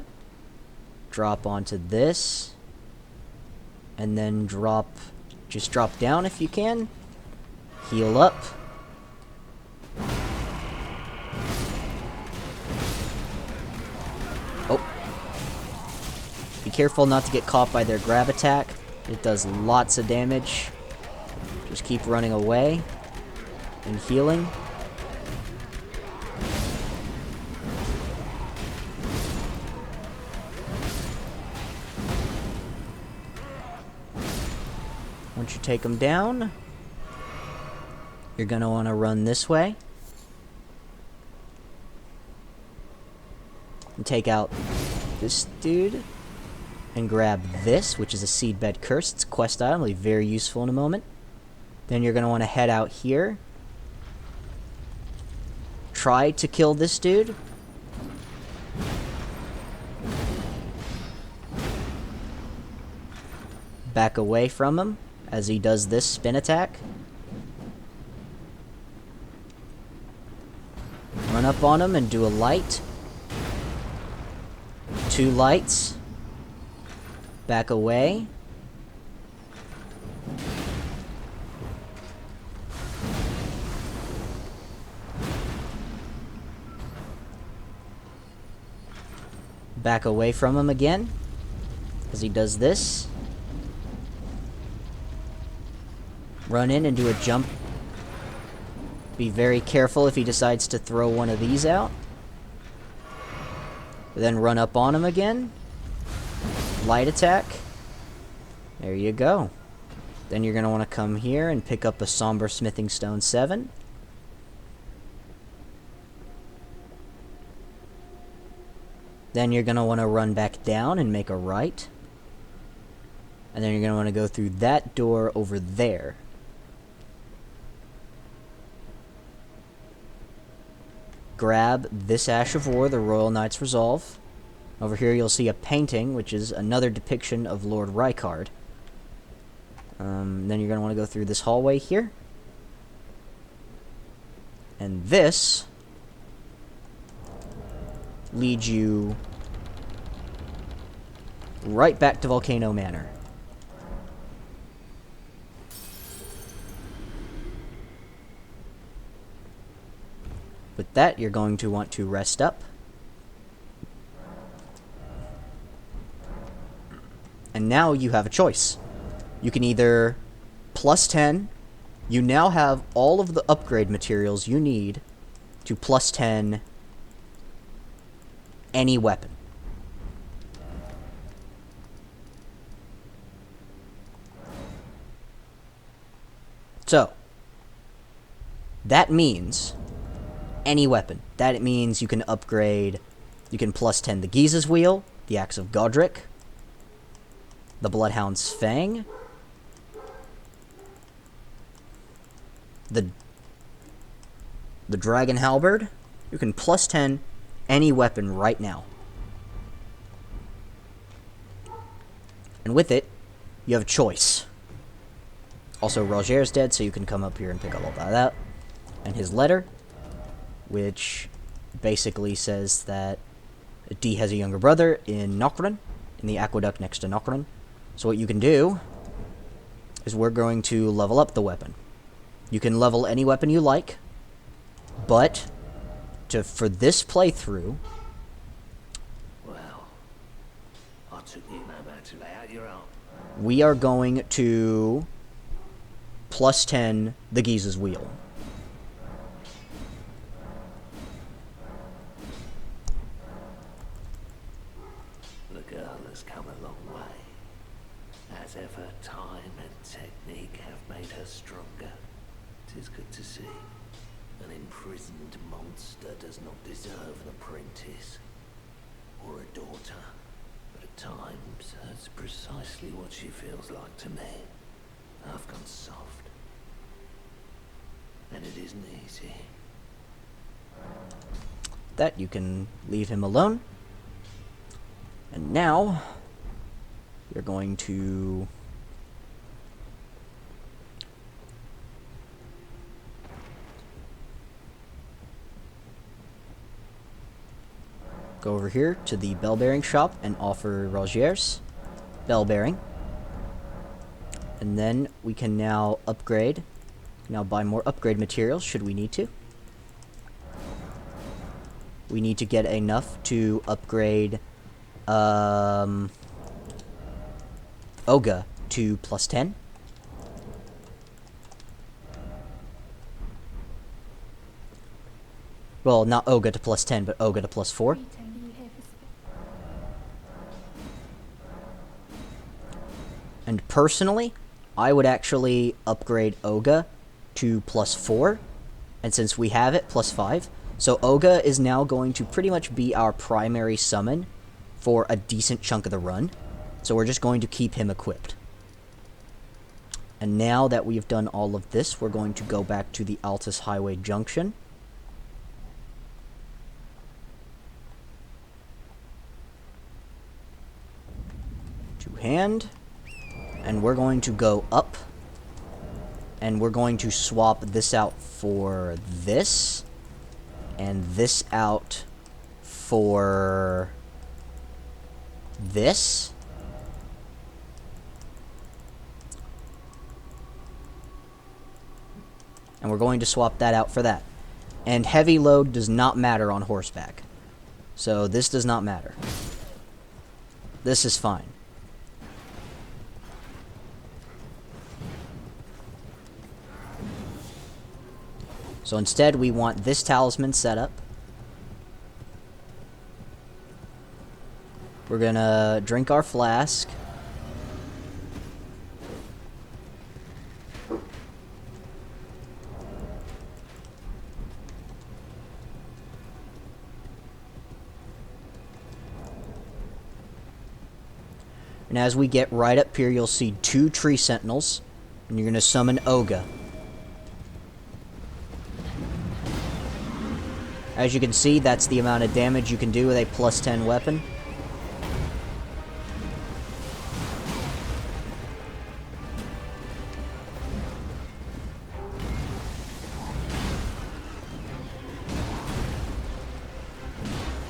Drop onto this. And then just drop down if you can. Heal up. Oh. Be careful not to get caught by their grab attack. It does lots of damage. Just keep running away and healing. Once you take them down, you're going to want to run this way and take out this dude and grab this, which is a Seedbed Curse. It's a quest item, it'll be very useful in a moment. Then you're going to want to head out here. Try to kill this dude. Back away from him as he does this spin attack. Run up on him and do a light. 2 lights. Back away. Back away from him again as he does this. Run in and do a jump. Be very careful if he decides to throw one of these out. Then run up on him again. Light attack. There you go. Then you're going to want to come here and pick up a Somber Smithing Stone 7. Then you're going to want to run back down and make a right. And then you're going to want to go through that door over there. Grab this Ash of War, the Royal Knight's Resolve. Over here you'll see a painting, which is another depiction of Lord Rykard. Then you're going to want to go through this hallway here. And this leads you right back to Volcano Manor. With that, you're going to want to rest up. And now you have a choice. You can either plus 10. You now have all of the upgrade materials you need to plus 10 any weapon. So, that means any weapon. That means you can upgrade, you can plus 10 the Ghiza's Wheel, the Axe of Godric, the Bloodhound's Fang, the Dragon Halberd. You can plus 10 any weapon right now. And with it, you have a choice. Also, Roger's dead, so you can come up here and pick up all that. And his letter, which basically says that Dee has a younger brother in Nokron, in the aqueduct next to Nokron. So what you can do is we're going to level up the weapon. You can level any weapon you like, but for this playthrough, Well, I took you no man to lay out your own. we are going to plus 10 the Ghiza's Wheel. The girl has come a long way. As ever, time and technique have made her stronger. 'Tis good to see. An imprisoned monster does not deserve an apprentice or a daughter. But at times, that's precisely what she feels like to me. I've gone soft. And it isn't easy. That you can leave him alone. And now, you're going to go over here to the bell bearing shop and offer Roger's bell bearing. And then we can now upgrade. Now buy more upgrade materials should we need to. We need to get enough to upgrade Oga to +10. Well, not Oga to +10, but Oga to +4. Greeting, are you here for And personally, I would actually upgrade Oga to +4. And since we have it, +5. So Oga is now going to pretty much be our primary summon for a decent chunk of the run. So we're just going to keep him equipped. And now that we've done all of this, we're going to go back to the Altus Highway Junction. Hand, and we're going to go up, and we're going to swap this out for this, and this out for this. And we're going to swap that out for that. And heavy load does not matter on horseback. So this does not matter. This is fine. So instead, we want this talisman set up. We're gonna drink our flask. And as we get right up here, you'll see 2 tree sentinels, and you're gonna summon Oga. As you can see, that's the amount of damage you can do with a +10 weapon.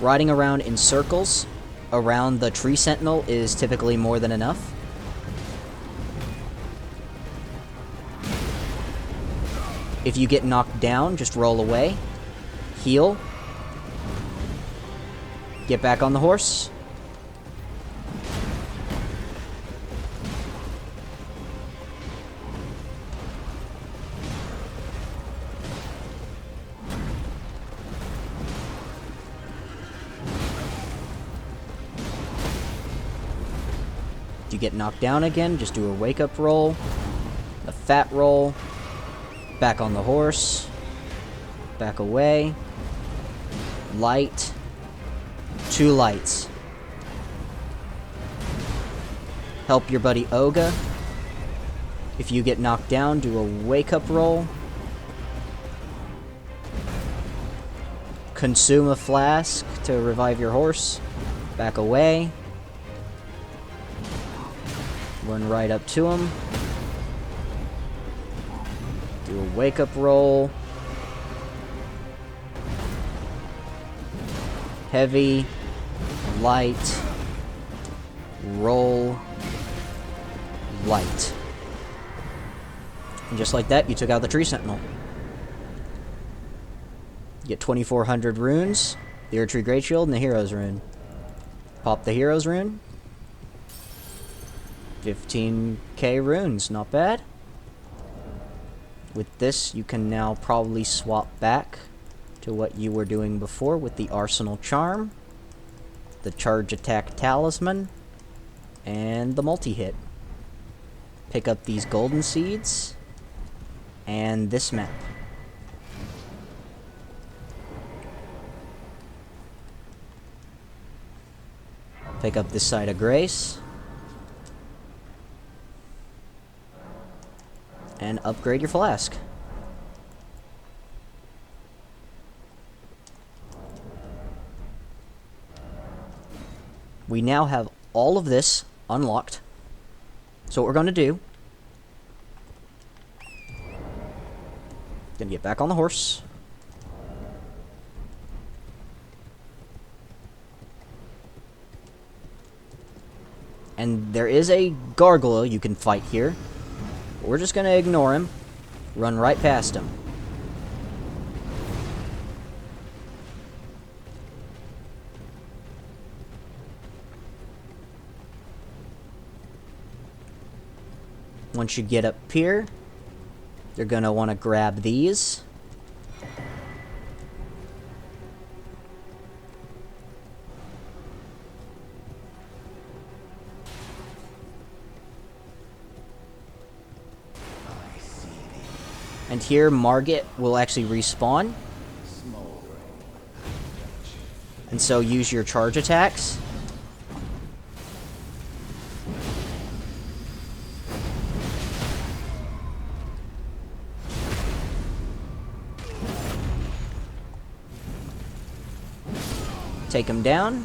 Riding around in circles around the tree sentinel is typically more than enough. If you get knocked down, just roll away. Heal. Get back on the horse. If you get knocked down again, just do a wake-up roll, a fat roll, back on the horse, back away. Light. 2 lights. Help your buddy Oga. If you get knocked down, do a wake-up roll. Consume a flask to revive your horse. Back away. Run right up to him. Do a wake-up roll. Heavy, light, roll, light. And just like that, you took out the tree sentinel. You get 2,400 runes, the Erdtree Great Shield, and the Hero's Rune. Pop the Hero's Rune. 15k runes, not bad. With this, you can now probably swap back to what you were doing before with the Arsenal Charm, the Charge Attack Talisman, and the multi-hit. Pick up these golden seeds, and this map. Pick up this Side of Grace, and upgrade your flask. We now have all of this unlocked. So what we're going to do, gonna get back on the horse. And there is a gargoyle you can fight here. But we're just gonna ignore him. Run right past him. Once you get up here, you're going to want to grab these. And here, Margit will actually respawn. And so use your charge attacks. Take him down.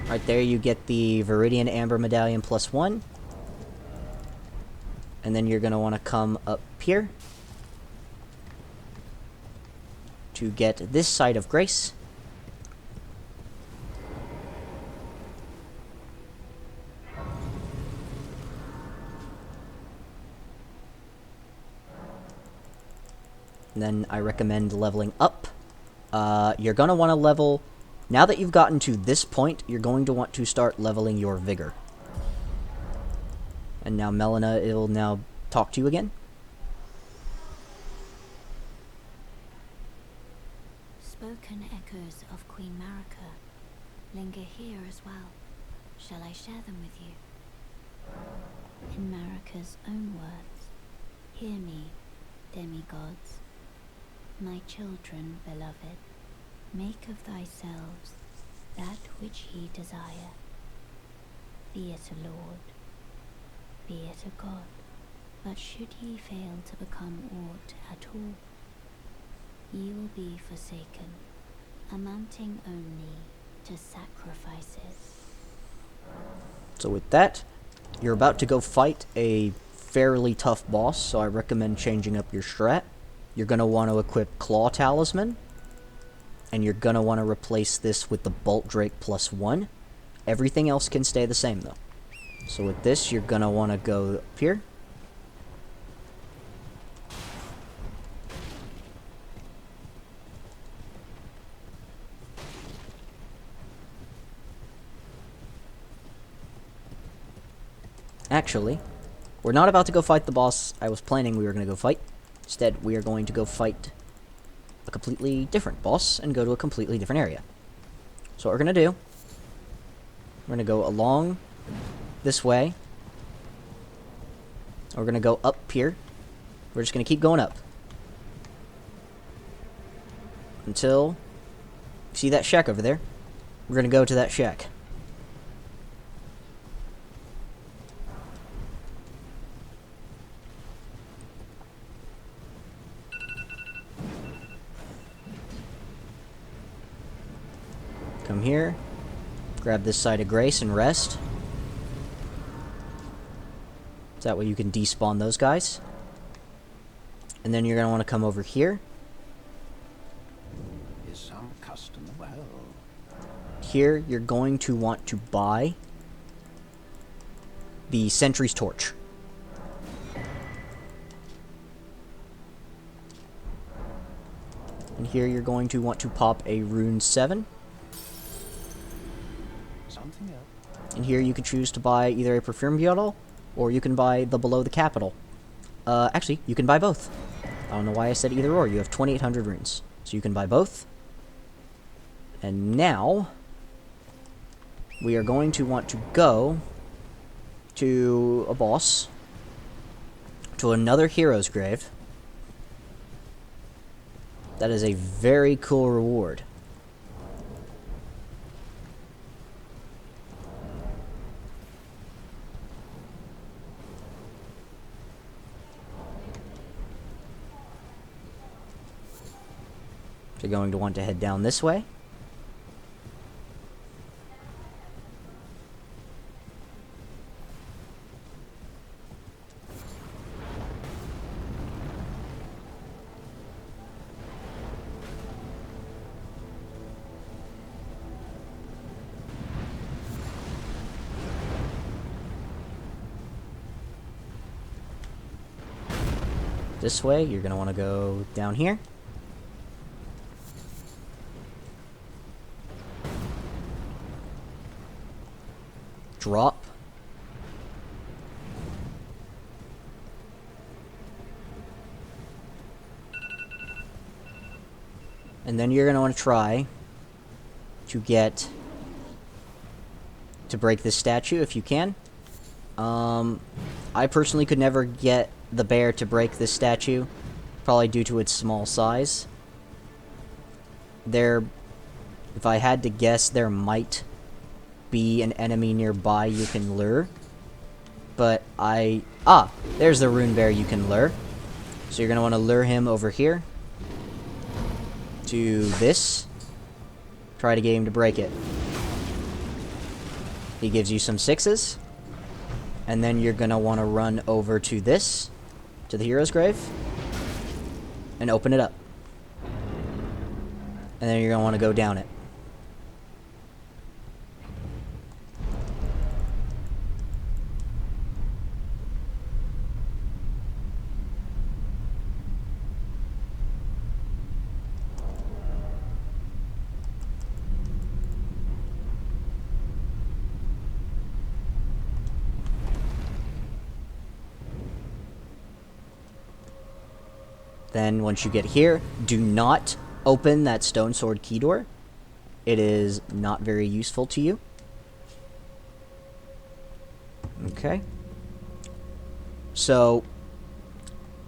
Right there you get the Viridian Amber Medallion +1. And then you're going to want to come up here to get this side of Grace. And then I recommend leveling up. You're going to want to level... Now that you've gotten to this point, you're going to want to start leveling your Vigor. And now Melina will now talk to you again. Spoken echoes of Queen Marika linger here as well. Shall I share them with you? In Marika's own words, hear me, demigods. My children, beloved, make of thyselves that which ye desire. Be it a lord, be it a god, but should ye fail to become aught at all, ye will be forsaken, amounting only to sacrifices. So with that, you're about to go fight a fairly tough boss, so I recommend changing up your strat. You're going to want to equip Claw Talisman, and you're going to want to replace this with the Bolt Drake +1. Everything else can stay the same, though. So with this, you're going to want to go up here. Actually, we're not about to go fight the boss I was planning we were going to go fight. Instead, we are going to go fight a completely different boss and go to a completely different area. So what we're going to do, we're going to go along this way. We're going to go up here. We're just going to keep going up. Until, see that shack over there? We're going to go to that shack. Come here, grab this side of Grace and rest. So that way you can despawn those guys. And then you're going to want to come over here. Is some custom well? Here, you're going to want to buy the Sentry's Torch. And here you're going to want to pop a Rune 7. Something else. And here you can choose to buy either a Perfume Bottle, or you can buy the Below the Capital. Actually, you can buy both. I don't know why I said either or. You have 2,800 runes. So you can buy both. And now, we are going to want to go to a boss, to another hero's grave. That is a very cool reward. You're going to want to head down this way. This way, you're going to want to go down here. drop. And then you're going to want to try to get to break this statue if you can. I personally could never get the bear to break this statue, probably due to its small size. If I had to guess, there might be an enemy nearby you can lure. But there's the rune bear you can lure. So you're going to want to lure him over here to this. Try to get him to break it. He gives you some 6s. And then you're going to want to run over to this, to the hero's grave, and open it up. And then you're going to want to go down it. Then once you get here, do not open that stone sword key door. It is not very useful to you. Okay. So,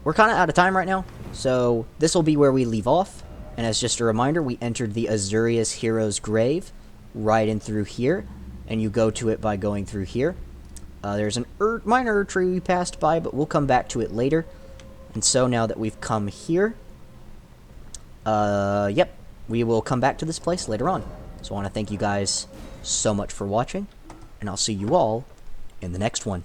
we're kind of out of time right now. So, this will be where we leave off. And as just a reminder, we entered the Azurius hero's grave right in through here. And you go to it by going through here. There's an minor tree we passed by, but we'll come back to it later. And so now that we've come here, yep, we will come back to this place later on. So I want to thank you guys so much for watching, and I'll see you all in the next one.